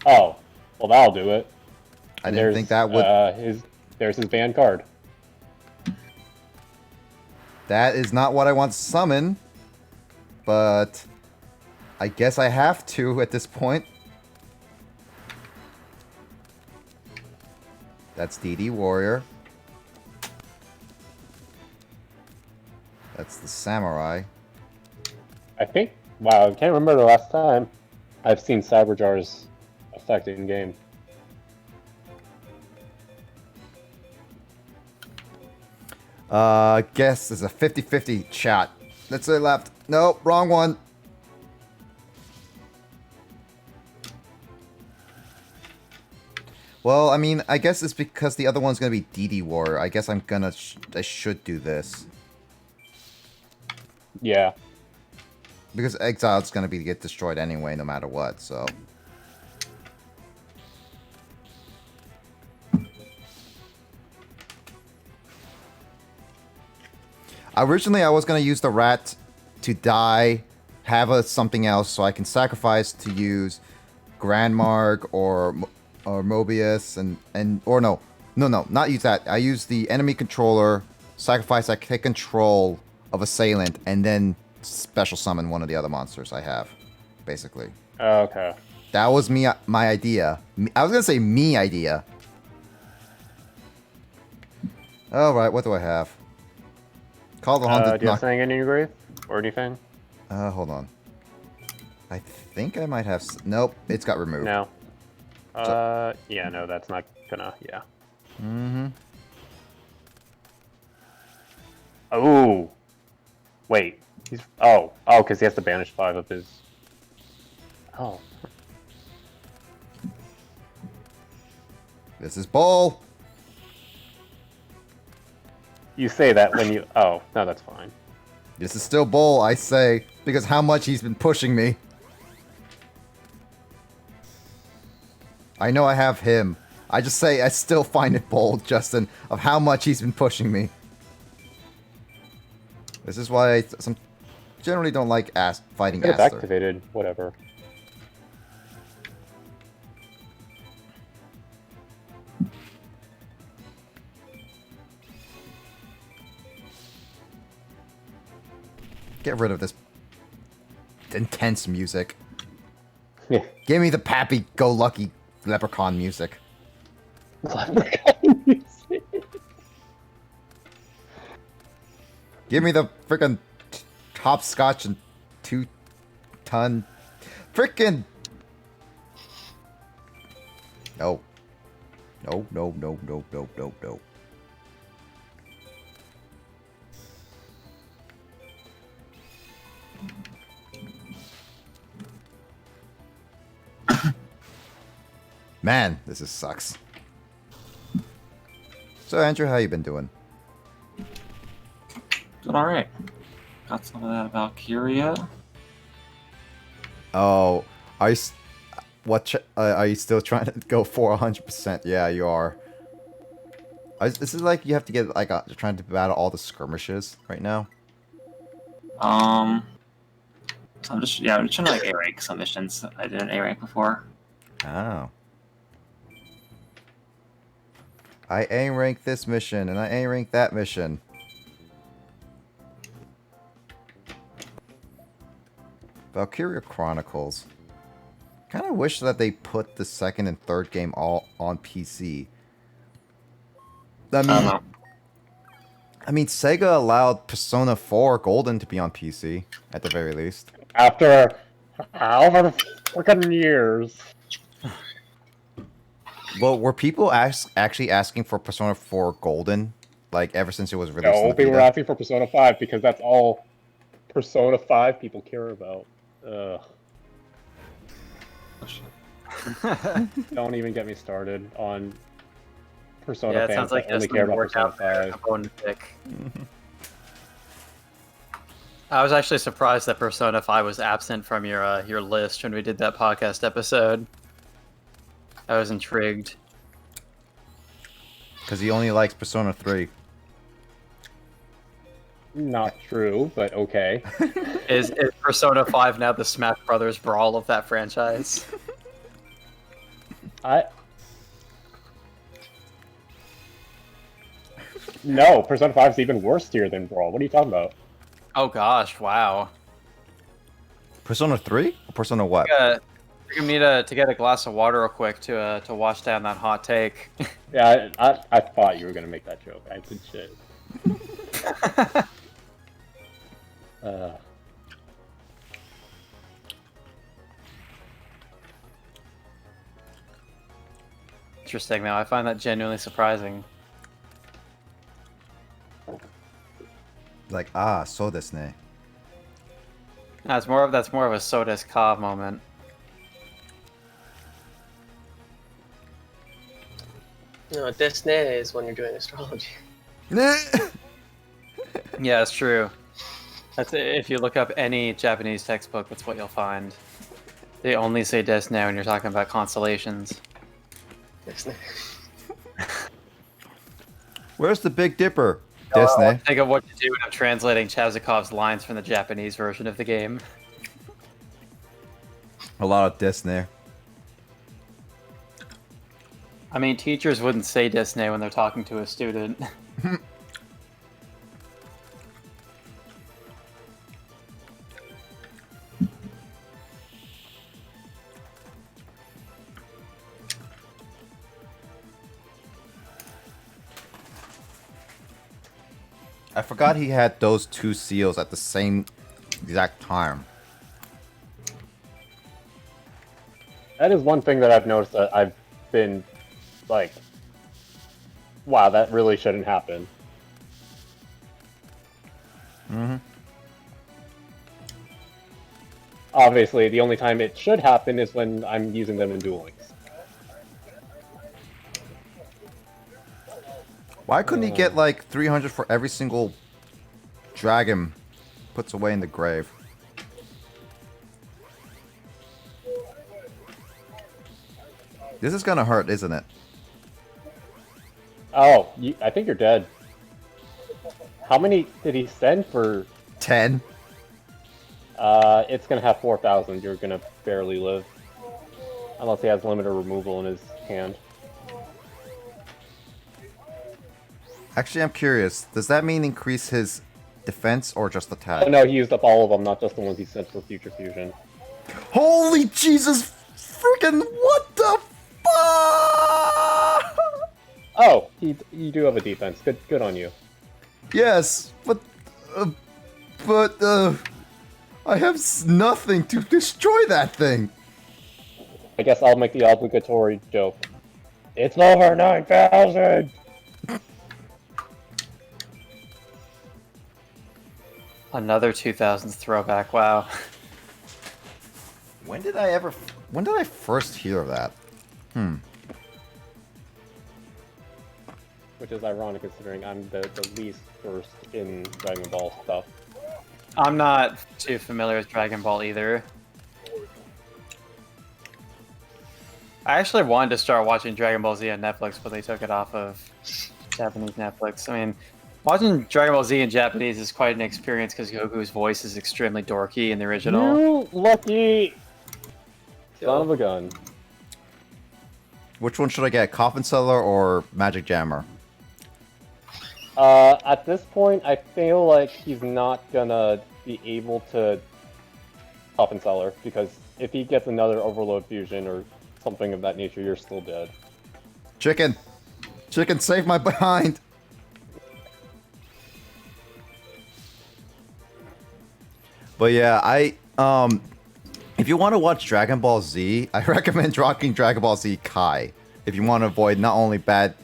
Oh, well that'll do it. I didn't think that would... There's his band card. That is not what I want to summon. But... I guess I have to at this point. That's DD Warrior. That's the Samurai. I think... Wow, I can't remember the last time I've seen Cyberjar's effect in game. Guess it's a 50-50 shot. Let's say left. Nope, wrong one. Well, I mean, I guess it's because the other one's gonna be DD Warrior. I guess I should do this. Yeah. Because Exile's gonna get destroyed anyway, no matter what, so... Originally, I was gonna use the rat to die, have something else, so I can sacrifice to use Grandmark or Mobius, or no, not use that. I use the enemy controller, sacrifice, I take control of Assailant, and then special summon one of the other monsters I have, basically. Okay. That was my idea. I was gonna say me idea. Alright, what do I have? Call the Haunted... do you have something in your grave? Or anything? Hold on. I think I might have... Nope, it's got removed. No. Yeah, no, that's not gonna... Yeah. Mm-hmm. Oh! Wait. He's... Oh, because he has to banish 5 of his... Oh. This is Bull! You say that when you... Oh, no, that's fine. This is still Bull, I say, because how much he's been pushing me. I know I have him. I just say I still find it bold, Justin, of how much he's been pushing me. This is why I generally don't like fighting It's Aster. activated, whatever. Get rid of this intense music. Yeah. Give me the happy-go-lucky leprechaun music. Leprechaun music. Give me the frickin' hopscotch and 2-ton... Frickin'... No. No, no, no, no, no, no, no. Man, this sucks. So, Andrew, how you been doing? Doing alright. Got some of that Valkyria. Oh, are you still trying to go for 100%? Yeah, you are. This is like you have to get like trying to battle all the skirmishes right now. So I'm just trying to like A rank some missions. I did an A rank before. Oh. I A rank this mission and I A rank that mission. Valkyria Chronicles. Kind of wish that they put the second and third game all on PC. I don't know. I mean, Sega allowed Persona 4 Golden to be on PC at the very least. After however freaking years. Well, were people actually asking for Persona 4 Golden, like ever since it was released? No, on the they were Vita? asking for Persona 5 because that's all Persona 5 people care about. Ugh. Don't even get me started on Persona Yeah, it fans sounds like that only there's care some about work Persona out there 5. a bone to pick. I was actually surprised that Persona 5 was absent from your list when we did that podcast episode. I was intrigued. Because he only likes Persona 3. Not true, but okay. Is Persona 5 now the Smash Brothers brawl of that franchise? No, Persona 5 is even worse tier than Brawl. What are you talking about? Oh gosh, wow. Persona 3? Or Persona what? You're gonna need to get a glass of water real quick to wash down that hot take. Yeah, I thought you were gonna make that joke. I did shit. Interesting though, I find that genuinely surprising. Like, so desu ne. That's more of a Sodes Ka moment. No, Disney is when you're doing astrology. Yeah, it's true. That's if you look up any Japanese textbook, that's what you'll find. They only say desu now when you're talking about constellations. Disney. Where's the Big Dipper? Desu ne. Think of what to do when I'm translating Chazakov's lines from the Japanese version of the game. A lot of desu ne. I mean, teachers wouldn't say desu ne when they're talking to a student. I forgot he had those two seals at the same exact time. That is one thing that I've noticed that I've been like, wow, that really shouldn't happen. Mm-hmm. Obviously, the only time it should happen is when I'm using them in Duel Links. Why couldn't he get like 300 for every single dragon puts away in the grave? This is gonna hurt, isn't it? Oh, I think you're dead. How many did he send for? 10. It's gonna have 4,000. You're gonna barely live. Unless he has limited removal in his hand. Actually, I'm curious. Does that mean increase his defense or just attack? Oh no, he used up all of them, not just the ones he sent for Future Fusion. Holy Jesus! Freaking what the fuck? Oh, you do have a defense. Good on you. Yes, but I have nothing to destroy that thing. I guess I'll make the obligatory joke. It's over 9,000. Another 2000s throwback, wow. When did I first hear of that? Which is ironic considering I'm the least versed in Dragon Ball stuff. I'm not too familiar with Dragon Ball either. I actually wanted to start watching Dragon Ball Z on Netflix, but they took it off of Japanese Netflix. I mean, watching Dragon Ball Z in Japanese is quite an experience because Goku's voice is extremely dorky in the original. You lucky son of a gun. Which one should I get? Coffin Seller or Magic Jammer? At this point, I feel like he's not gonna be able to Coffin Seller because if he gets another Overload fusion or something of that nature, you're still dead. Chicken! Chicken, save my behind! But yeah, if you want to watch Dragon Ball Z, I recommend rocking Dragon Ball Z Kai. If you want to avoid not only bad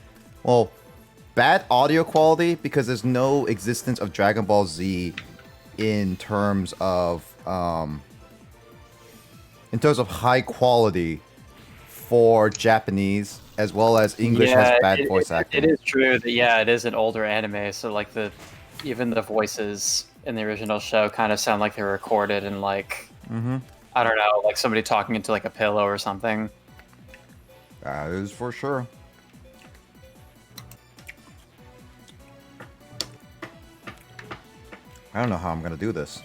audio quality, because there's no existence of Dragon Ball Z in terms of high quality for Japanese, as well as English has bad voice acting. It is true that it is an older anime, so like even the voices in the original show kind of sound like they were recorded in like I don't know, like somebody talking into like a pillow or something. That is for sure. I don't know how I'm gonna do this.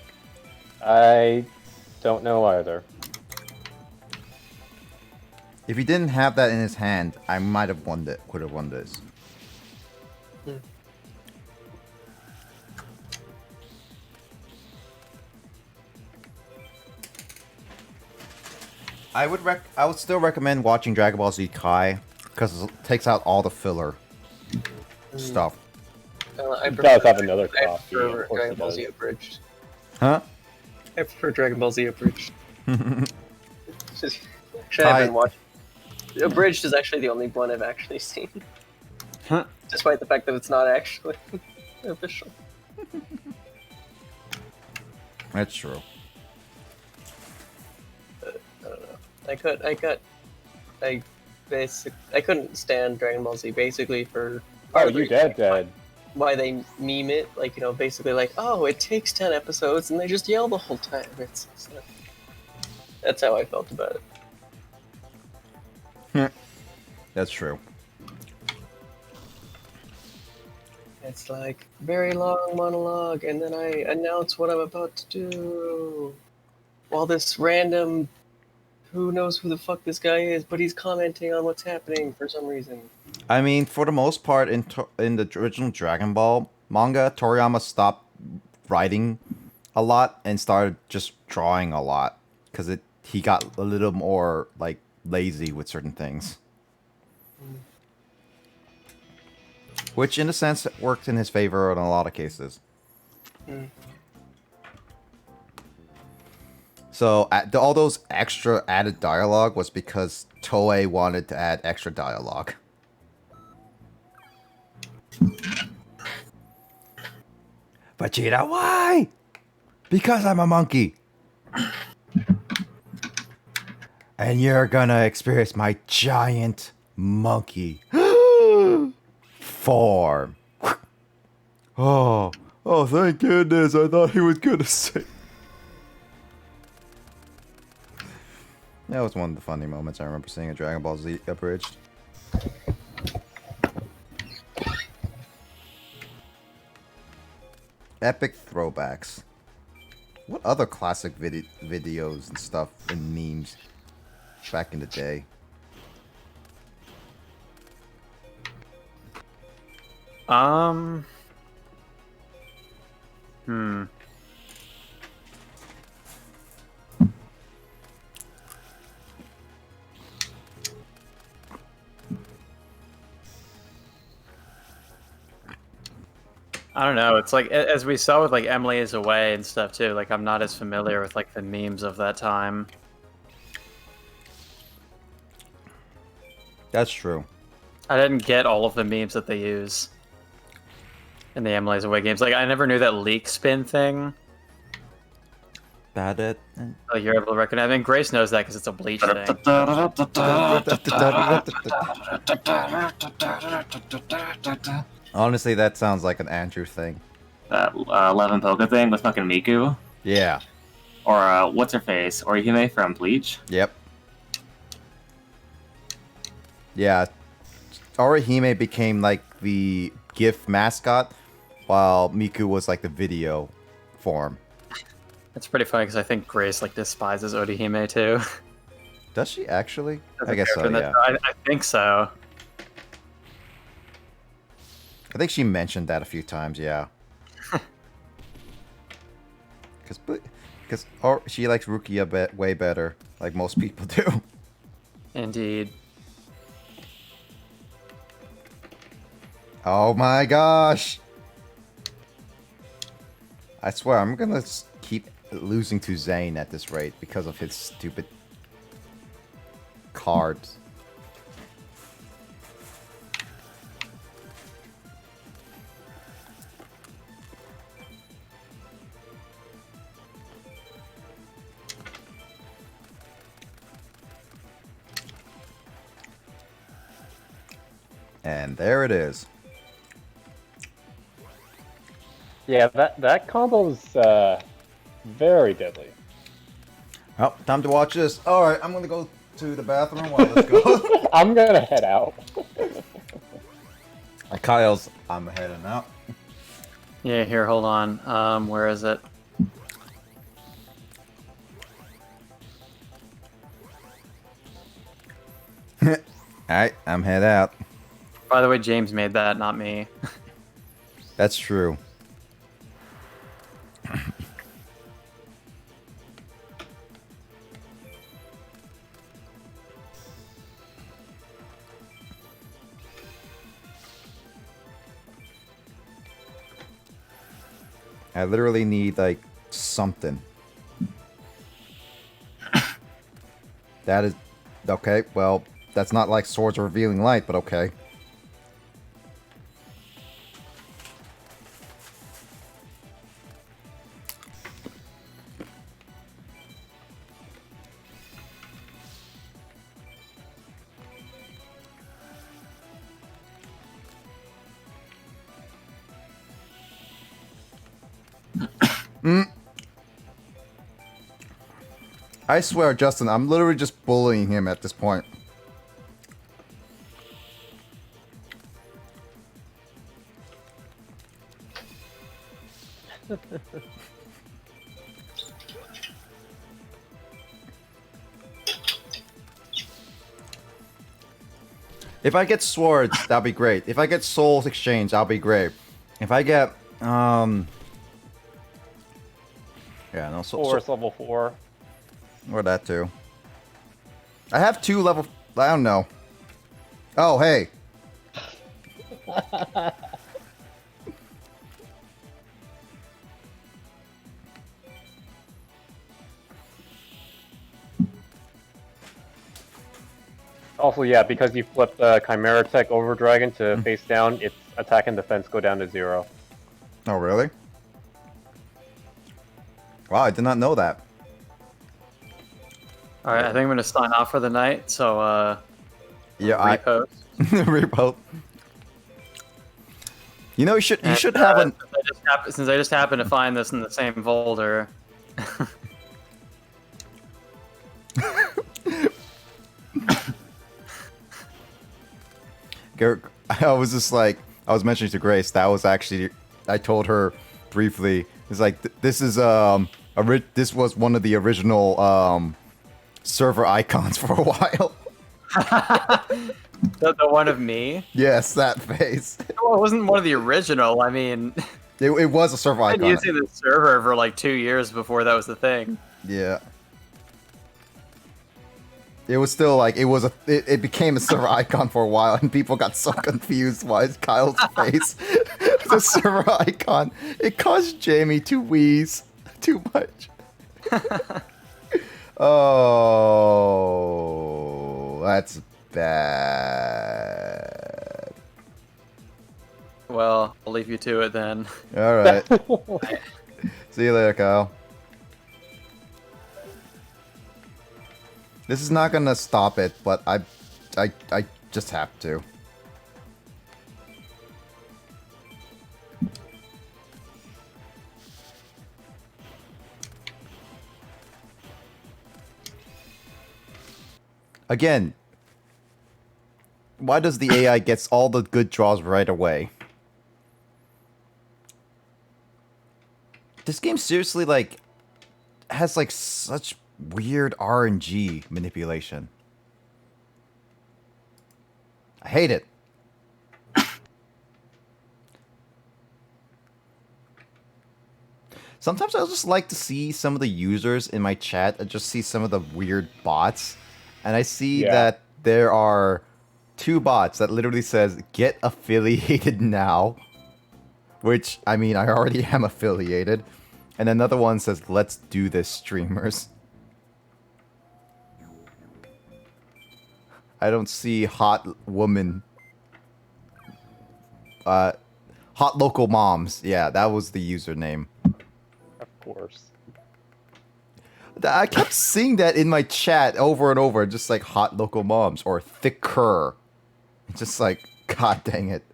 I don't know either. If he didn't have that in his hand, I might have won it. Could have won this. I would still recommend watching Dragon Ball Z Kai because it takes out all the filler stuff. It does have another copy. I Of prefer course Dragon it Ball does. Z abridged. Huh? I prefer Dragon Ball Z abridged. Actually, Kai- I haven't watched. Abridged is actually the only one I've actually seen. Despite the fact that it's not actually official. That's true. I don't know. I couldn't stand Dragon Ball Z basically for. Oh, you dead. Why they meme it, like, basically like, oh, it takes 10 episodes and they just yell the whole time. That's how I felt about it. That's true. It's like very long monologue, and then I announce what I'm about to do. While this random, who knows who the fuck this guy is, but he's commenting on what's happening for some reason. I mean, for the most part, in the original Dragon Ball manga, Toriyama stopped writing a lot and started just drawing a lot because he got a little more like lazy with certain things, which in a sense worked in his favor in a lot of cases. So all those extra added dialogue was because Toei wanted to add extra dialogue. Vegeta, why? Because I'm a monkey. And you're gonna experience my giant monkey form. Oh, thank goodness. I thought he was gonna say. That was one of the funny moments I remember seeing a Dragon Ball Z abridged. Epic throwbacks. What other classic videos and stuff and memes back in the day? I don't know. It's like, as we saw with like Emily is Away and stuff too, like I'm not as familiar with like the memes of that time. That's true. I didn't get all of the memes that they use in the Emily's Away games. Like I never knew that leak spin thing. Bad it. Like you're able to recognize. I mean, Grace knows that because it's a Bleach thing. Honestly, that sounds like an Andrew thing. That 11 Poga thing with fucking Miku. Yeah. Or what's her face? Orihime from Bleach. Yep. Yeah. Orihime became like the GIF mascot, while Miku was like the video form. It's pretty funny because I think Grace like despises Orihime too. Does she actually? As I a guess so, character. yeah. I think so. I think she mentioned that a few times, yeah. Or she likes Rukia way better, like most people do. Indeed. Oh my gosh! I swear, I'm gonna keep losing to Zane at this rate because of his stupid cards. And there it is. Yeah, that combo's very deadly. Oh, time to watch this. Alright, I'm gonna go to the bathroom while this goes. I'm gonna head out. Kyle's, I'm heading out. Yeah, here, hold on. Where is it? Alright, I'm head out. By the way, James made that, not me. That's true. I literally need, like, something. That is... Okay, well, that's not like Swords of Revealing Light, but okay. I swear, Justin, I'm literally just bullying him at this point. If I get swords, that'll be great. If I get souls exchange, that'll be great. If I get, yeah, no, Force level 4. or that too. I have 2 level, I don't know. Oh, hey. Also, yeah, because you flip the Chimera Tech over Dragon to face down, its attack and defense go down to 0. Oh, really? Wow, I did not know that. Alright, I think I'm gonna sign off for the night, so, Yeah, repost. repo. You know, you should have an... Since I just happened to find this in the same folder. I was just like, I was mentioning to Grace, that was actually, I told her briefly, it's like, this is, this was one of the original, server icons for a while. the one of me? Yes, that face. Well, it wasn't one of the original, I mean... It was a server I've been icon. using the server for like 2 years before that was the thing. Yeah. It was still like, it became a server icon for a while, and people got so confused why is Kyle's face the server icon. It caused Jamie to wheeze too much. Oh, that's bad. Well, I'll leave you to it then. Alright. See you later, Kyle. This is not gonna stop it, but I just have to. Again, why does the AI gets all the good draws right away? This game seriously, like, has, like, such weird RNG manipulation. I hate it. Sometimes I just like to see some of the users in my chat and just see some of the weird bots. And I see that there are 2 bots that literally says, get affiliated now. Which, I mean, I already am affiliated. And another one says, let's do this, streamers. I don't see hot woman. Hot local moms. Yeah, that was the username. Of course. I kept seeing that in my chat over and over, just like hot local moms or thicker. It's just like, god dang it.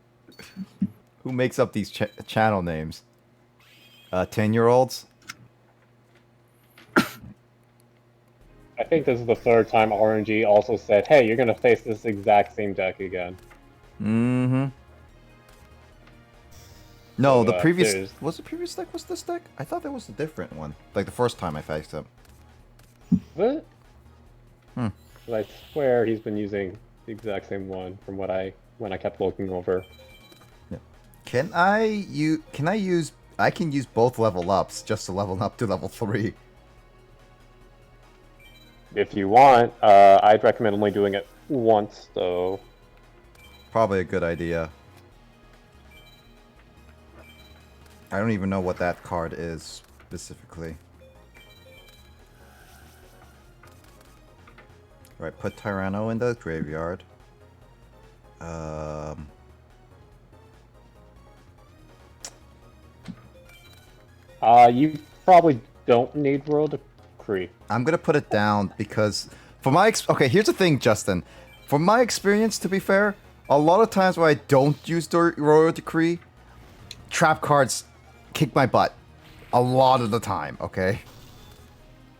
Who makes up these channel names? 10-year-olds? I think this is the 3rd time RNG also said, hey, you're gonna face this exact same deck again. Mm-hmm. No, So, the previous... there's- Was the previous deck was this deck? I thought that was a different one. Like the first time I faced him. What? Hmm. I swear he's been using the exact same one from when I kept looking over. Can I use... I can use both level ups just to level up to level 3. If you want, I'd recommend only doing it once, though. Probably a good idea. I don't even know what that card is specifically. Right, put Tyranno in the graveyard. You probably don't need Royal Decree. I'm gonna put it down because for my okay, here's the thing, Justin. From my experience, to be fair, a lot of times when I don't use the Royal Decree, trap cards kick my butt. A lot of the time, okay?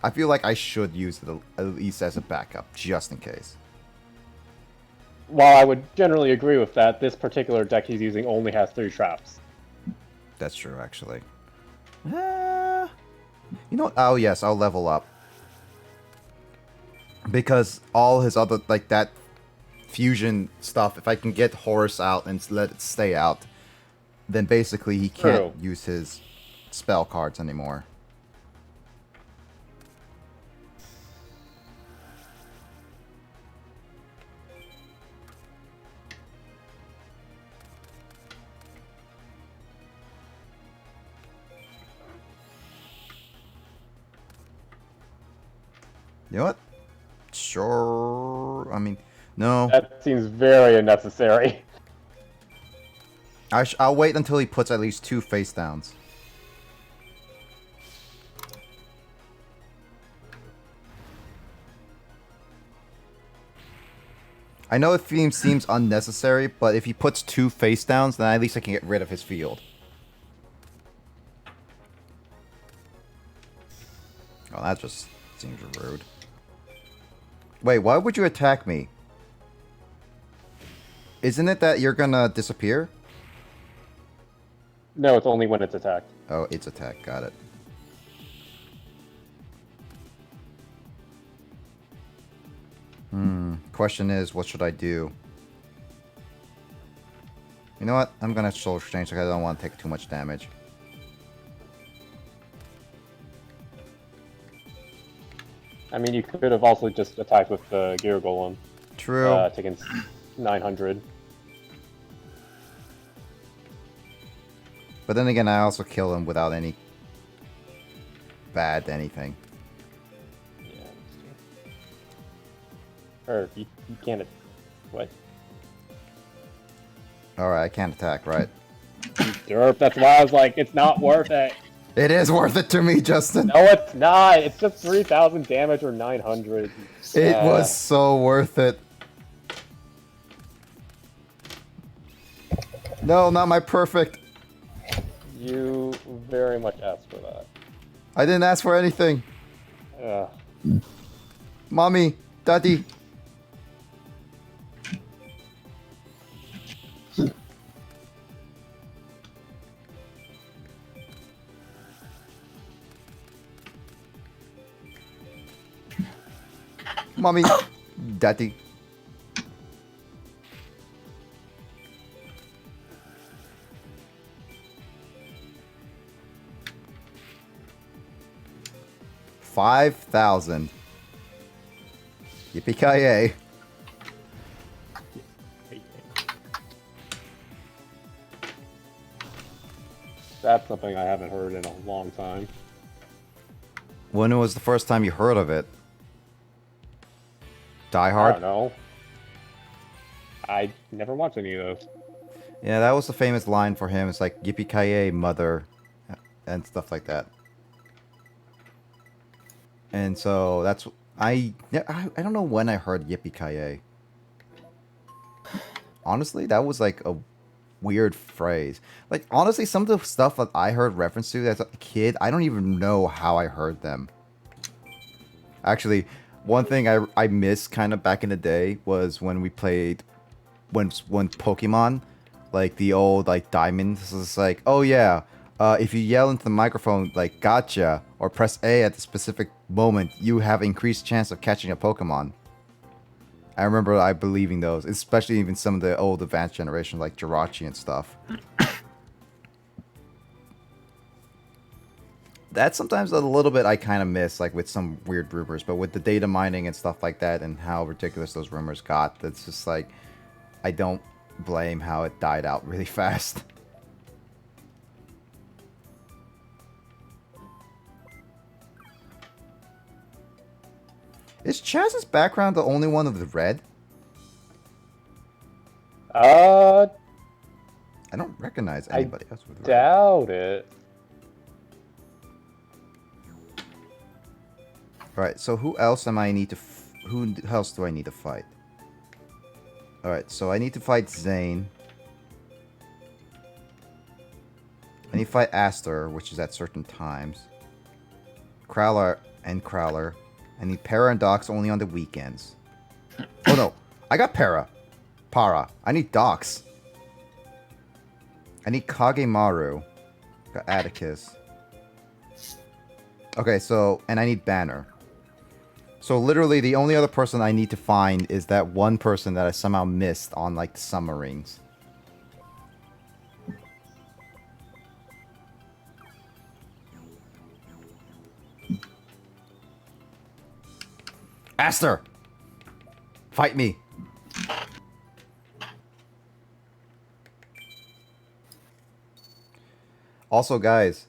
I feel like I should use it at least as a backup, just in case. While I would generally agree with that, this particular deck he's using only has 3 traps. That's true, actually. You know what? Oh, yes, I'll level up. Because all his other, like, that fusion stuff, if I can get Horus out and let it stay out, then basically he can't use his spell cards anymore. You know what? Sure. I mean, no. That seems very unnecessary. I'll wait until he puts at least 2 face downs. I know it seems unnecessary, but if he puts 2 face downs, then at least I can get rid of his field. Oh, that just seems rude. Wait, why would you attack me? Isn't it that you're gonna disappear? No, it's only when it's attacked. Oh, it's attack. Got it. Question is, what should I do? You know what? I'm gonna Soul Exchange because I don't want to take too much damage. I mean, you could have also just attacked with the Gear Golem. True. Taking 900. But then again, I also kill him without any bad anything. Yeah. Or you can't. What? Alright, I can't attack, right? Derp. That's why I was like, it's not worth it. It is worth it to me, Justin. No, it's not. It's just 3,000 damage or 900. It was so worth it. No, not my perfect. You very much asked for that. I didn't ask for anything. Mommy, Daddy. Mommy, Daddy. 5,000. Yippee-ki-yay. That's something I haven't heard in a long time. When was the first time you heard of it? Die I Hard? don't know. I never watched any of those. Yeah, that was the famous line for him. It's like, yippee-ki-yay, mother, and stuff like that. And so that's... I don't know when I heard yippee-ki-yay. Honestly, that was like a weird phrase. Like, honestly, some of the stuff that I heard reference to as a kid, I don't even know how I heard them. Actually, one thing I missed kind of back in the day was when we played... When Pokemon, like the old like Diamonds, was like, oh yeah, if you yell into the microphone like gotcha or press A at the specific moment, you have increased chance of catching a Pokemon. I remember I believing those, especially even some of the old advanced generation like Jirachi and stuff. That's sometimes a little bit I kind of miss, like with some weird rumors, but with the data mining and stuff like that and how ridiculous those rumors got, that's just like, I don't blame how it died out really fast. Is Chaz's background the only one of the red? I I don't recognize anybody else with red. doubt it. Alright, so who else am I need to... who else do I need to fight? Alright, so I need to fight Zane. I need to fight Aster, which is at certain times. Crowler and Crowler. I need Para and Dox only on the weekends. Oh no, I got Para. I need Dox. I need Kagemaru. Got Atticus. Okay, so, and I need Banner. So literally the only other person I need to find is that one person that I somehow missed on like the summer rings. Aster! Fight me! Also guys,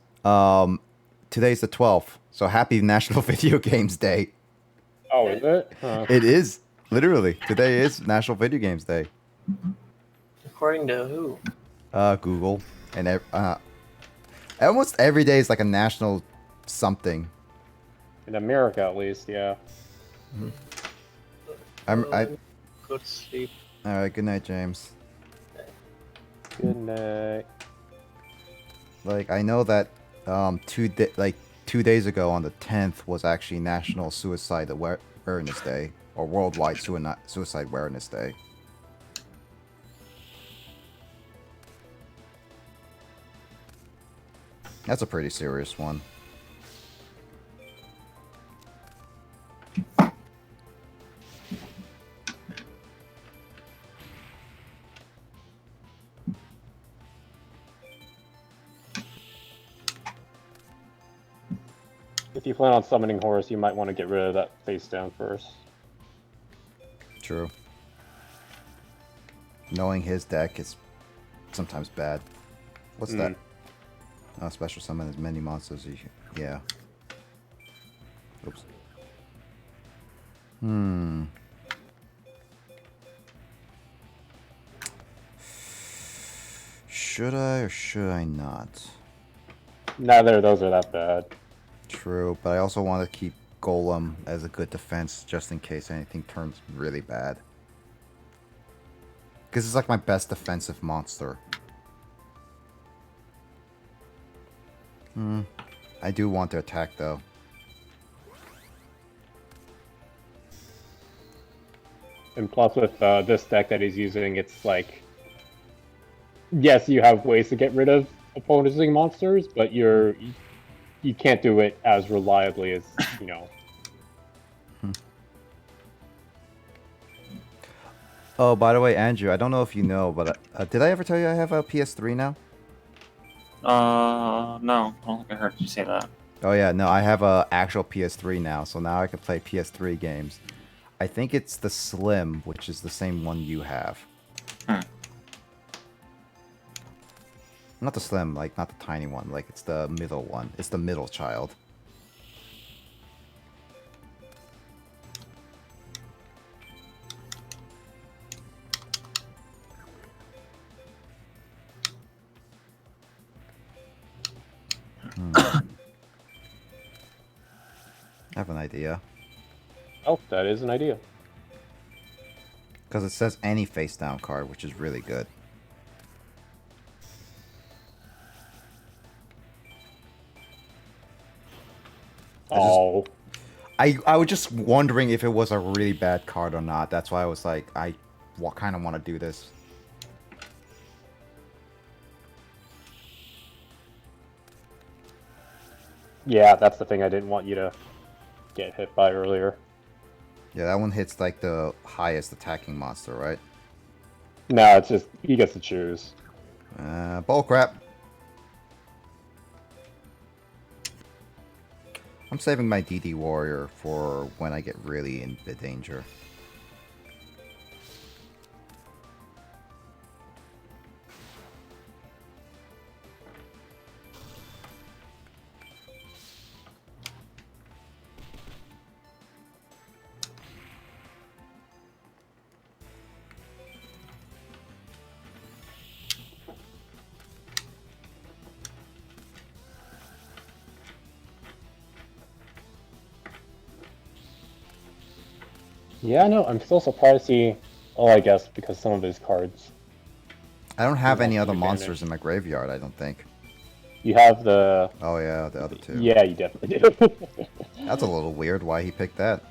today's the 12th, so happy National Video Games Day. Oh, is it? Huh. It is. Literally. Today is National Video Games Day. According to who? Google. And almost every day is like a national something. In America, at least, yeah. Go to sleep. Alright, good night, James. Good night. Like, I know that 2 days ago on the 10th was actually National Suicide Awareness Day. Or Worldwide Suicide Awareness Day. That's a pretty serious one. If you plan on summoning Horus, you might want to get rid of that face down first. True. Knowing his deck is sometimes bad. What's that? Oh, special summon as many monsters as you... Yeah. Oops. Should I or should I not? Neither of those are that bad. True, but I also want to keep Golem as a good defense just in case anything turns really bad. Because it's like my best defensive monster. I do want to attack though. And plus with this deck that he's using, it's like... Yes, you have ways to get rid of opposing monsters, but you can't do it as reliably as, you know... Oh, by the way, Andrew, I don't know if you know, but did I ever tell you I have a PS3 now? No, I don't think I heard you say that. Oh yeah, no, I have a actual PS3 now, so now I can play PS3 games. I think it's the Slim, which is the same one you have. Hmm. Not the Slim, like not the tiny one, like it's the middle one. It's the middle child. I have an idea. Oh, that is an idea. Because it says any face down card, which is really good. Oh, I was just wondering if it was a really bad card or not. That's why I was like, I kind of want to do this. yeah, that's the thing I didn't want you to get hit by earlier. Yeah, that one hits like the highest attacking monster, right? No, it's just he gets to choose. Bullcrap. I'm saving my DD Warrior for when I get really in the danger. Yeah, no, I'm still surprised to see. Oh, I guess because some of his cards. I don't have You any want other to monsters in my graveyard, I don't think. You have the. Oh yeah, the other two. Yeah, you definitely do. That's a little weird why he picked that.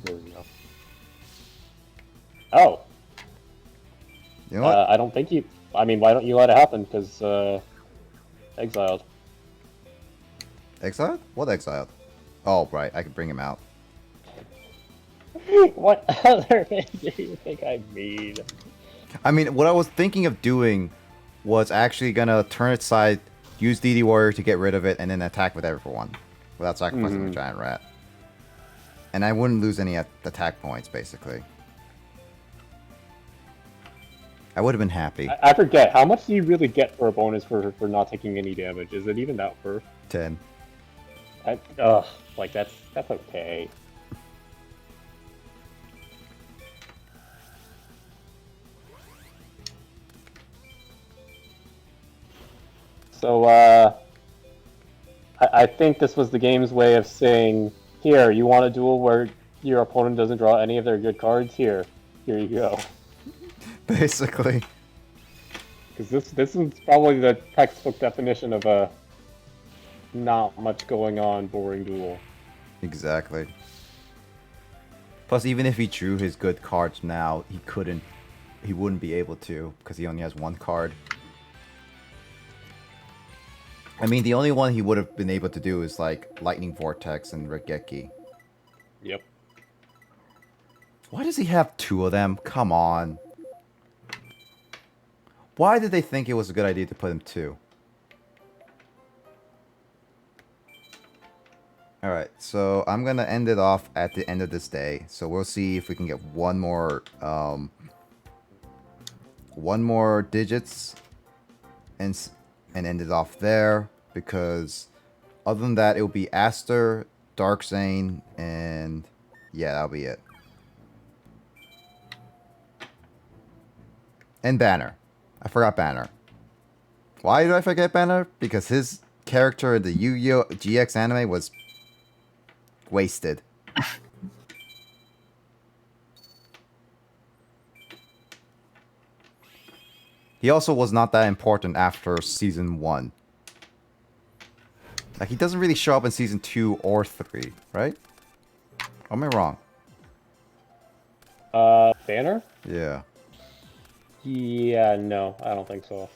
There we go. Oh, You know what? I don't think you. I mean, why don't you let it happen? Because exiled. Exiled? What exiled? Oh, right, I could bring him out. What other thing do you think I mean? I mean, what I was thinking of doing was actually gonna turn it side, use DD Warrior to get rid of it, and then attack with everyone without sacrificing the giant rat. And I wouldn't lose any attack points, basically. I would have been happy. I forget how much do you really get for a bonus for not taking any damage? Is it even that worth? 10. Like that's okay. So I think this was the game's way of saying, here, you want a duel where your opponent doesn't draw any of their good cards? Here you go. Basically. Because this is probably the textbook definition of a not much going on, boring duel. Exactly. Plus, even if he drew his good cards now, he wouldn't be able to, because he only has one card. I mean, the only one he would have been able to do is, like, Lightning Vortex and Regeki. Yep. Why does he have two of them? Come on. Why did they think it was a good idea to put him two? Alright, so I'm gonna end it off at the end of this day. So we'll see if we can get one more digits and end it off there, because other than that, it will be Aster, Darkzane, and yeah, that'll be it. And Banner. I forgot Banner. Why did I forget Banner? Because his character in the Yu-Gi-Oh! GX anime was wasted. He also was not that important after season 1. Like, he doesn't really show up in season 2 or 3, right? Or am I wrong? Banner? Yeah. Yeah, no, I don't think so.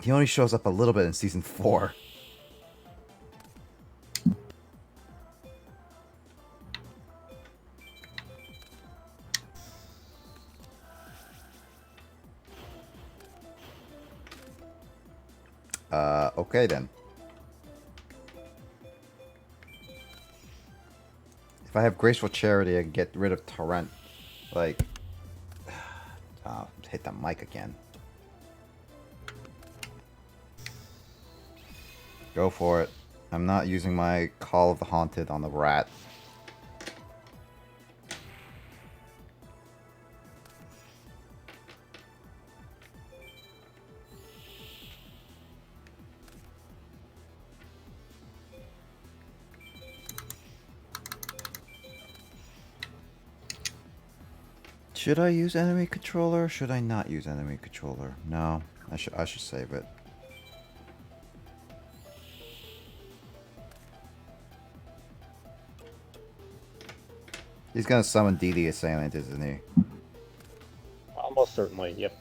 He only shows up a little bit in season 4. Okay then. If I have Graceful Charity, I can get rid of Torrent. Like... hit the mic again. Go for it. I'm not using my Call of the Haunted on the rat. Should I use enemy controller? Should I not use enemy controller? No, I should save it. He's gonna summon DD Assailant, isn't he? Almost certainly, yep.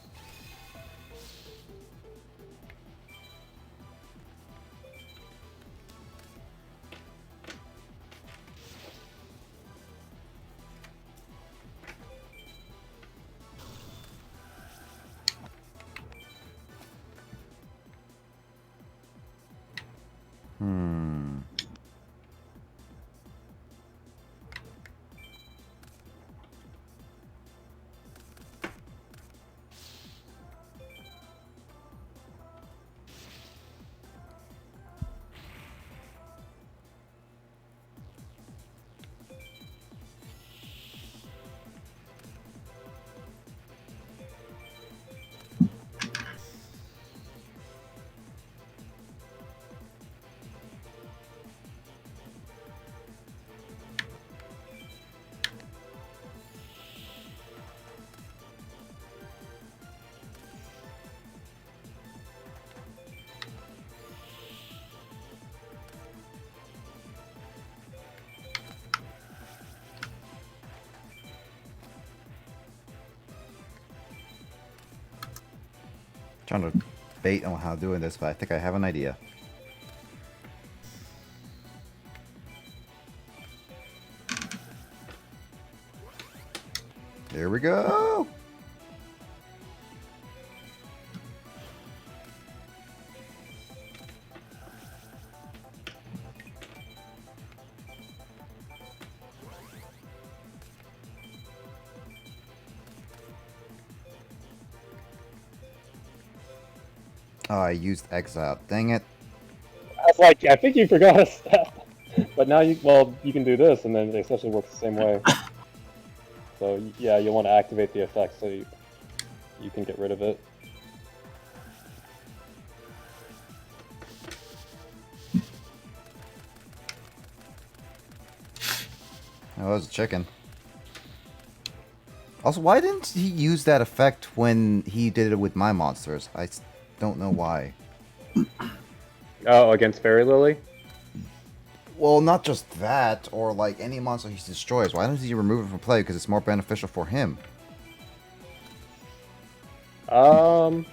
Trying to bait on how doing this, but I think I have an idea. Here we go! Oh, I used Exile. Dang it. I was like, I think you forgot a step. But now you can do this, and then it essentially works the same way. So yeah, you'll want to activate the effect so you can get rid of it. Oh, that was a chicken. Also, why didn't he use that effect when he did it with my monsters? I don't know why. Oh, against Fairy Lily? Well, not just that, or like any monster he destroys. Why doesn't he remove it from play? Because it's more beneficial for him. I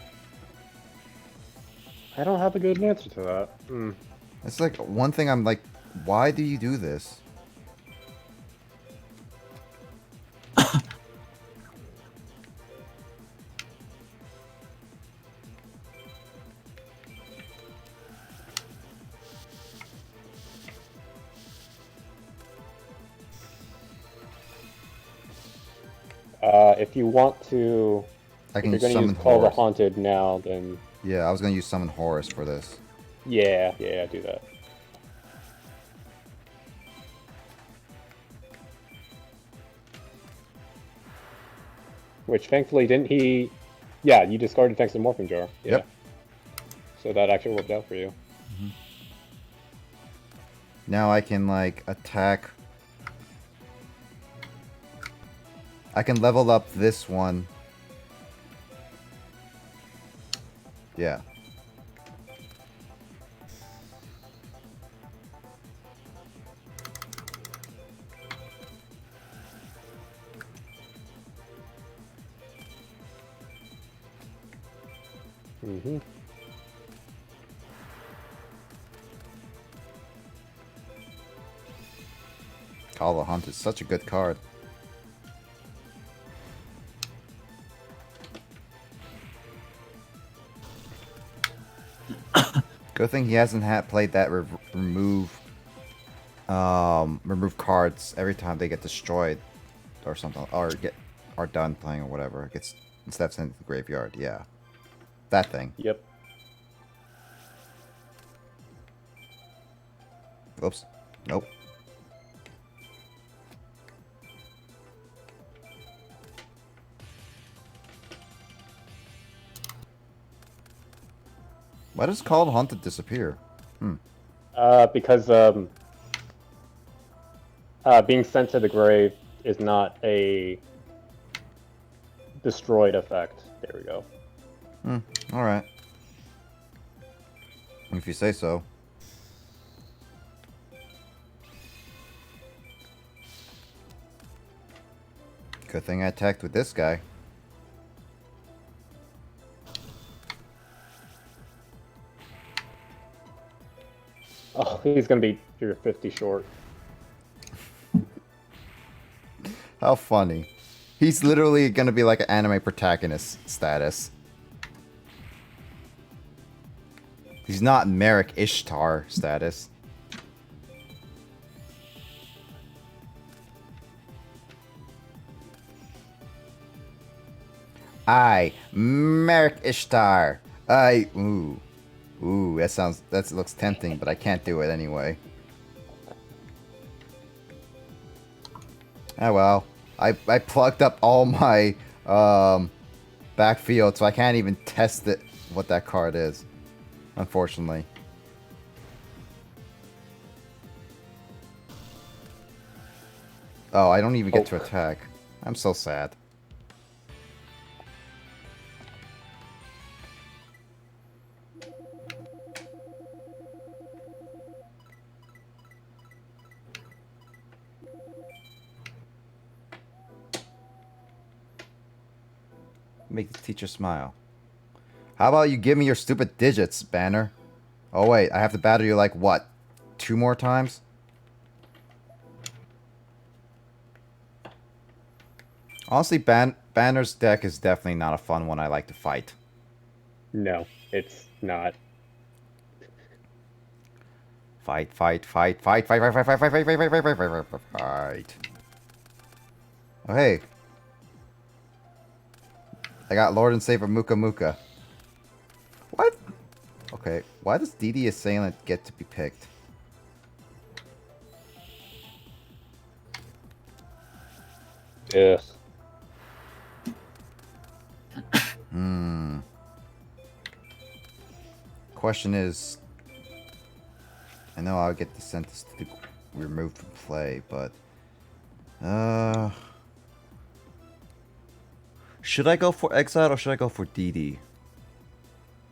don't have a good answer to that. It's like one thing I'm like, why do you do this? If you want to, I if can you're going to summon use Call the Horus. Haunted now, then Yeah, I was gonna use summon Horus for this. yeah, do that. Which thankfully didn't he? Yeah, you discarded thanks to Morphing Jar. Yeah. Yep. So that actually worked out for you. Now I can like attack. I can level up this one. Yeah. Mm-hmm. Call the Hunt is such a good card. Good thing he hasn't played that remove cards every time they get destroyed or something, or are done playing or whatever. It gets instead of sent to the graveyard. Yeah, that thing. Yep. Oops. Nope. Why does Called Haunted disappear? Because being sent to the grave is not a destroyed effect. There we go. Alright. If you say so. Good thing I attacked with this guy. Oh, he's gonna be your 50 short. How funny. He's literally gonna be like an anime protagonist status. He's not Merrick Ishtar status. Merrick Ishtar. Ooh, that looks tempting, but I can't do it anyway. Oh well. I plugged up all my backfield, so I can't even test it what that card is. Unfortunately. Oh, I don't even get to attack. I'm so sad. Make the teacher smile. How about you give me your stupid digits, Banner? Oh wait, I have to battle you like what? 2 more times? Honestly, Banner's deck is definitely not a fun one I like to fight. No, it's not. Fight. Oh hey. I got Lord and Savior Muka Muka. What? Okay, why does DD Assailant get to be picked? Yes. Question is, I know I'll get the sentence to be removed from play, but should I go for exiled or should I go for DD?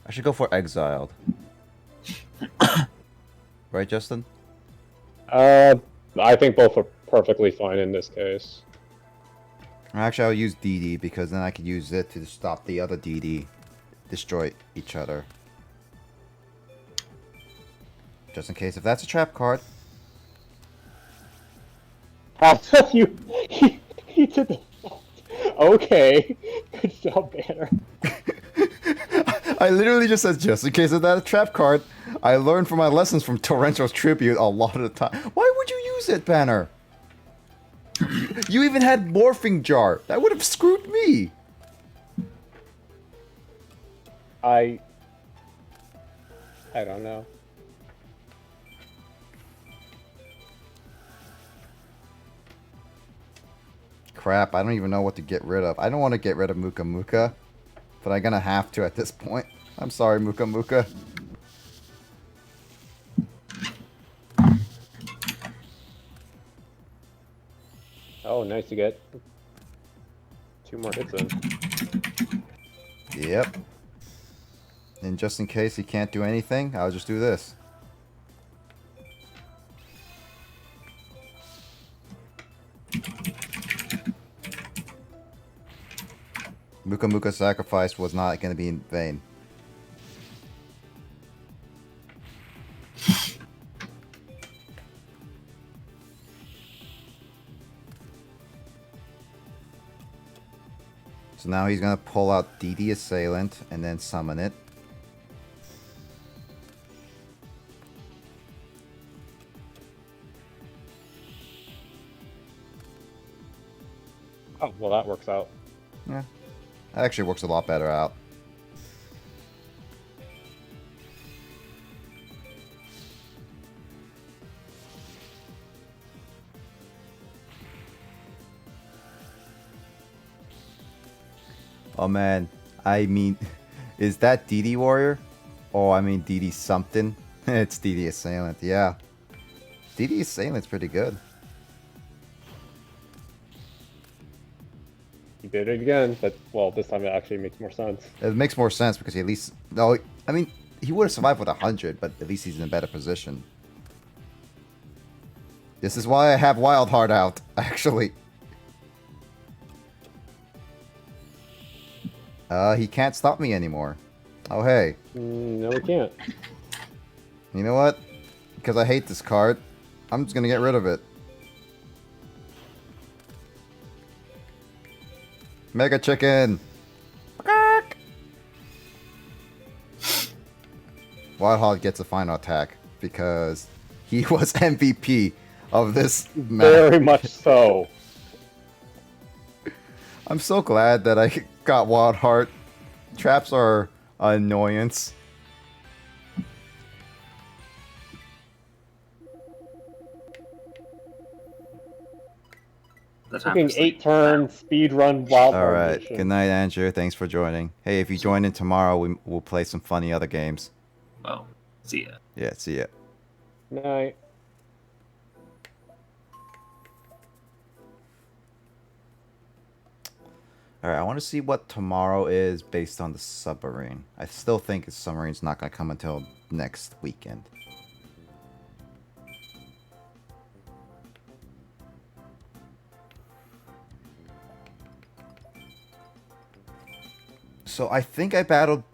I should go for exiled. Right, Justin? I think both are perfectly fine in this case. Actually, I'll use DD because then I could use it to stop the other DD destroy each other. Just in case if that's a trap card. You he did the okay. Good job, Banner. I literally just said just in case of that a trap card. I learned from my lessons from Torrential's Tribute a lot of the time. Why would you use it, Banner? You even had Morphing Jar. That would have screwed me. I don't know. Crap, I don't even know what to get rid of. I don't want to get rid of Muka Muka, but I'm gonna have to at this point. I'm sorry, Muka Muka. Oh, nice to get 2 more hits in. Yep. And just in case he can't do anything, I'll just do this. Muka Muka sacrifice was not going to be in vain. So now he's gonna pull out DD Assailant and then summon it. Oh, well, that works out. Yeah. That actually works a lot better out. Oh man, I mean, is that DD Warrior? Oh, I mean DD something. It's DD Assailant, yeah. DD Assailant's pretty good. He did it again, but, well, this time it actually makes more sense. It makes more sense because he at least... No, I mean, he would have survived with 100, but at least he's in a better position. This is why I have Wild Heart out, actually. He can't stop me anymore. Oh, hey. No, we can't. You know what? Because I hate this card, I'm just gonna get rid of it. Mega Chicken! Wild Heart gets a final attack because he was MVP of this match. Very much so. I'm so glad that I got Wild Heart. Traps are an annoyance. The time Taking to sleep. 8 turns, speed run, wild All card right. mission. Good night, Andrew. Thanks for joining. Hey, if you join in tomorrow, we'll play some funny other games. Well, see ya. Yeah, see ya. Night. All right, I want to see what tomorrow is based on the submarine. I still think the submarine's not going to come until next weekend. So I think I battled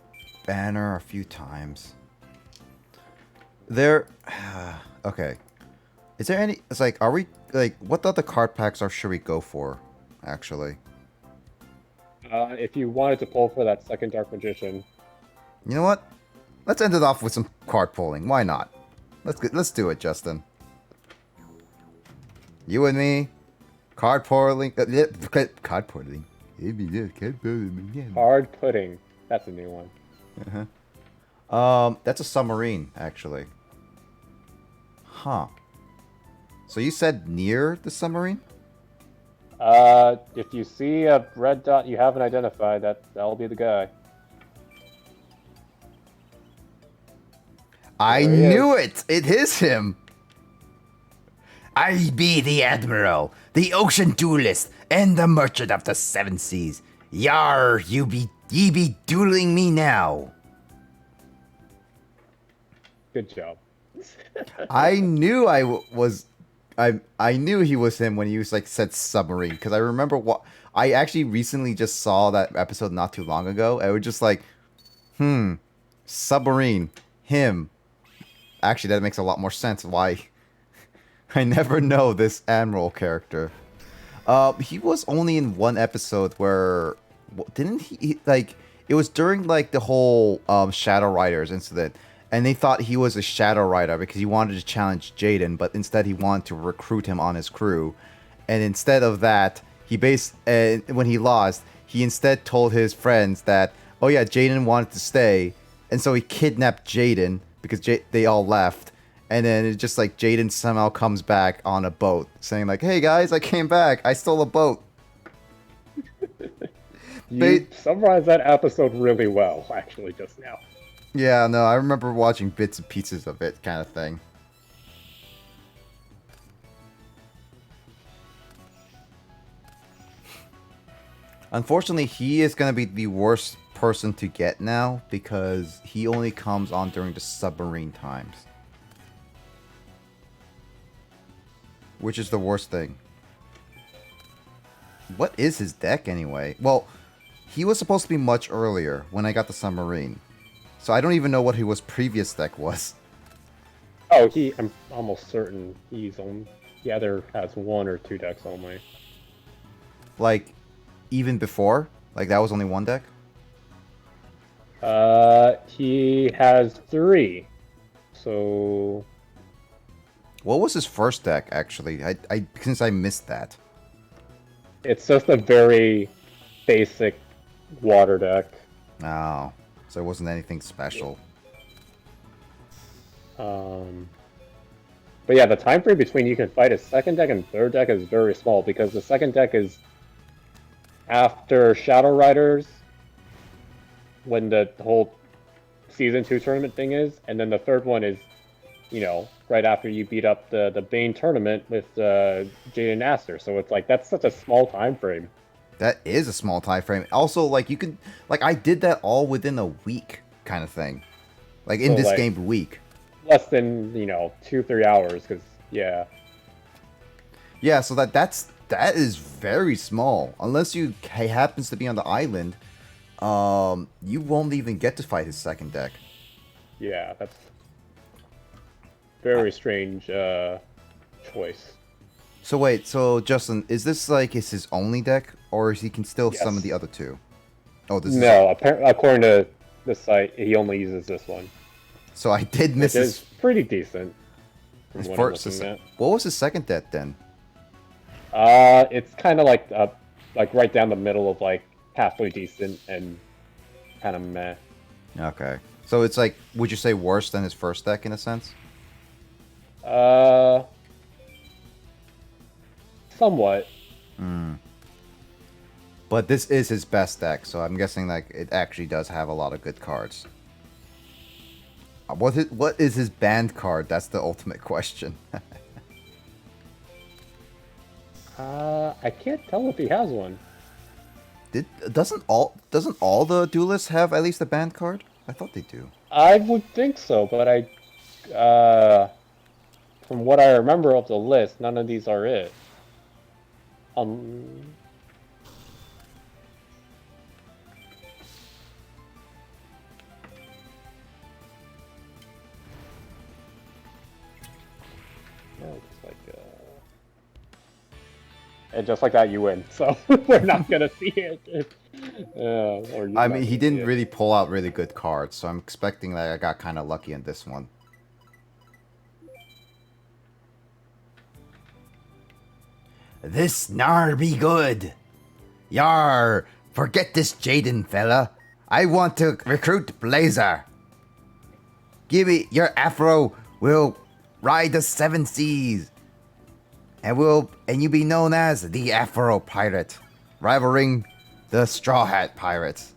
Banner a few times. There... okay. Is there any... It's like, are we... Like, what other card packs should we go for, actually? If you wanted to pull for that second Dark Magician, You know what? Let's end it off with some card pulling. Why not? Let's do it, Justin. You and me, card pulling. Card pulling. hard pudding. That's a new one. That's a submarine, actually. Huh. So you said near the submarine? If you see a red dot you haven't identified, that'll be the guy. I There he knew it! It is him! I be the Admiral, the Ocean Duelist, and the Merchant of the Seven Seas. Yar, ye be dueling me now. Good job. I knew I knew he was him when he was like said submarine because I remember what I actually recently just saw that episode not too long ago. I was just like, submarine, him. Actually, that makes a lot more sense why I never know this Admiral character. He was only in one episode where didn't he like it was during like the whole Shadow Riders incident. And they thought he was a Shadow Rider because he wanted to challenge Jaden, but instead he wanted to recruit him on his crew. And instead of that, when he lost, he instead told his friends that, oh yeah, Jaden wanted to stay. And so he kidnapped Jaden because they all left. And then it's just like Jaden somehow comes back on a boat saying like, hey guys, I came back. I stole a boat. You summarized that episode really well, actually, just now. Yeah, no, I remember watching bits and pieces of it, kind of thing. Unfortunately, he is going to be the worst person to get now because he only comes on during the submarine times. Which is the worst thing. What is his deck anyway? Well, he was supposed to be much earlier when I got the submarine. So I don't even know what his previous deck was. Oh, I'm almost certain he either has 1 or 2 decks only. Like, even before? Like that was only one deck? He has 3. So What was his first deck actually? I since I missed that. it's just a very basic water deck. Oh, so it wasn't anything special. But yeah, the time frame between you can fight his second deck and third deck is very small because the second deck is after Shadow Riders, when the whole Season 2 tournament thing is, and then the third one is, right after you beat up the Bane tournament with Jaden Nasser. So it's like, that's such a small time frame. That is a small time frame. Also, like you could, like I did that all within a week, kind of thing. Like in So, this like, game week. Less than 2-3 hours, because yeah. Yeah, so that is very small. Unless you happens to be on the island, you won't even get to fight his second deck. Yeah, that's very strange choice. So wait, so Justin, is this like his only deck, or is he can still Yes. summon the other two? Oh, this No, according to the site, he only uses this one. So I did miss Which is pretty decent. From his what first. I'm looking at. What was his second deck then? It's kind of like right down the middle of like halfway decent and kind of meh. Okay, so it's like, would you say worse than his first deck in a sense? Somewhat. But this is his best deck, so I'm guessing like it actually does have a lot of good cards. What is his banned card? That's the ultimate question. I can't tell if he has one. Doesn't all the duelists have at least a banned card? I thought they do. I would think so, but from what I remember of the list, none of these are it. And just like that, you win. So we're not gonna see it. I mean, he didn't really pull out really good cards, so I'm expecting that I got kind of lucky in this one. This nar be good. Yar, forget this Jaden fella. I want to recruit Blazer. Give me your afro. We'll ride the 7 seas. And you be known as the Afro Pirate, rivaling the Straw Hat Pirates.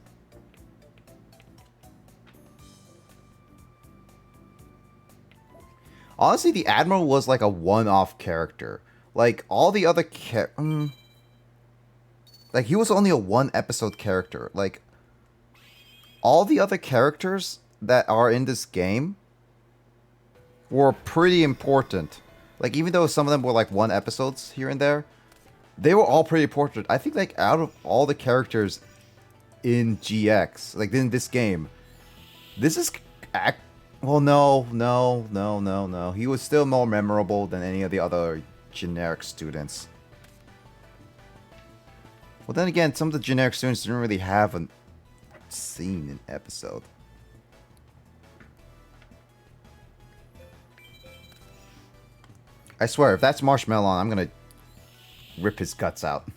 Honestly, the Admiral was like a one-off character. Like all the other like he was only a one-episode character. Like all the other characters that are in this game were pretty important. Like, even though some of them were, like, 1 episodes here and there, they were all pretty important. I think, like, out of all the characters in GX, like, in this game, this is... Well, no. He was still more memorable than any of the other generic students. Well, then again, some of the generic students didn't really have a scene in episode. I swear, if that's Marshmallow, I'm gonna rip his guts out.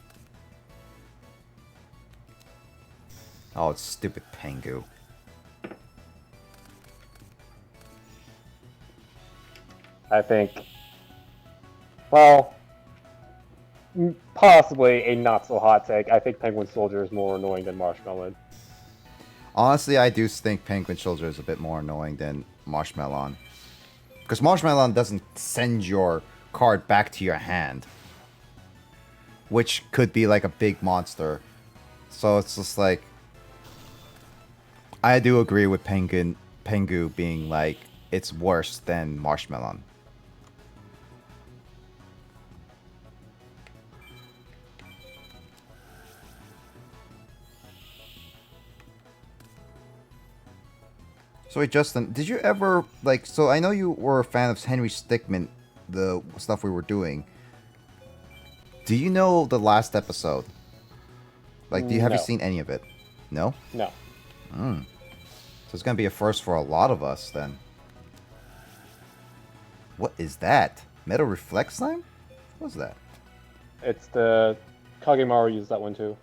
Oh, it's stupid Pengu. I think, well, possibly a not so hot take. I think Penguin Soldier is more annoying than Marshmallow. Honestly, I do think Penguin Soldier is a bit more annoying than Marshmallow. Because Marshmallow doesn't send your card back to your hand. Which could be like a big monster. So it's just like... I do agree with Pengu being like, it's worse than Marshmallow. So wait, Justin, did you ever, like, so I know you were a fan of Henry Stickmin, the stuff we were doing. Do you know the last episode? Like, have you No. seen any of it? No? No. Hmm. So it's gonna be a first for a lot of us, then. What is that? Metal Reflex Slime? What's that? It's the Kagemaru used that one too.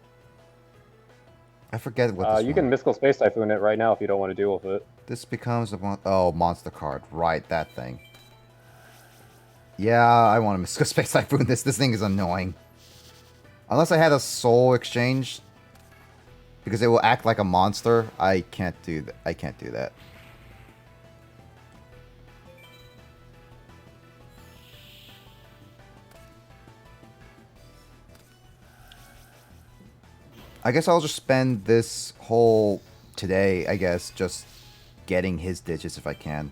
I forget what this You one. can Mystical Space Typhoon it right now if you don't want to deal with it. This becomes a monster card. Right, that thing. Yeah, I want to Mystical Space Typhoon this. This thing is annoying. Unless I had a soul exchange, because it will act like a monster. I can't do that. I can't do that. I guess I'll just spend this whole today, I guess, just getting his digits if I can.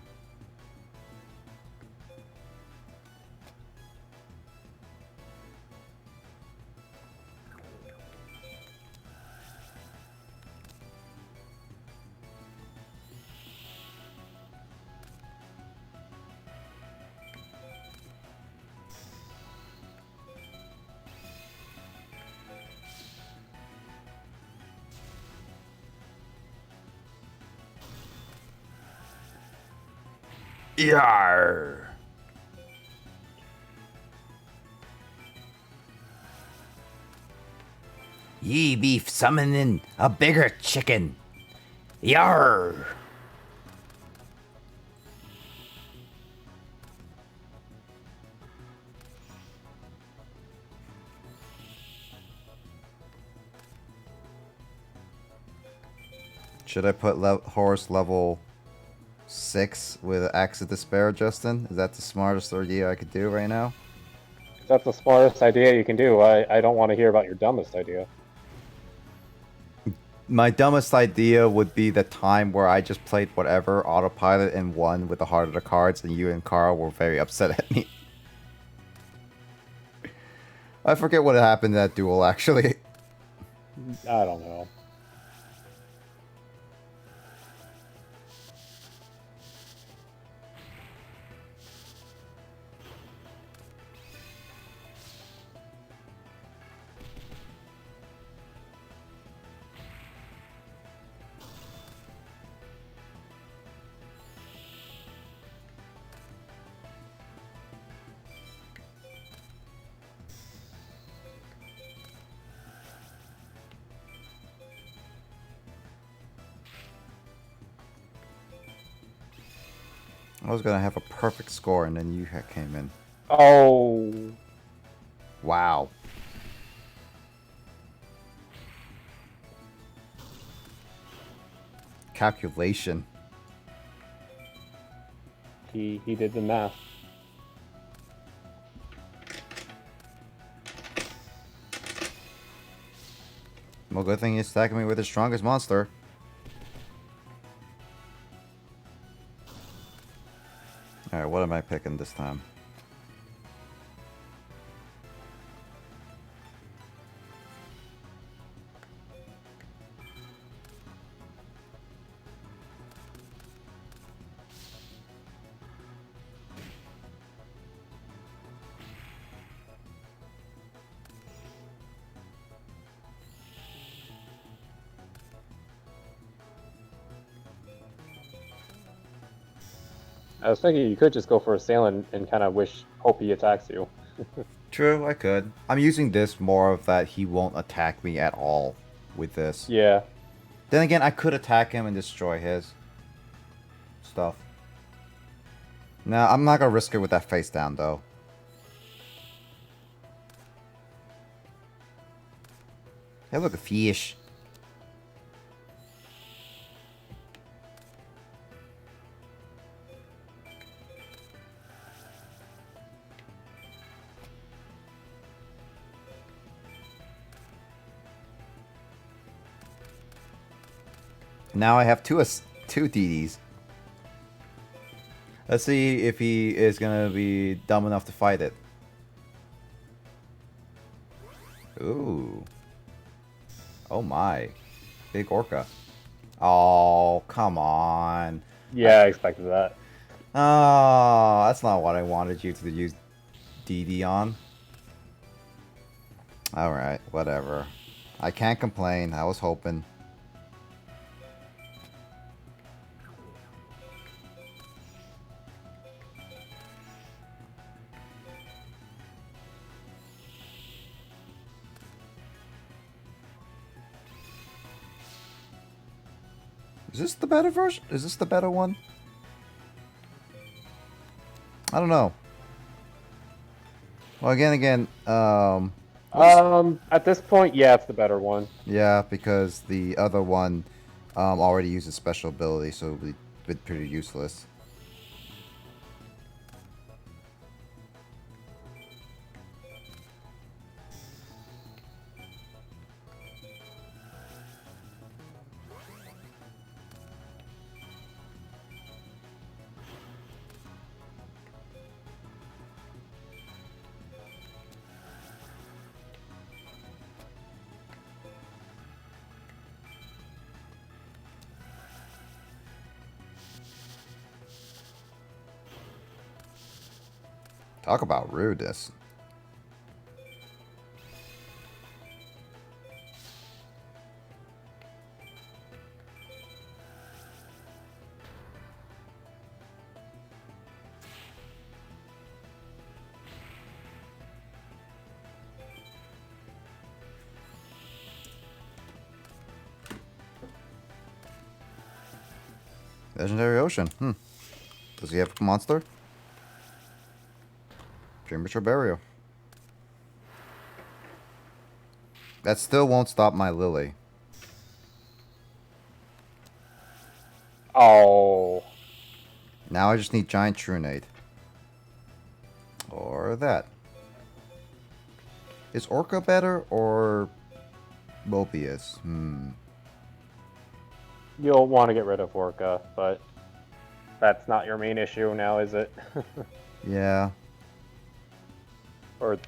Yarr! Ye be summoning a bigger chicken. Yarr! Should I put horse level 6 with Axe of Despair, Justin? Is that the smartest idea I could do right now? If that's the smartest idea you can do, I don't want to hear about your dumbest idea. My dumbest idea would be the time where I just played whatever autopilot and won with the heart of the cards, and you and Carl were very upset at me. I forget what happened in that duel, actually. I don't know. I was gonna have a perfect score, and then you came in. Oh. Wow. Calculation. He did the math. Well, good thing he's attacking me with the strongest monster. Alright, what am I picking this time? I was thinking you could just go for Assailant and kind of hope he attacks you. True, I could. I'm using this more of that he won't attack me at all with this. Yeah. Then again, I could attack him and destroy his stuff. Nah, I'm not gonna risk it with that face down, though. Hey, look, a fish. Now I have two DDs. Let's see if he is gonna be dumb enough to fight it. Ooh. Oh my. Big orca. Oh, come on. Yeah, I expected that. Oh, that's not what I wanted you to use DD on. Alright, whatever. I can't complain. I was hoping. Is this the better version? Is this the better one? I don't know. Well, again, At this point, yeah, it's the better one. yeah, because the other one already uses special ability, so it would be pretty useless. Talk about rudeness. Legendary Ocean. Does he have a monster? Premature Burial. That still won't stop my Lily. Oh. Now I just need Giant Trunade. Or that. Is Orca better or Mobius? You'll want to get rid of Orca, but that's not your main issue now, is it? Yeah. Or,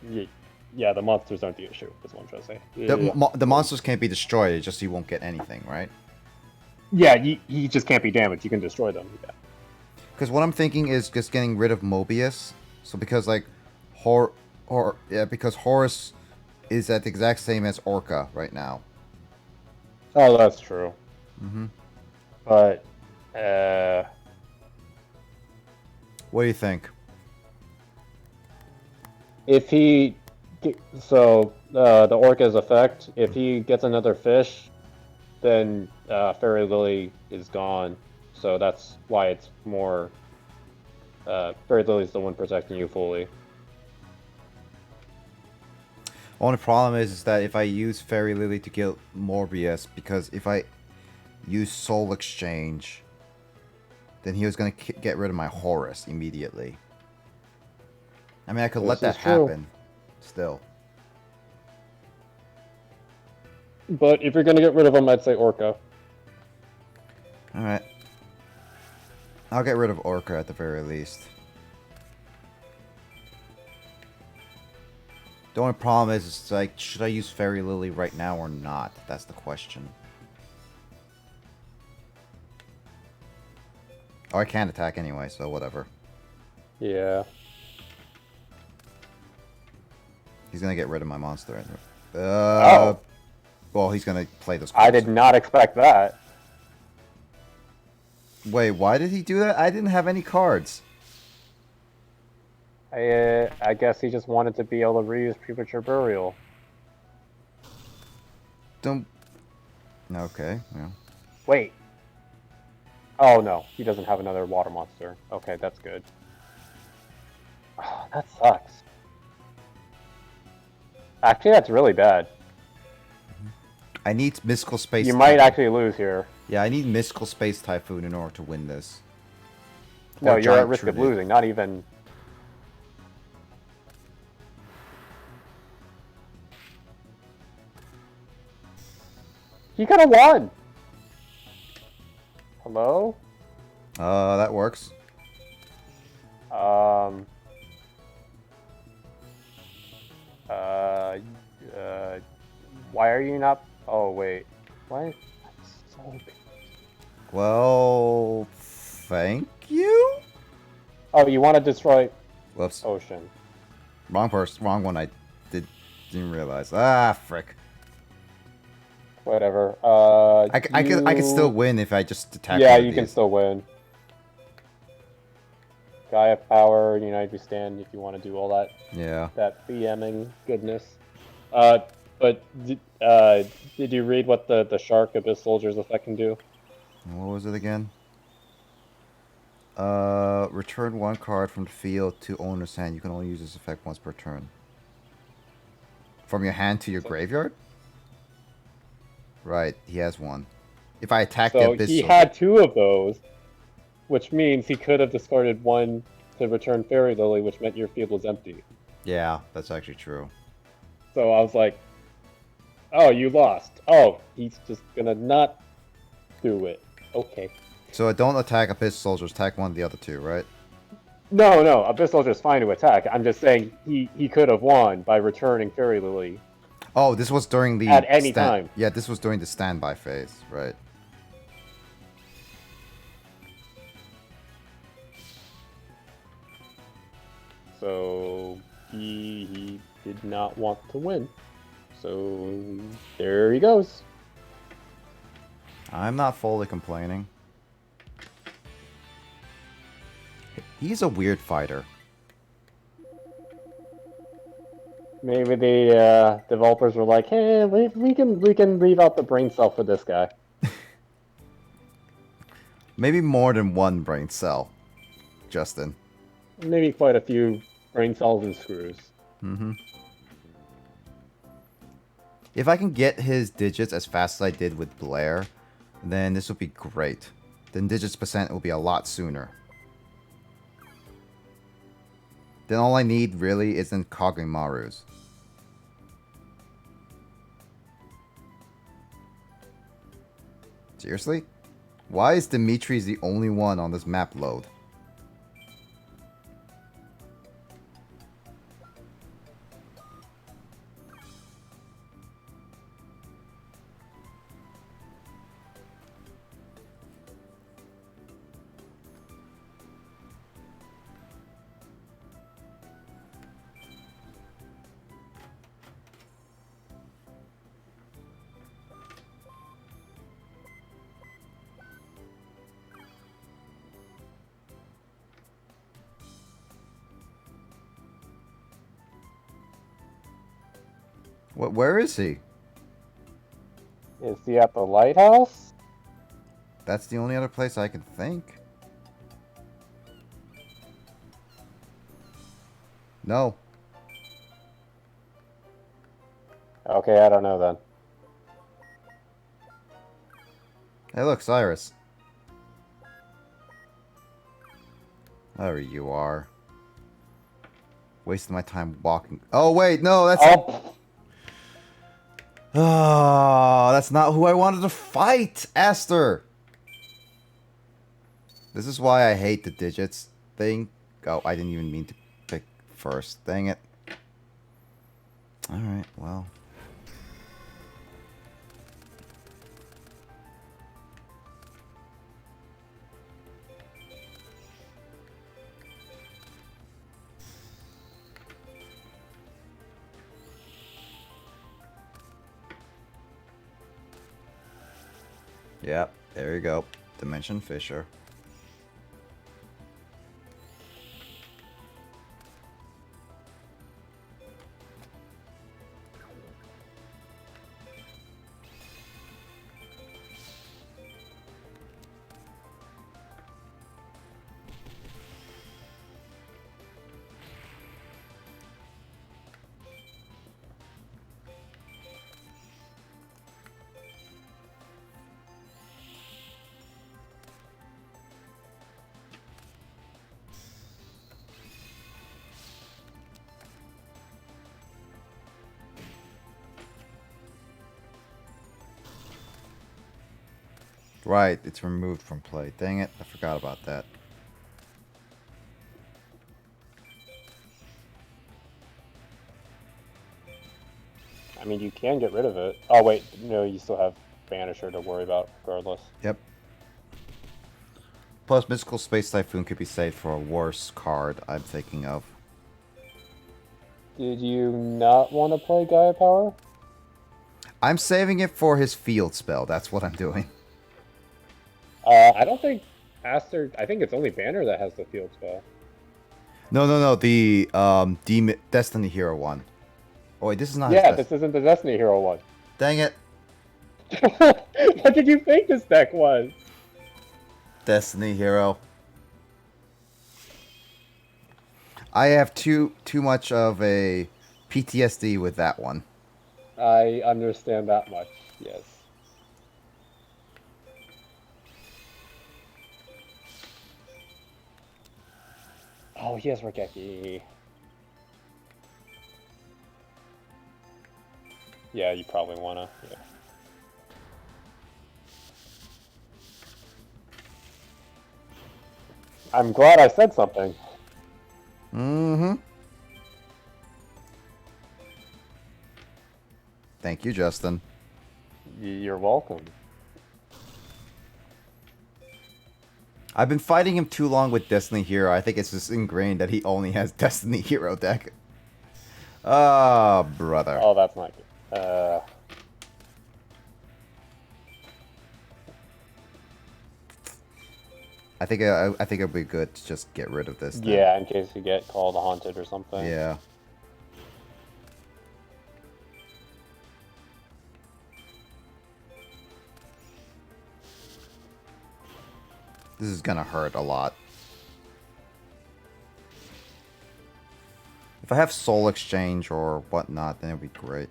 yeah, the monsters aren't the issue, is what I'm trying to say. The monsters can't be destroyed, it's just you won't get anything, right? Yeah, you just can't be damaged. You can destroy them. Yeah. Because what I'm thinking is just getting rid of Mobius. So because like because Horus is at the exact same as Orca right now. Oh, that's true. Mm-hmm. But, What do you think? if he... So, the Orca's effect, if he gets another fish, then Fairy Lily is gone. So that's why it's more... Fairy Lily's the one protecting you fully. Only problem is that if I use Fairy Lily to kill Morbius, because if I use Soul Exchange, then he was going to get rid of my Horus immediately. I mean, I could let that happen. Still. But if you're going to get rid of him, I'd say Orca. Alright. I'll get rid of Orca at the very least. The only problem is, it's like, should I use Fairy Lily right now or not? That's the question. Oh, I can't attack anyway, so whatever. Yeah. He's gonna get rid of my monster. Oh. Well, he's gonna play this. I did not expect that. Wait, why did he do that? I didn't have any cards. I guess he just wanted to be able to reuse Premature Burial. Don't... Okay, yeah. Wait. Oh no, he doesn't have another water monster. Okay, that's good. Oh, that sucks. Actually, that's really bad. I need Mystical Space... You might actually lose here. Yeah, I need Mystical Space Typhoon in order to win this. No, Or you're at Giant risk of Trinity. losing, not even... He could have won! Hello? That works. Why are you not... Oh, wait. What? That's so big. Well, thank you? Oh, you want to destroy Whoops. Ocean. Wrong person. Wrong one. I didn't realize. Ah, frick. Whatever. I could still win if I just attack Yeah, one of you can these. still win. Gaia Power, Unite We Stand, if you want to do all that. Yeah. That BMing goodness. But did you read what the Shark Abyss Soldier's effect can do? What was it again? Return one card from the field to owner's hand. You can only use this effect once per turn. From your hand to your graveyard? Right, he has one. If I attack the So Abyss he Soldier... had 2 of those, which means he could have discarded one to return Fairy Lily, which meant your field was empty. Yeah, that's actually true. So I was like, oh, you lost. Oh, he's just gonna not do it. Okay. So I don't attack Abyss Soldiers, attack one of the other two, right? No, Abyss Soldier's fine to attack. I'm just saying he could have won by returning Fairy Lily. Oh, this was during the... At any time. Yeah, this was during the standby phase, right. So he did not want to win. So there he goes. I'm not fully complaining. He's a weird fighter. Maybe the developers were like, "Hey, we can leave out the brain cell for this guy." Maybe more than one brain cell, Justin. Maybe quite a few brain cells and screws. Mm-hmm. If I can get his digits as fast as I did with Blair, then this will be great. Then digits percent will be a lot sooner. Then all I need really isn't Kagemaru's. Seriously? Why is Dimitri's the only one on this map load? Where is he? Is he at the lighthouse? That's the only other place I can think. No. Okay, I don't know then. Hey, look, Cyrus. There you are. Wasting my time walking. Oh, wait, no, that's... Oh, Oh, that's not who I wanted to fight, Aster. This is why I hate the digits thing. Oh, I didn't even mean to pick first. Dang it. Alright, well. Yep, there you go. Dimension Fisher. Right, it's removed from play. Dang it, I forgot about that. I mean, you can get rid of it. Oh, wait, no, you still have Banisher to worry about regardless. Yep. Plus, Mystical Space Typhoon could be saved for a worse card I'm thinking of. Did you not want to play Gaia Power? I'm saving it for his field spell. That's what I'm doing. I don't think Aster. I think it's only Banner that has the field spell. No. The Destiny Hero one. Oh wait, this is not. Yeah, his this isn't the Destiny Hero one. Dang it, What did you think this deck was? Destiny Hero. I have too much of a PTSD with that one. I understand that much. Yes. Oh, he has Regeki. Yeah, you probably wanna. Yeah. I'm glad I said something. Mm-hmm. Thank you, Justin. You're welcome. I've been fighting him too long with Destiny Hero. I think it's just ingrained that he only has Destiny Hero deck. Oh, brother. Oh, that's not good. I think it'll be good to just get rid of this. Then. Yeah, in case you get called haunted or something. Yeah. This is gonna hurt a lot. If I have Soul Exchange or whatnot, then it'll be great.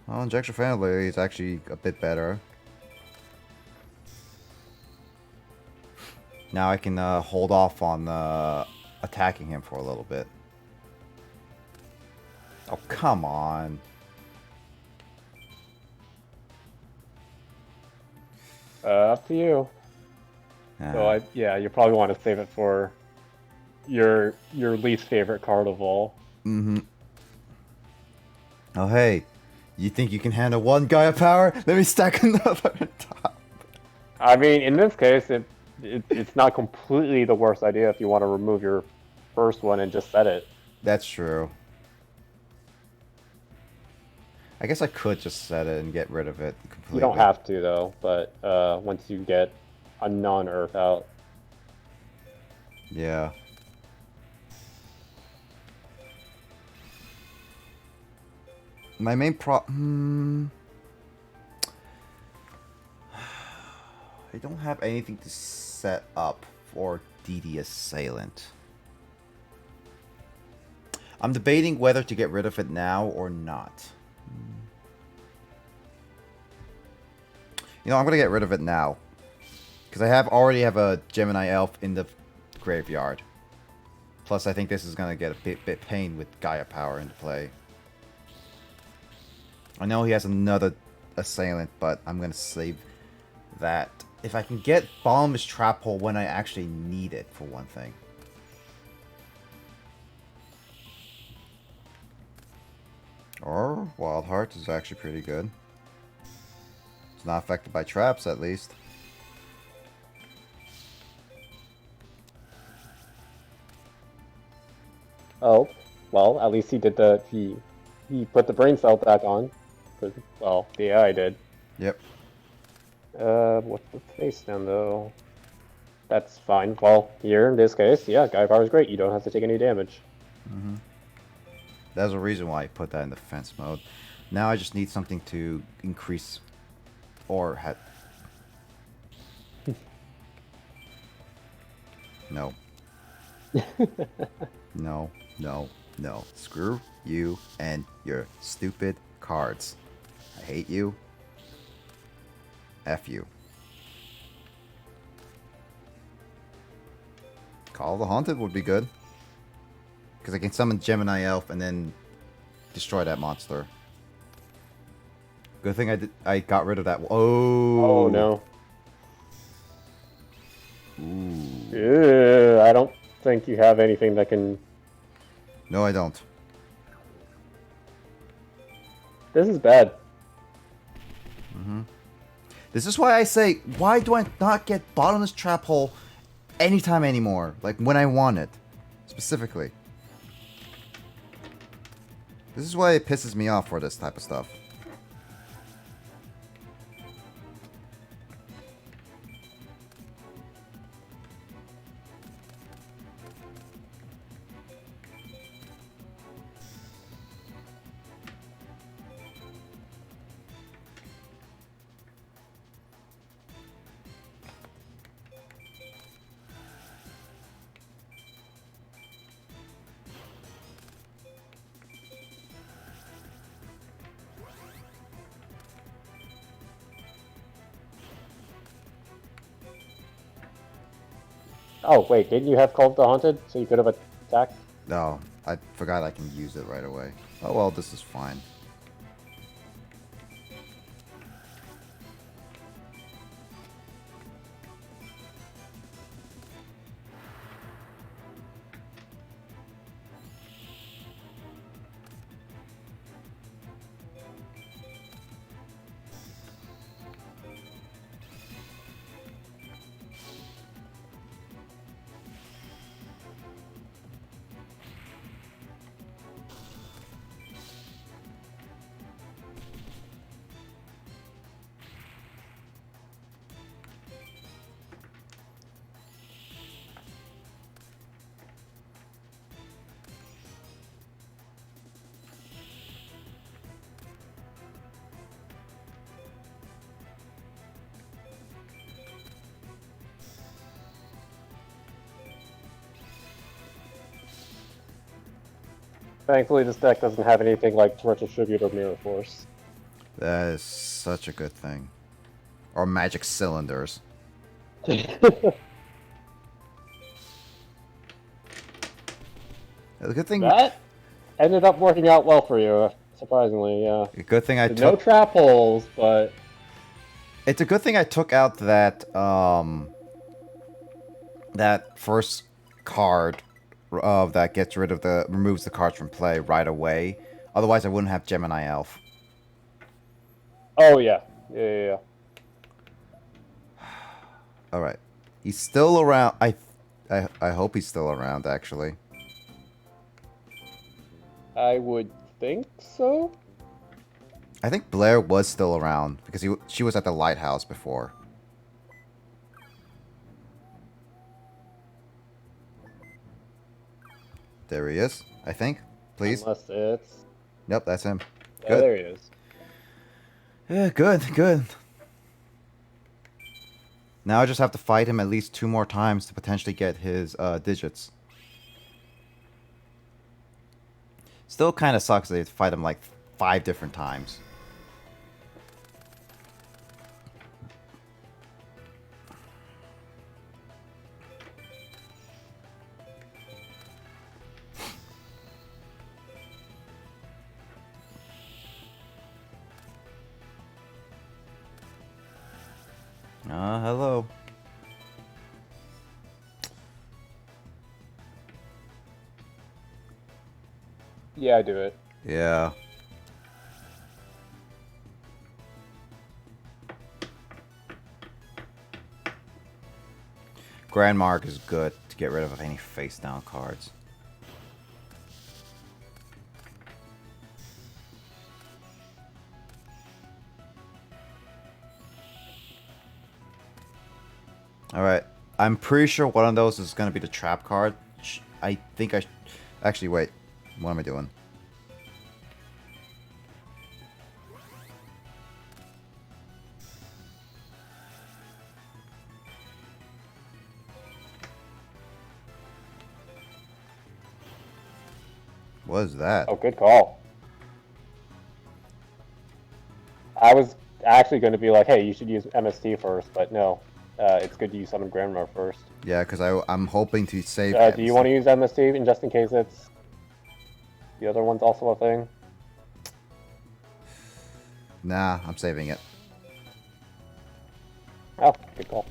Well, Injection Family is actually a bit better. Now I can hold off on attacking him for a little bit. Oh, come on. Up to you. So yeah, you probably want to save it for your least favorite card of all. Mm-hmm. Oh hey, you think you can handle one Gaia power? Let me stack another on top. I mean, in this case, it's not completely the worst idea if you want to remove your first one and just set it. That's true. I guess I could just set it and get rid of it completely. You don't have to though, but once you get a non-Earth out. Yeah. My main I don't have anything to set up for DD Assailant. I'm debating whether to get rid of it now or not. You know, I'm gonna get rid of it now. Because I already have a Gemini Elf in the graveyard. Plus, I think this is gonna get a bit pain with Gaia Power into play. I know he has another Assailant, but I'm gonna save that. If I can get Bottomless Trap Hole when I actually need it, for one thing. Or Wild Heart is actually pretty good. It's not affected by traps, at least. Oh, well, at least he did he put the brain cell back on. Well, the AI did. Yep. What's the face then, though? That's fine. Well, here, in this case, yeah, Gaia Power is great. You don't have to take any damage. Mm-hmm. There's a reason why I put that in defense mode. Now I just need something to increase or have. No. No, no, no. Screw you and your stupid cards. I hate you. F you. Call of the Haunted would be good. Because I can summon Gemini Elf and then destroy that monster. Good thing I got rid of that. Oh. Oh no. Ooh. I don't think you have anything that can. No, I don't. This is bad. Mm-hmm. This is why I say, why do I not get Bottomless Trap Hole anytime anymore? Like when I want it, specifically. This is why it pisses me off for this type of stuff. Oh wait, didn't you have Call of the Haunted so you could have attacked? No, I forgot I can use it right away. Oh well, this is fine. Thankfully, this deck doesn't have anything like Torrential Tribute or Mirror Force. That is such a good thing. Or magic cylinders. The good thing. That ended up working out well for you, surprisingly. Yeah. A good thing I No took. trap holes, but It's a good thing I took out that that first card of that gets rid of the removes the cards from play right away. Otherwise, I wouldn't have Gemini Elf. oh yeah, yeah. All right, he's still around. I hope he's still around. Actually, I would think so. I think Blair was still around because she was at the lighthouse before. There he is. I think. Please. Unless it's Nope, that's him. yeah, Good. there he is. Yeah, good. Now I just have to fight him at least 2 more times to potentially get his digits. Still kind of sucks that you have to fight him like 5 different times. Hello. Yeah, I do it. Yeah. Grand Mark is good to get rid of any face down cards. Alright. I'm pretty sure one of those is going to be the trap card. I think I... Actually, wait. What am I doing? What is that? Oh, good call. I was actually going to be like, hey, you should use MST first, but no. It's good to use Summon Grandma first. Yeah, because I'm hoping to save Do you want to use MST just in case it's the other one's also a thing? Nah, I'm saving it. Oh, good call.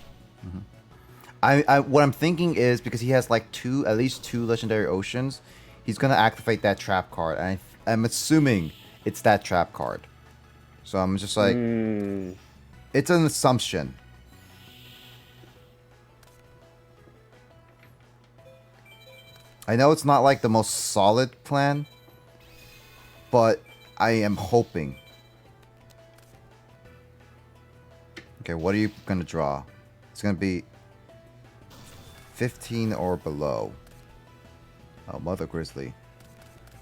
What I'm thinking is because he has like at least two legendary oceans, he's gonna activate that trap card, and I'm assuming it's that trap card. So I'm just like, it's an assumption. I know it's not like the most solid plan, but I am hoping. Okay, what are you going to draw? It's going to be 15 or below. Oh, Mother Grizzly.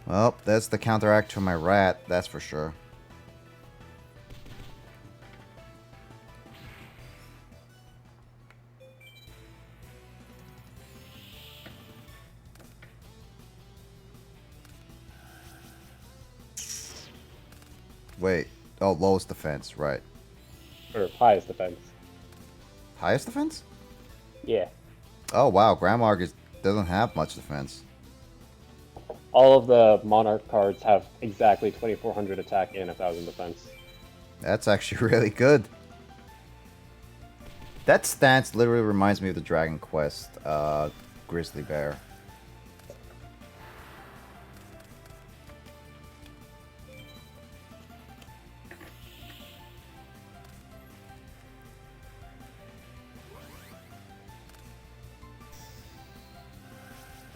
Well, that's the counteract to my rat, that's for sure. Wait. Oh, lowest defense, right. Or highest defense. Highest defense? Yeah. Oh, wow. Grandma doesn't have much defense. All of the Monarch cards have exactly 2400 attack and 1000 defense. That's actually really good. That stance literally reminds me of the Dragon Quest Grizzly Bear.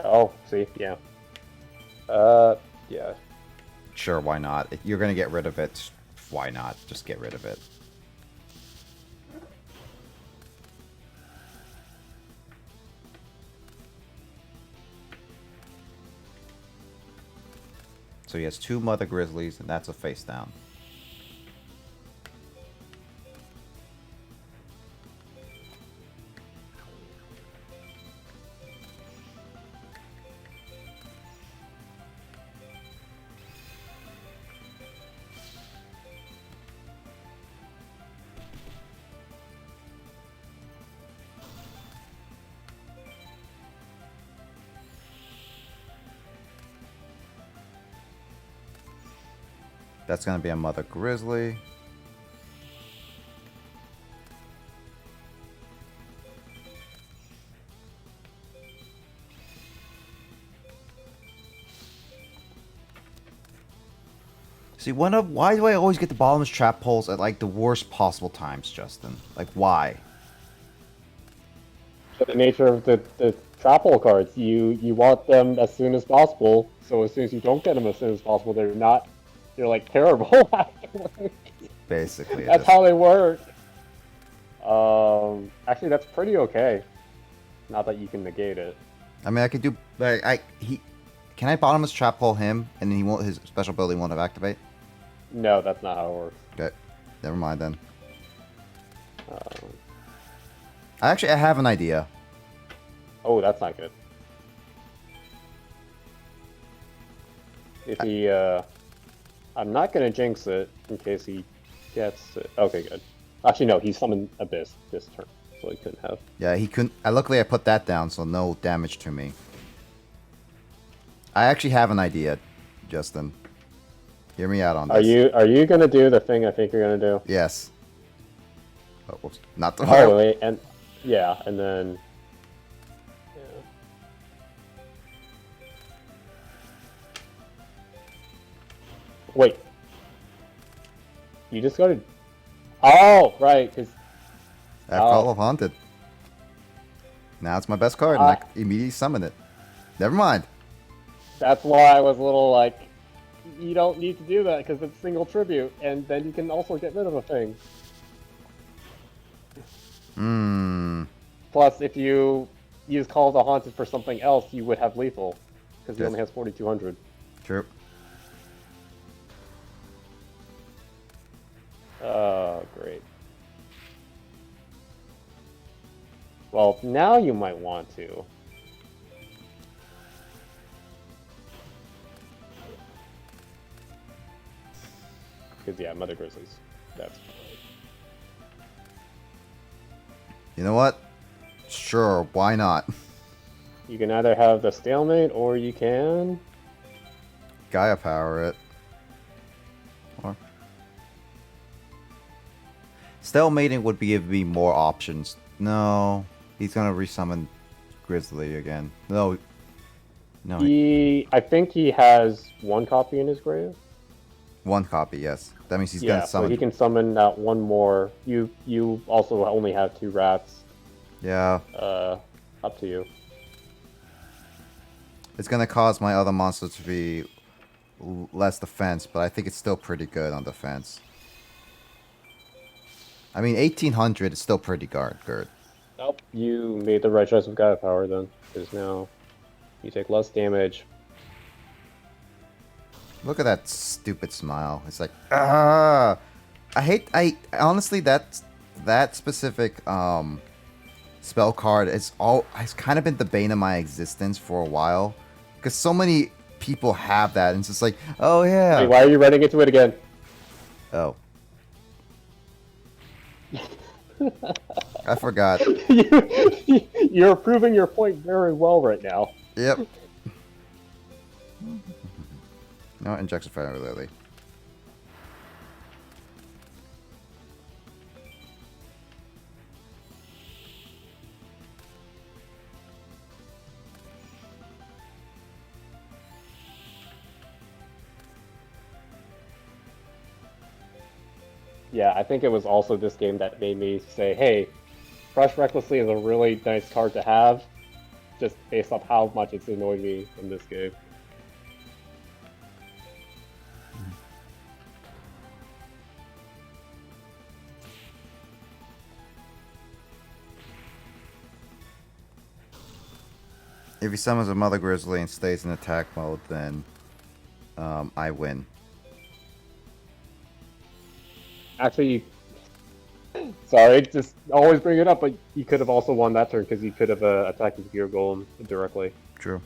Oh, see, yeah. Yeah. Sure, why not? If you're gonna get rid of it, why not? Just get rid of it. So he has 2 Mother Grizzlies, and that's a face down. That's going to be a Mother Grizzly. See, why do I always get the bottomless trap pulls at like the worst possible times, Justin? Like, why? The nature of the trap hole cards, you want them as soon as possible. So as soon as you don't get them as soon as possible, they're like terrible afterwards. Basically, That's how they work. Actually, that's pretty okay. Not that you can negate it. I mean, I could do. Can I bottomless trap pull him, and then his special ability won't have activate? No, that's not how it works. Okay, never mind then. I have an idea. Oh, that's not good. If he, I'm not gonna jinx it in case he gets it. Okay, good. Actually, no, he summoned Abyss this turn, so he couldn't have. Yeah, he couldn't. Luckily, I put that down, so no damage to me. I actually have an idea, Justin. Hear me out on this. Are you gonna do the thing I think you're gonna do? Yes. Oh, whoops. Not the Oh, wait, and yeah, and then. Yeah. Wait. You just got to. Oh, right, because. I have Call of Haunted. Now it's my best card, and I can immediately summon it. Never mind. That's why I was a little like, you don't need to do that because it's single tribute, and then you can also get rid of a thing. Plus, if you use Call of the Haunted for something else, you would have lethal, because he only has 4,200. True. Oh, great. Well, now you might want to. Because, yeah, Mother Grizzlies. That's... You know what? Sure, why not? You can either have the stalemate, or you can... Gaia power it. Or... Stalemating would give me more options. No, he's gonna resummon Grizzly again. No. I think he has one copy in his grave. One copy, yes. That means he's gonna summon. So he can summon that one more. You also only have 2 rats. Yeah. Up to you. It's gonna cause my other monster to be less defense, but I think it's still pretty good on defense. I mean, 1800 is still pretty good. Nope, you made the right choice with Gaia Power then, because now you take less damage. Look at that stupid smile. It's like, ah! I honestly, that specific spell card has kind of been the bane of my existence for a while, because so many people have that, and it's just like, oh yeah. Wait, why are you running into it again? Oh. I forgot. You're proving your point very well right now. Yep. No, injection fire lily. Yeah, I think it was also this game that made me say, hey, Crush Recklessly is a really nice card to have, just based off how much it's annoyed me in this game. If he summons a Mother Grizzly and stays in attack mode, then I win. Actually, sorry, just always bring it up, but you could have also won that turn because you could have attacked with Gear Golem directly. True.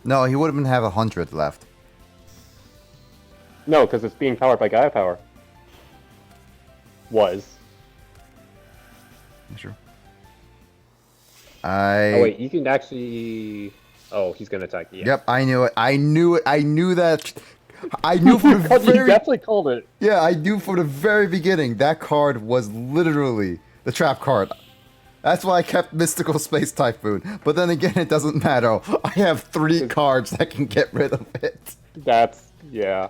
No, he wouldn't have 100 left. No, because it's being powered by Gaia Power. Was. Sure. Oh wait, you can actually... Oh, he's gonna attack you. Yep, I knew it. I knew it. I knew that. I knew for the You very... definitely called it. Yeah, I knew from the very beginning that card was literally the trap card. That's why I kept Mystical Space Typhoon. But then again, it doesn't matter. I have 3 cards that can get rid of it. That's... yeah.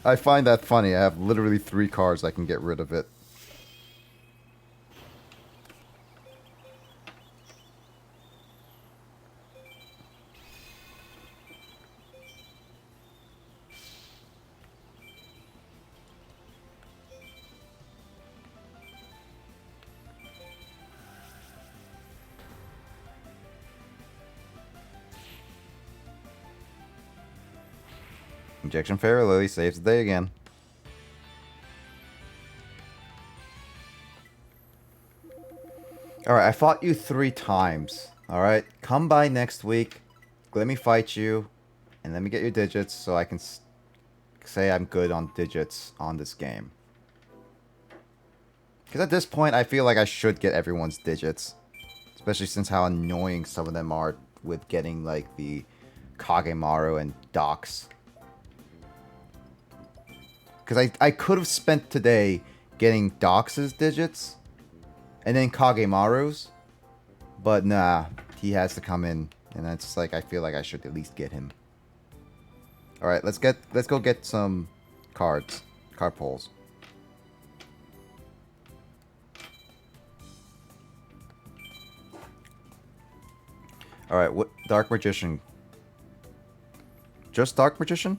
I find that funny. I have literally 3 cards that can get rid of it. Injection Fairy Lily saves the day again. Alright, I fought you 3 times. Alright, come by next week. Let me fight you. And let me get your digits so I can say I'm good on digits on this game. Because at this point, I feel like I should get everyone's digits. Especially since how annoying some of them are with getting, like, the Kagemaru and Docs. Because I could have spent today getting Docs' digits. And then Kagemaru's. But nah, he has to come in. And it's like, I feel like I should at least get him. Alright, let's go get some cards. Card pulls. Alright, what Dark Magician? Just Dark Magician?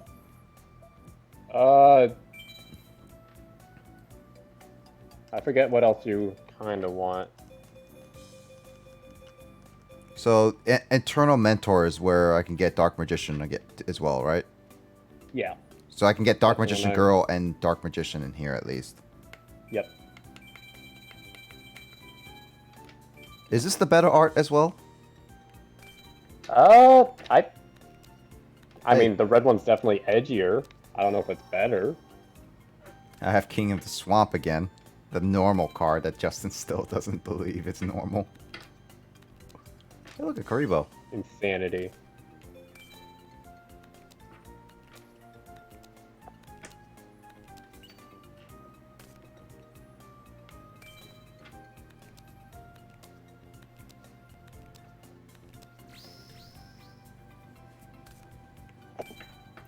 I forget what else you kind of want. So, Eternal Mentor is where I can get Dark Magician as well, right? Yeah. So I can get Dark That's the Magician one Girl and Dark Magician in here at least. Yep. Is this the better art as well? I mean, the red one's definitely edgier. I don't know if it's better. I have King of the Swamp again. The normal card that Justin still doesn't believe it's normal. Hey, look at Karibo. Insanity.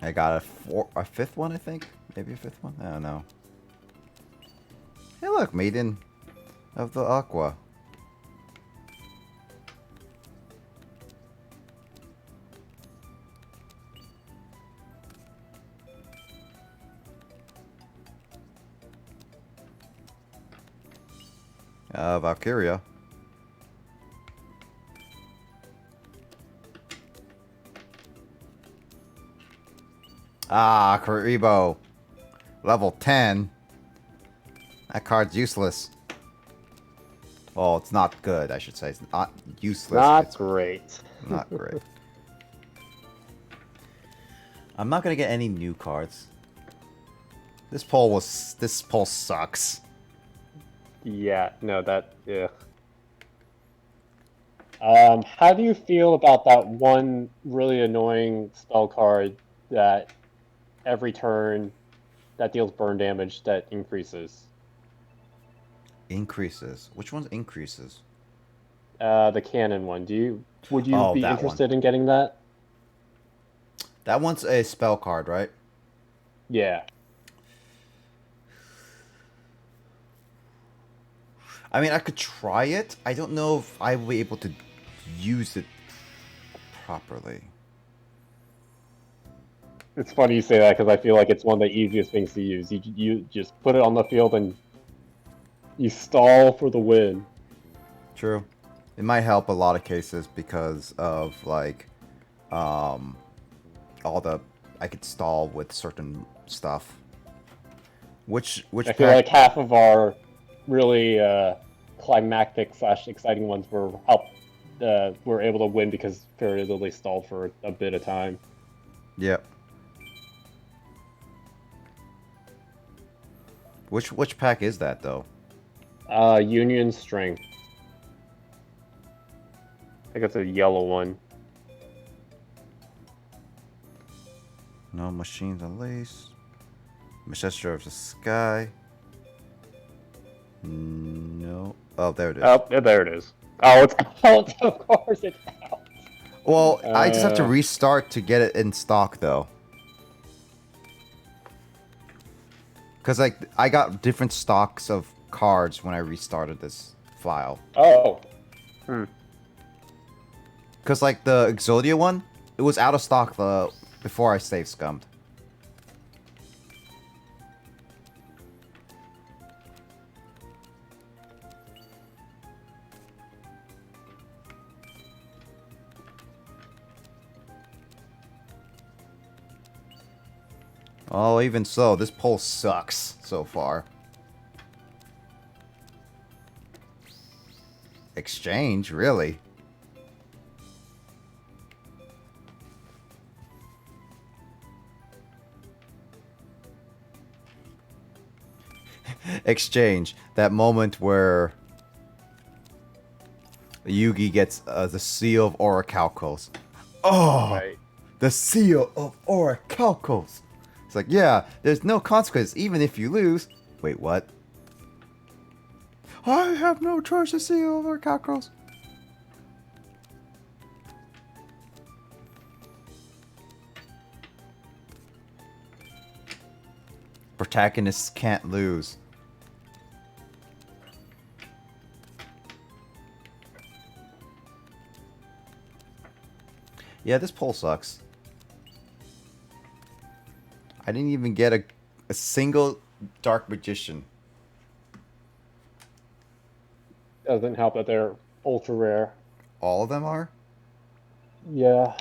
I got a 5th one, I think? Maybe a 5th one? I don't know. Hey look, Maiden of the Aqua. Valkyria. Ah, Karibo. Level 10. That card's useless. Well, it's not good, I should say. It's not useless. Not It's great. not great. I'm not gonna get any new cards. This poll sucks. Yeah, no, yeah. How do you feel about that one really annoying spell card that every turn that deals burn damage that increases? Increases. Which one's increases? The cannon one. Would you Oh, be that one. interested in getting that? That one's a spell card, right? Yeah. I mean, I could try it. I don't know if I will be able to use it properly. It's funny you say that because I feel like it's one of the easiest things to use. You just put it on the field and you stall for the win. True. It might help a lot of cases because of like all the I could stall with certain stuff. Which I feel like half of our really climactic / exciting ones were able to win because Fairy Lily stalled for a bit of time. Yep. Which pack is that though? Union Strength. I think it's a yellow one. No machines unleashed. Messenger of the Sky. No. Oh, there it is. Oh, yeah, there it is. Oh, it's out. Of course, it's out. Well, I just have to restart to get it in stock, though. Because like I got different stocks of cards when I restarted this file. Oh. Because like the Exodia one, it was out of stock before I save scummed. Oh, even so, this poll sucks so far. Exchange, really? Exchange, that moment where Yugi gets the seal of Orichalcos. Oh, Right. the seal of Orichalcos. It's like, yeah, there's no consequence even if you lose. Wait, what? I have no choice to seal of Orichalcos. Protagonists can't lose. Yeah, this poll sucks. I didn't even get a single Dark Magician. Doesn't help that they're ultra rare. All of them are? Yeah.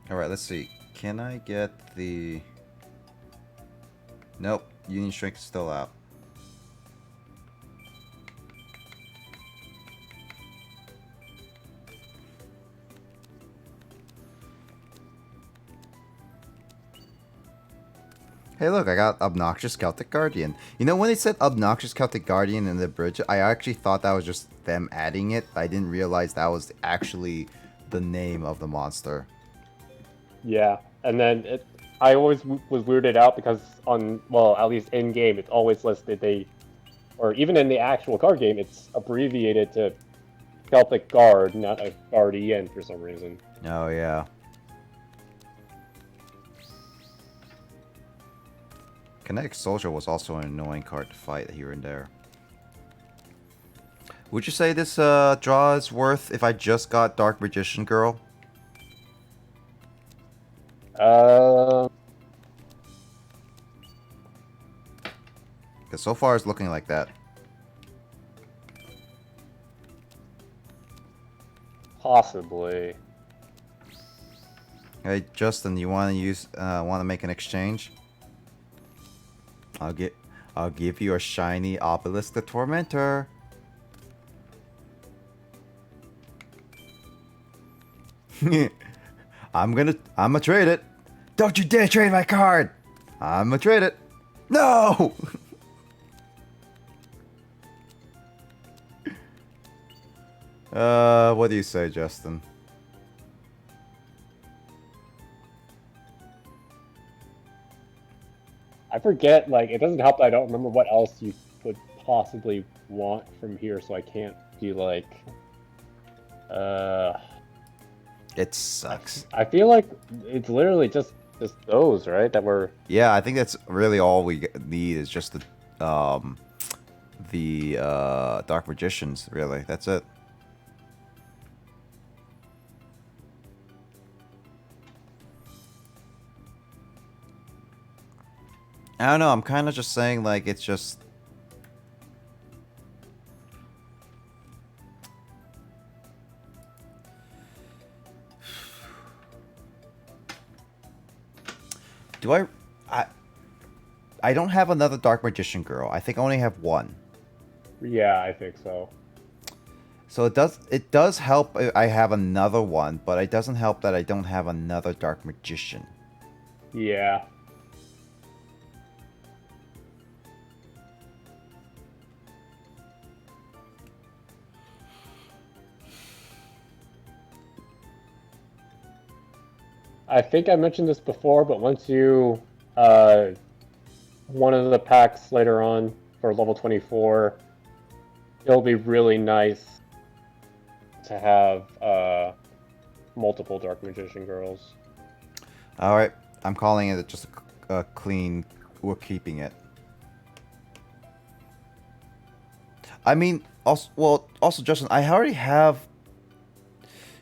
Alright, let's see. Can I get the... Nope. Union Strength is still out. Hey, look, I got Obnoxious Celtic Guardian. You know, when they said Obnoxious Celtic Guardian in the bridge, I actually thought that was just them adding it. I didn't realize that was actually the name of the monster. Yeah, and then I always was weirded out because on, well, at least in game, it's always listed or even in the actual card game, it's abbreviated to Celtic Guard, not a Guardian for some reason. Oh, yeah. Kinetic Soldier was also an annoying card to fight here and there. Would you say this draw is worth if I just got Dark Magician Girl? Uh, Because so far it's looking like that. possibly. Hey, Justin, you want to make an exchange? I'll give you a shiny Obelisk the Tormentor. I'm gonna trade it. Don't you dare trade my card. I'm gonna trade it. No. What do you say, Justin? I forget, like, it doesn't help that I don't remember what else you would possibly want from here, so I can't be like, It sucks. I feel like it's literally just those, right? That were. Yeah, I think that's really all we need is just the Dark Magicians. Really, that's it. I don't know. I'm kind of just saying like it's just. Do I don't have another Dark Magician Girl. I think I only have one. Yeah, I think so. So it does help I have another one, but it doesn't help that I don't have another Dark Magician. Yeah. I think I mentioned this before, but once you one of the packs later on for level 24, it'll be really nice to have multiple Dark Magician Girls. All right, I'm calling it just a clean. We're keeping it. I mean, also, Justin, I already have.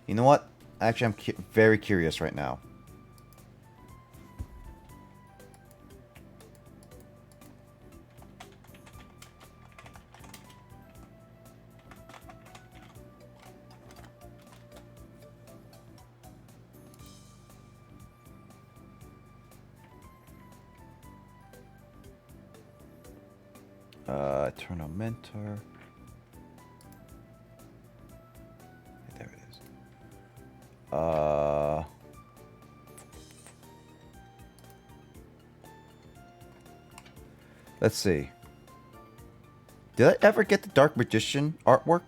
You know what? Actually, I'm very curious right now. Eternal Mentor. There it is. Let's see. Did I ever get the Dark Magician artwork?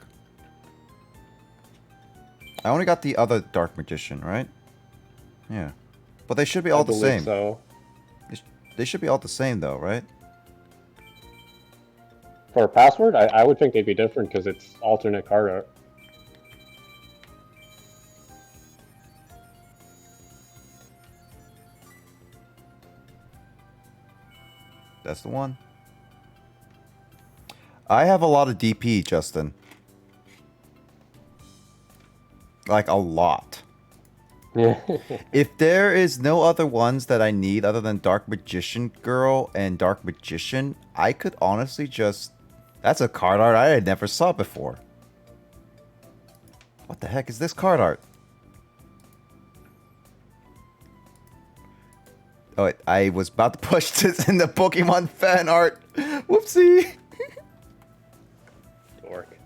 I only got the other Dark Magician, right? Yeah. But they should be all the same. So. They should be all the same, though, right? For password, I would think they'd be different because it's alternate card art. That's the one. I have a lot of DP, Justin. Like, a lot. If there is no other ones that I need other than Dark Magician Girl and Dark Magician, I could honestly just... That's a card art I had never saw before. What the heck is this card art? Oh, wait, I was about to push this in the Pokemon fan art. Whoopsie. Dork.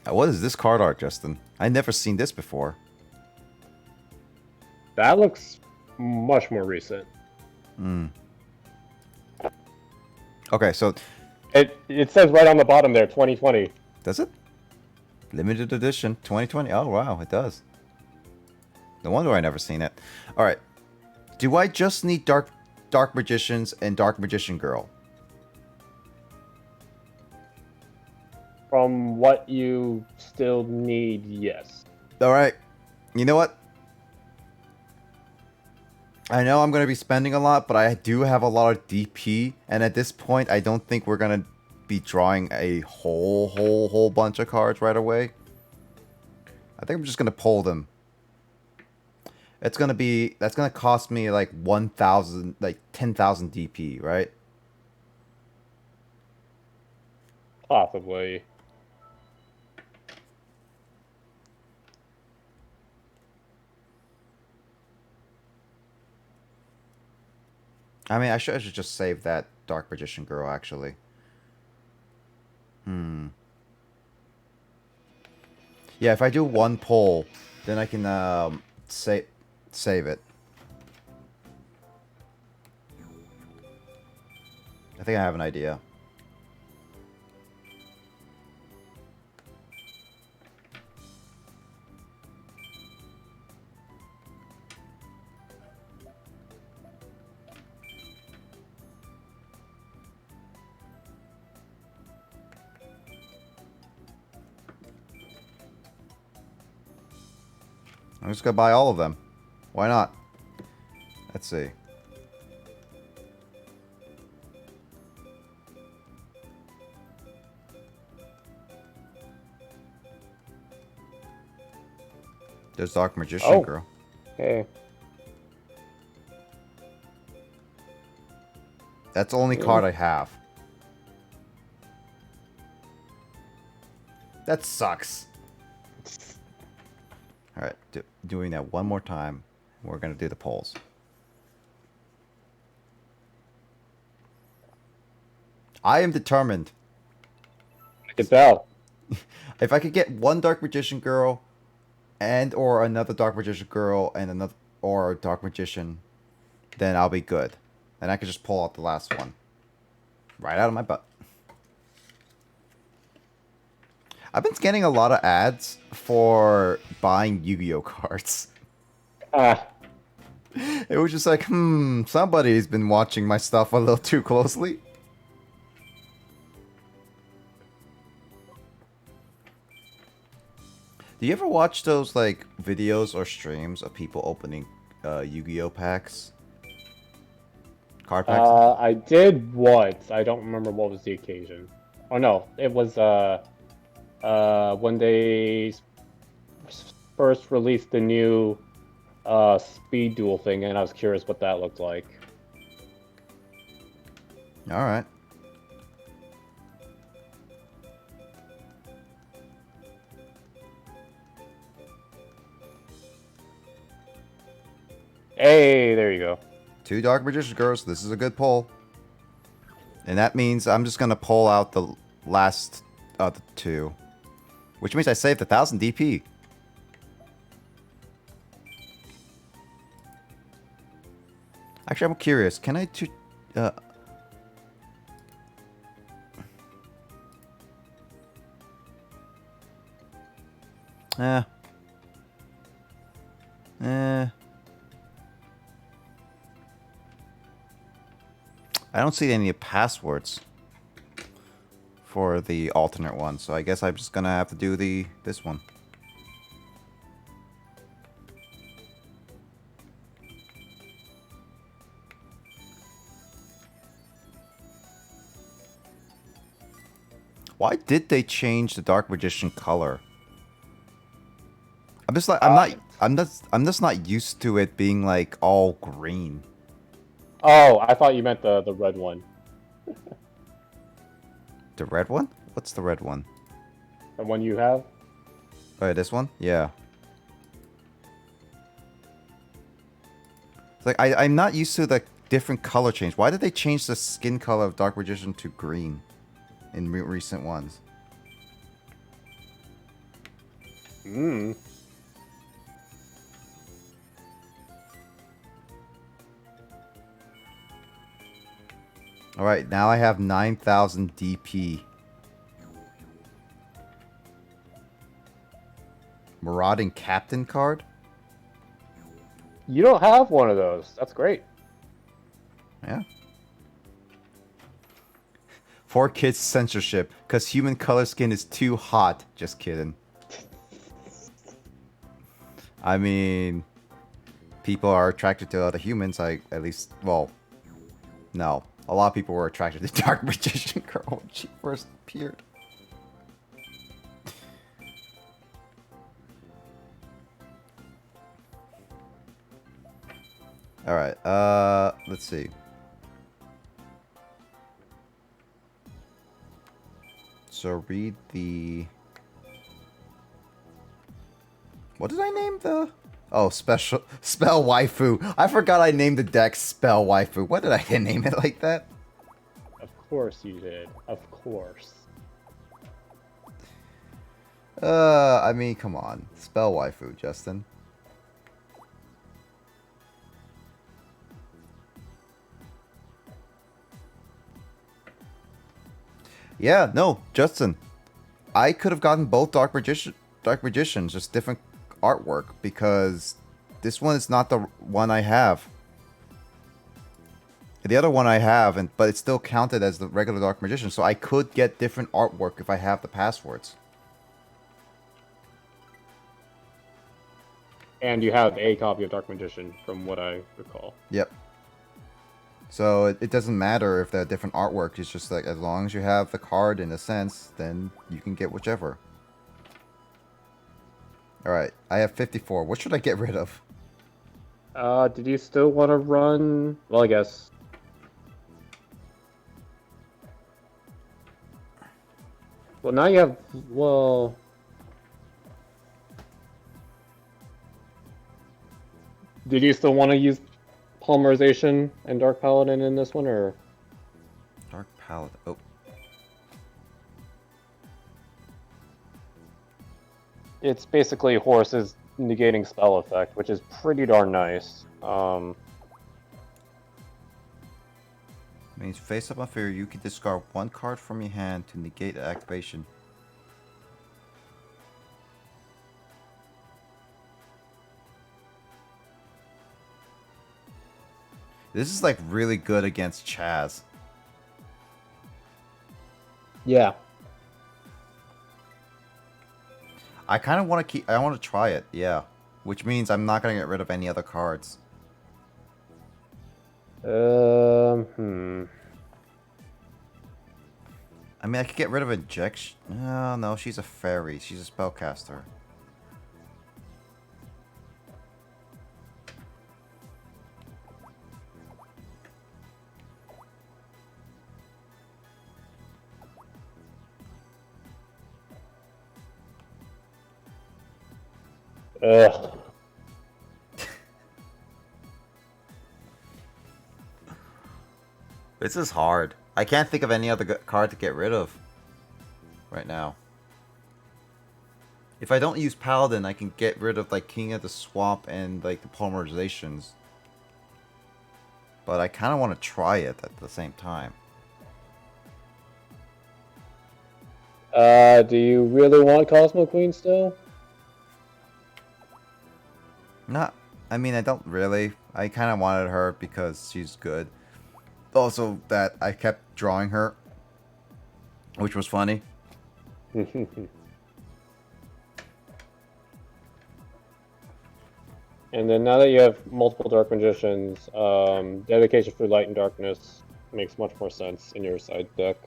What is this card art, Justin? I've never seen this before. That looks much more recent. Hmm. Okay, so It says right on the bottom there, 2020. does it? Limited edition, 2020. Oh wow, it does. No wonder I never seen it. All right. Do I just need Dark Magicians and Dark Magician Girl? From what you still need, yes. All right. You know what? I know I'm going to be spending a lot, but I do have a lot of DP, and at this point, I don't think we're going to be drawing a whole bunch of cards right away. I think I'm just going to pull them. That's going to cost me like 1,000, like 10,000 DP, right? Possibly. I mean, I should just save that Dark Magician Girl, actually. Yeah, if I do one pull, then I can save it. I think I have an idea. I'm just gonna buy all of them. Why not? Let's see. There's Dark Magician Oh. Girl. Hey. That's the only card I have. That sucks. Alright, doing that one more time. We're going to do the polls. I am determined. I can tell. If I could get one Dark Magician Girl and or another Dark Magician Girl and another or a Dark Magician, then I'll be good. And I could just pull out the last one. Right out of my butt. I've been getting a lot of ads for buying Yu-Gi-Oh cards. It was just like, somebody's been watching my stuff a little too closely. Do you ever watch those like videos or streams of people opening Yu-Gi-Oh packs? Card packs? I did once. I don't remember what was the occasion. Oh no, it was when they first released the new speed duel thing, and I was curious what that looked like. All right. Hey, there you go. 2 Dark Magician Girls. This is a good pull. And that means I'm just going to pull out the last of the 2. Which means I saved 1,000 DP. Actually, I'm curious. Can I I don't see any passwords for the alternate one, so I guess I'm just gonna have to do this one. Why did they change the Dark Magician color? I'm just like I'm just not used to it being like all green. Oh, I thought you meant the red one. The red one? What's the red one? The one you have? Oh, yeah, this one? Yeah. It's like I'm not used to the different color change. Why did they change the skin color of Dark Magician to green in recent ones? Alright, now I have 9,000 DP. Marauding Captain card? You don't have one of those. That's great. Yeah. 4Kids censorship, because human color skin is too hot. Just kidding. I mean, people are attracted to other humans, at least, well, no. A lot of people were attracted to Dark Magician Girl when she first appeared. Alright, let's see. So read the... What did I name the... Oh, Spell Waifu. I forgot I named the deck Spell Waifu. What did I name it like that? Of course you did. Of course. I mean, come on. Spell Waifu, Justin. Yeah, no, Justin. I could have gotten both Dark Magicians, just different artwork, because this one is not the one I have. The other one I have, but it's still counted as the regular Dark Magician, so I could get different artwork if I have the passwords. And you have a copy of Dark Magician, from what I recall. Yep. So it doesn't matter if they're different artwork. It's just like, as long as you have the card in a sense, then you can get whichever. Alright, I have 54. What should I get rid of? Did you still want to run... Well, I guess... Well, now you have... Well... Did you still want to use Polymerization and Dark Paladin in this one, or...? Dark Paladin. Oh. It's basically Horus's negating spell effect, which is pretty darn nice. Means face up on fear, you can discard one card from your hand to negate the activation. This is like really good against Chaz. Yeah. I kind of want to I want to try it, yeah. Which means I'm not going to get rid of any other cards. Hmm. I mean, I could get rid of Injection. No, she's a fairy. She's a spellcaster. Ugh. This is hard. I can't think of any other card to get rid of right now. If I don't use Paladin, I can get rid of like King of the Swamp and like the polymerizations. But I kind of want to try it at the same time. Do you really want Cosmo Queen still? Not, I mean, I don't really. I kind of wanted her because she's good. Also, that I kept drawing her, which was funny. And then now that you have multiple Dark Magicians, Dedication through Light and Darkness makes much more sense in your side deck.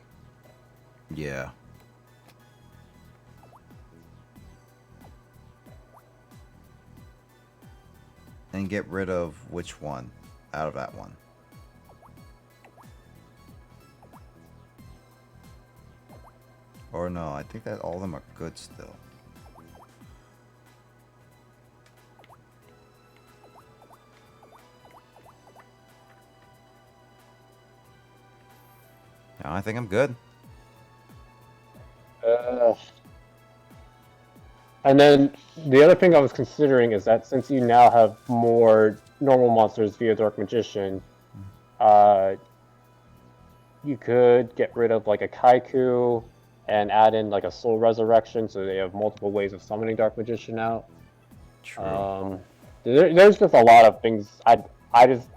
Yeah. And get rid of which one out of that one? Or no, I think that all of them are good still. No, I think I'm good. And then the other thing I was considering is that since you now have more normal monsters via Dark Magician, you could get rid of like a Kaiku and add in like a Soul Resurrection, so they have multiple ways of summoning Dark Magician out. True. There's just a lot of things. I just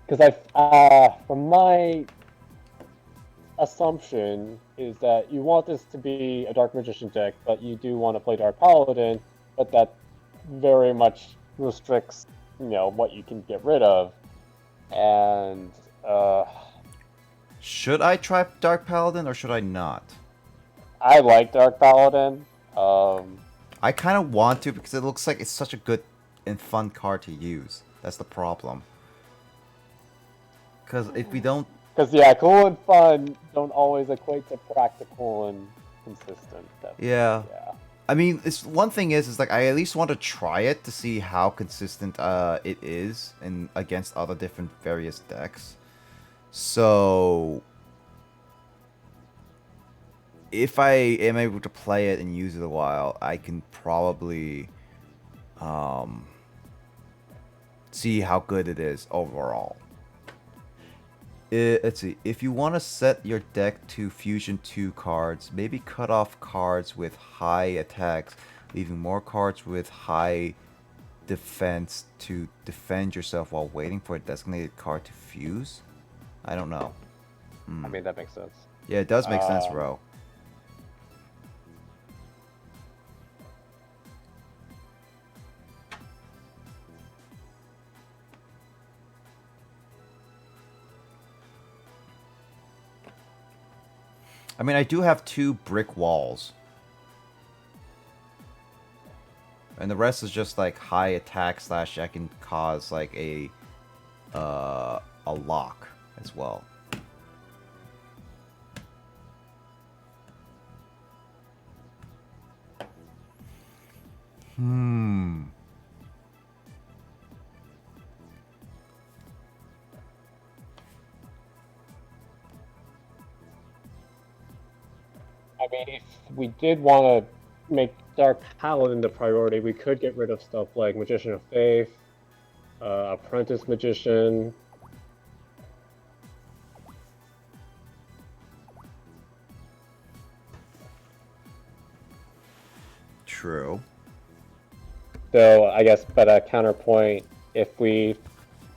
because from my assumption is that you want this to be a Dark Magician deck, but you do want to play Dark Paladin, but that very much restricts, what you can get rid of. And Should I try Dark Paladin or should I not? I like Dark Paladin. I kind of want to because it looks like it's such a good and fun card to use. That's the problem. Because if we don't... Because, yeah, cool and fun don't always equate to practical and consistent. Yeah. I mean, one thing is like I at least want to try it to see how consistent it is against other different various decks. So if I am able to play it and use it a while, I can probably see how good it is overall. Let's see. If you want to set your deck to Fusion 2 cards, maybe cut off cards with high attacks, leaving more cards with high defense to defend yourself while waiting for a designated card to fuse? I don't know. I mean, that makes sense. Yeah, it does make sense, Ro. I mean, I do have 2 brick walls. And the rest is just like high attack / I can cause like a lock as well. I mean, if we did want to make Dark Paladin the priority, we could get rid of stuff like Magician of Faith, Apprentice Magician. True. So I guess, but a counterpoint, if we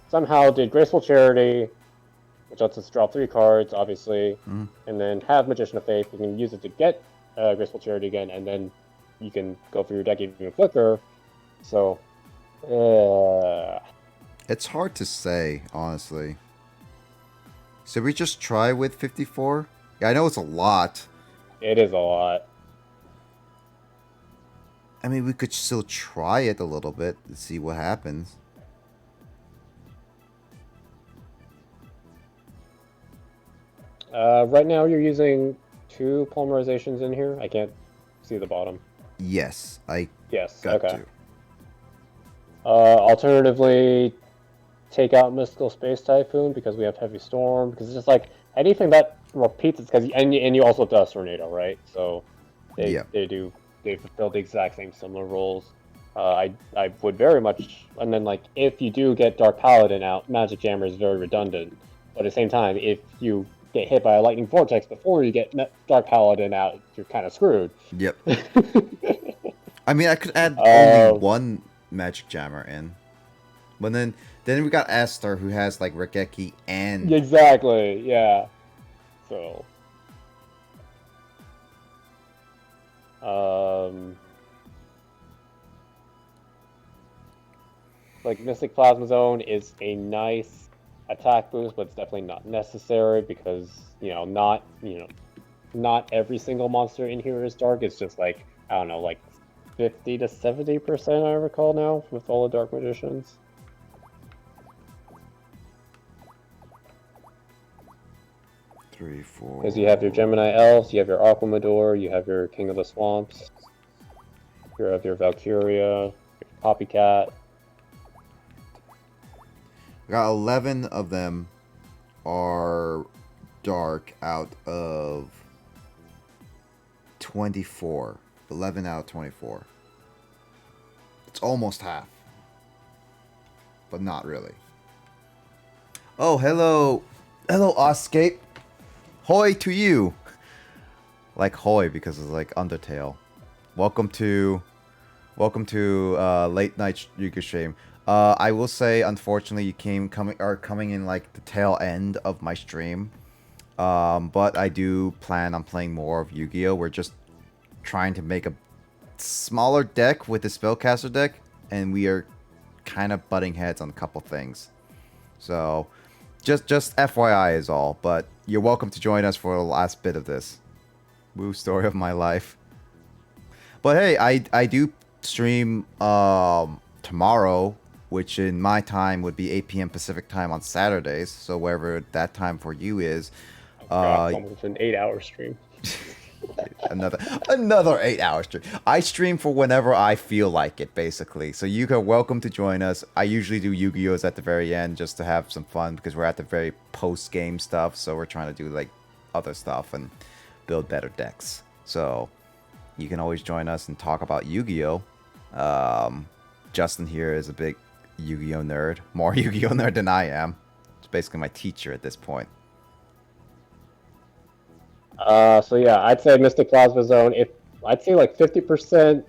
somehow did Graceful Charity, which lets us draw 3 cards, obviously, and then have Magician of Faith, you can use it to get Graceful Charity again, and then you can go for your deck even quicker. So, it's hard to say, honestly. Should we just try with 54? Yeah, I know it's a lot. It is a lot. I mean, we could still try it a little bit and see what happens. Right now you're using 2 polymerizations in here. I can't see the bottom. Yes, I Yes, got okay. to. Alternatively, take out Mystical Space Typhoon because we have Heavy Storm. Because it's just like anything that repeats it, and you also have Dust Tornado, right? So they fulfill the exact same similar roles. I would very much, and then like if you do get Dark Paladin out, Magic Jammer is very redundant. But at the same time, if you get hit by a Lightning Vortex before you get Dark Paladin out, you're kind of screwed. Yep. I mean, I could add only 1 Magic Jammer in. But then we got Astar, who has like Regeki and... Exactly, yeah. So... like Mystic Plasma Zone is a nice attack boost, but it's definitely not necessary because not every single monster in here is dark. It's just like, I don't know, like 50 to 70% I recall now with all the Dark Magicians. Three, 4. Because you have your Gemini Elves, you have your Aquamador, you have your King of the Swamps, you have your Valkyria, your Poppycat. I got 11 of them are dark out of 24. 11 out of 24. It's almost half. But not really. Oh, hello. Hello, Oscape. Hoy to you. Like Hoy because it's like Undertale. Welcome to late night Yuga stream. I will say, unfortunately, you are coming in like the tail end of my stream. But I do plan on playing more of Yu-Gi-Oh. We're just trying to make a smaller deck with the spellcaster deck, and we are kind of butting heads on a couple things. So, just FYI is all. But you're welcome to join us for the last bit of this. Woo, story of my life. But hey, I do stream tomorrow, which in my time would be 8 p.m. Pacific time on Saturdays. So wherever that time for you is. Almost an 8-hour stream. another 8-hour stream. I stream for whenever I feel like it, basically. So you are welcome to join us. I usually do Yu-Gi-Ohs at the very end just to have some fun because we're at the very post-game stuff. So we're trying to do like other stuff and build better decks. So you can always join us and talk about Yu-Gi-Oh. Justin here is a big Yu-Gi-Oh nerd. More Yu-Gi-Oh nerd than I am. It's basically my teacher at this point. So yeah, I'd say Mystic Plasma Zone. If I'd say like 50%,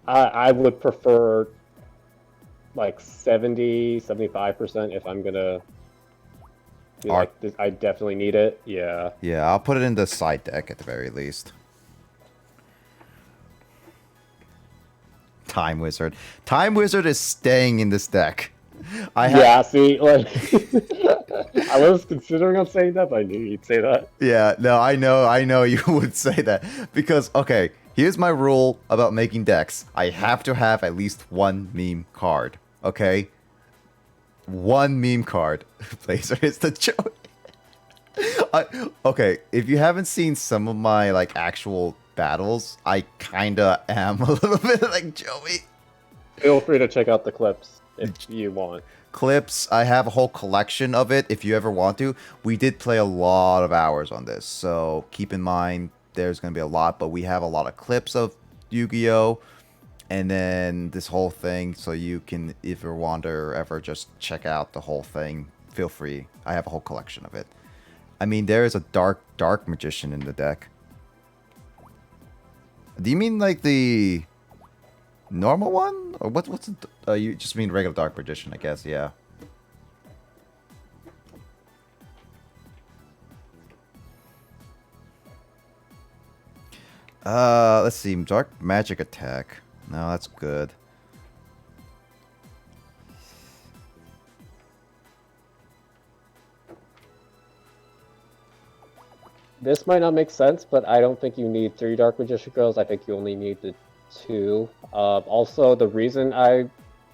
I would prefer like 70-75% if I'm gonna be like this, I definitely need it. Yeah. Yeah, I'll put it in the side deck at the very least. Time Wizard. Time Wizard is staying in this deck. Yeah, see, like I was considering on saying that, but I knew you'd say that. Yeah, no, I know you would say that. Because, okay, here's my rule about making decks. I have to have at least one meme card, okay? One meme card. Blazer is the joke. Okay, if you haven't seen some of my, like, actual battles, I kinda am a little bit like Joey. Feel free to check out the clips if you want. Clips, I have a whole collection of it if you ever want to. We did play a lot of hours on this, so keep in mind there's going to be a lot, but we have a lot of clips of Yu-Gi-Oh! And then this whole thing, so you can, if you want or ever just check out the whole thing, feel free. I have a whole collection of it. I mean, there is a dark magician in the deck. Do you mean like the normal one? Or what's you just mean regular dark magician, I guess, yeah. Let's see, dark magic attack. No, that's good. This might not make sense, but I don't think you need 3 Dark Magician Girls. I think you only need the 2. Also, the reason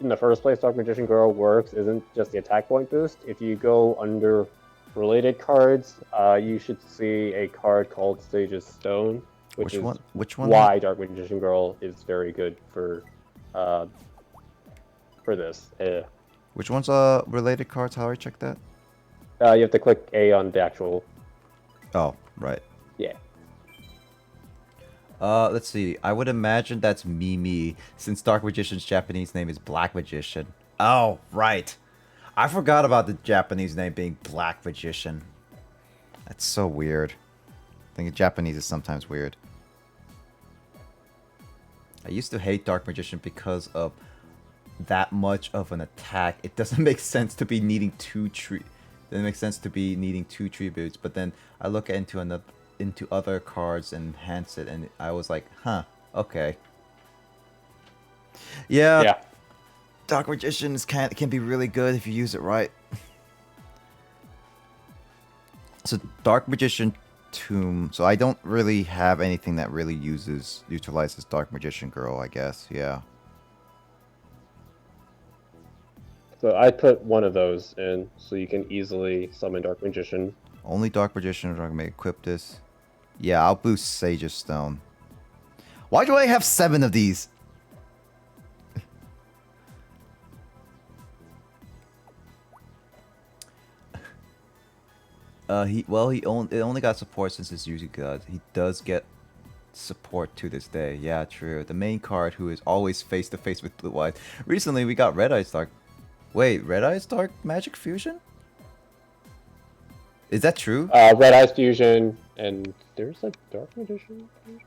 in the first place, Dark Magician Girl works isn't just the attack point boost. If you go under related cards, you should see a card called Sage's Stone, which is why Dark Magician Girl is very good for this. Which one's related cards? How do I check that? You have to click A on the actual. Oh, right. Yeah. Let's see. I would imagine that's Mimi, since Dark Magician's Japanese name is Black Magician. Oh, right. I forgot about the Japanese name being Black Magician. That's so weird. I think Japanese is sometimes weird. I used to hate Dark Magician because of that much of an attack. It doesn't make sense to be needing 2 tree. Doesn't make sense to be needing 2 tributes. But then I look into other cards and enhance it, and I was like, huh, okay. Yeah. Dark Magician can be really good if you use it right. So Dark Magician Tomb. So I don't really have anything that really utilizes Dark Magician Girl, I guess. Yeah. So I put one of those in, so you can easily summon Dark Magician. Only Dark Magician are gonna equip this. Yeah, I'll boost Sage's Stone. Why do I have 7 of these? It only got support since it's usually good. He does get support to this day. Yeah, true. The main card who is always face to face with Blue Eyes. Recently we got Red Eyes Dark. Wait, Red Eyes Dark Magic Fusion? Is that true? Red Eyes Fusion, and there's a Dark Magician fusion?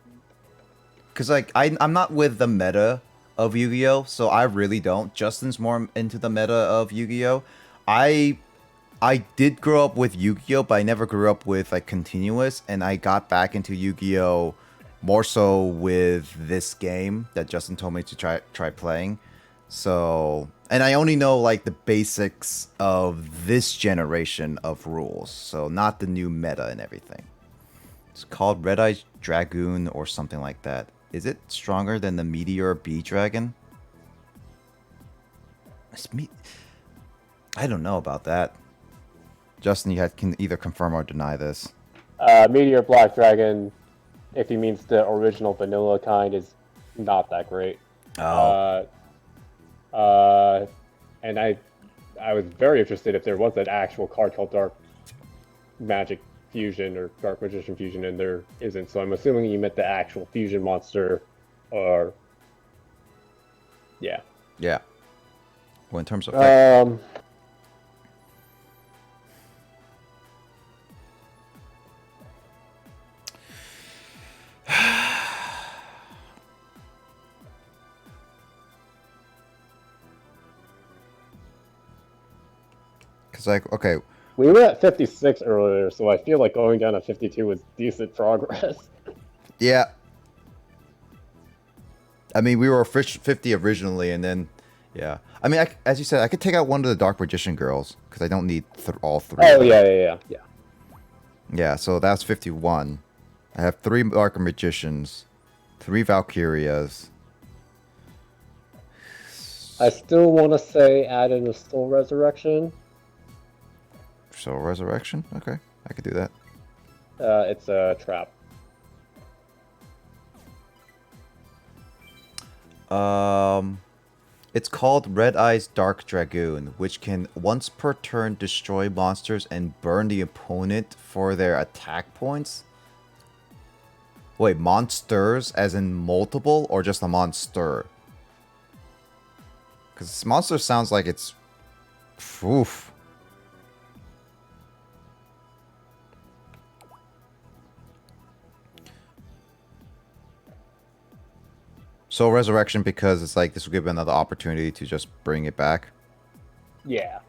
Because like I'm not with the meta of Yu-Gi-Oh, so I really don't. Justin's more into the meta of Yu-Gi-Oh. I did grow up with Yu-Gi-Oh, but I never grew up with like continuous, and I got back into Yu-Gi-Oh more so with this game that Justin told me to try playing. So, and I only know like the basics of this generation of rules, so not the new meta and everything. It's called Red Eyes Dragoon or something like that. Is it stronger than the Meteor Bee Dragon? I don't know about that. Justin, you can either confirm or deny this. Meteor Black Dragon, if he means the original vanilla kind, is not that great. Oh. And I was very interested if there was an actual card called Dark Magic Fusion or Dark Magician Fusion, and there isn't. So I'm assuming you meant the actual fusion monster, or yeah. Yeah. Well, in terms of because like okay. We were at 56 earlier, so I feel like going down to 52 was decent progress. Yeah. I mean, we were 50 originally, and then, yeah. I mean, as you said, I could take out one of the Dark Magician girls, because I don't need all three. Oh, yeah. Yeah, so that's 51. I have 3 Dark Magicians, 3 Valkyrias. I still want to say add in a Soul Resurrection. Soul Resurrection? Okay, I could do that. It's a trap. It's called Red Eyes Dark Dragoon, which can once per turn destroy monsters and burn the opponent for their attack points. Wait, monsters as in multiple or just a monster? Because monster sounds like it's... Oof. Soul Resurrection because it's like this will give another opportunity to just bring it back. Yeah.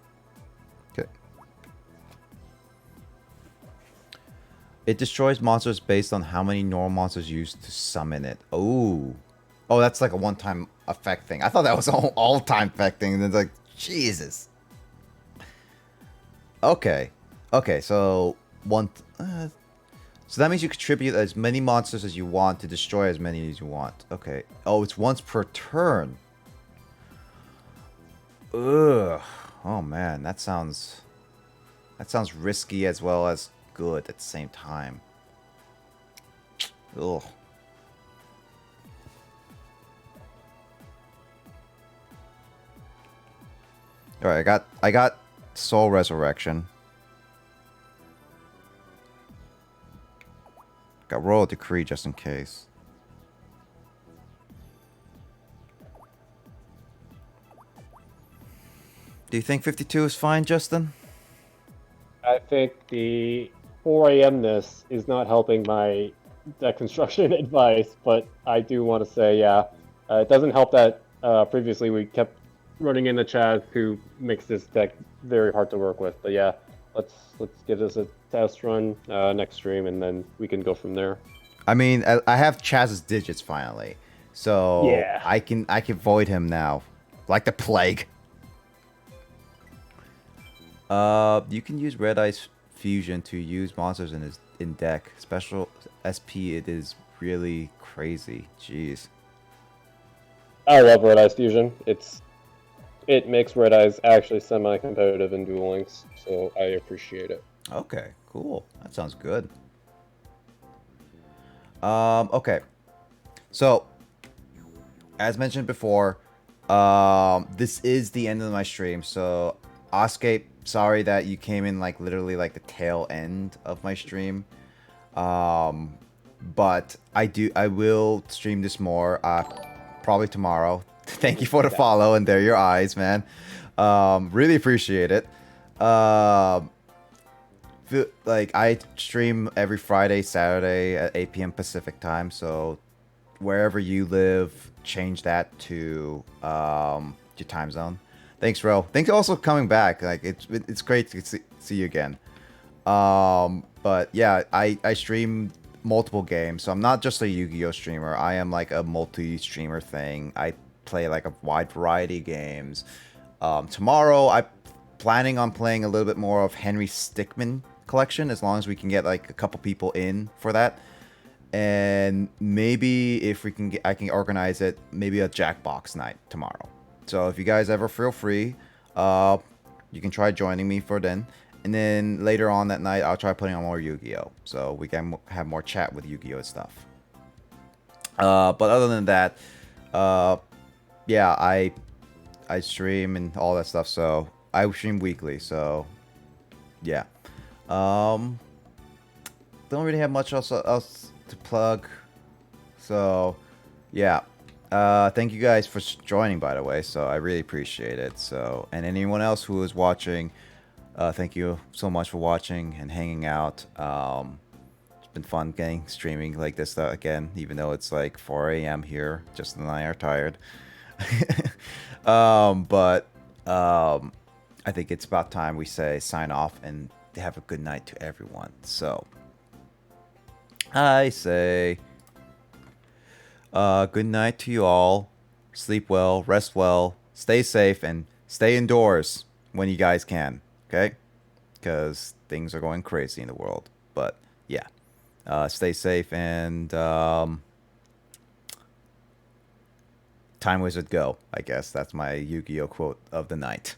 Okay. It destroys monsters based on how many normal monsters used to summon it. Oh. Oh, that's like a one-time effect thing. I thought that was an all-time effect thing. And it's like, Jesus. Okay. Okay, so so that means you contribute as many monsters as you want to destroy as many as you want. Okay. Oh, it's once per turn. Ugh. Oh man, that sounds risky as well as good at the same time. Ugh. All right, I got Soul Resurrection. Got Royal Decree just in case. Do you think 52 is fine, Justin? I think the 4 a.m.ness is not helping my deck construction advice, but I do want to say, yeah, it doesn't help that previously we kept running into Chaz, who makes this deck very hard to work with. But yeah, let's give this a test run next stream, and then we can go from there. I mean, I have Chaz's digits finally, so yeah. I can void him now, like the plague. You can use Red Eyes Fusion to use monsters in deck. Special SP, it is really crazy. Jeez. I love Red Eyes Fusion. It makes Red Eyes actually semi-competitive in Duel Links, so I appreciate it. Okay, cool. That sounds good. Okay. So, as mentioned before, this is the end of my stream. So, Oscape, sorry that you came in like literally like the tail end of my stream. But I will stream this more probably tomorrow. Thank you for the follow, and there your eyes, man. Really appreciate it. like I stream every Friday, Saturday at 8 p.m. Pacific time. So wherever you live, change that to your time zone. Thanks, Ro. Thanks also for coming back. Like it's great to see you again. But yeah, I stream multiple games, so I'm not just a Yu-Gi-Oh streamer. I am like a multi-streamer thing. I play like a wide variety of games. Tomorrow I'm planning on playing a little bit more of Henry Stickmin collection, as long as we can get like a couple people in for that. And maybe if we can get, I can organize it, maybe a Jackbox night tomorrow. So if you guys ever feel free, you can try joining me for then. And then later on that night, I'll try putting on more Yu-Gi-Oh! So we can have more chat with Yu-Gi-Oh! Stuff. But other than that, yeah, I stream and all that stuff. So I stream weekly. So yeah, don't really have much else to plug. So yeah, thank you guys for joining, by the way. So I really appreciate it. So, and anyone else who is watching, thank you so much for watching and hanging out. It's been fun getting streaming like this again, even though it's like 4 a.m. here. Justin and I are tired. But I think it's about time we say sign off and have a good night to everyone. So I say good night to you all. Sleep well, rest well, stay safe, and stay indoors when you guys can. Okay? Because things are going crazy in the world. But yeah, stay safe and Time Wizard go. I guess that's my Yu-Gi-Oh quote of the night.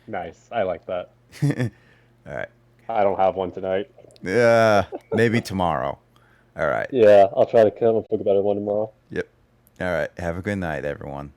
Nice. I like that. All right. I don't have one tonight. Yeah, maybe tomorrow. All right. Yeah, I'll try to come up with a better one tomorrow. Yep. All right. Have a good night, everyone.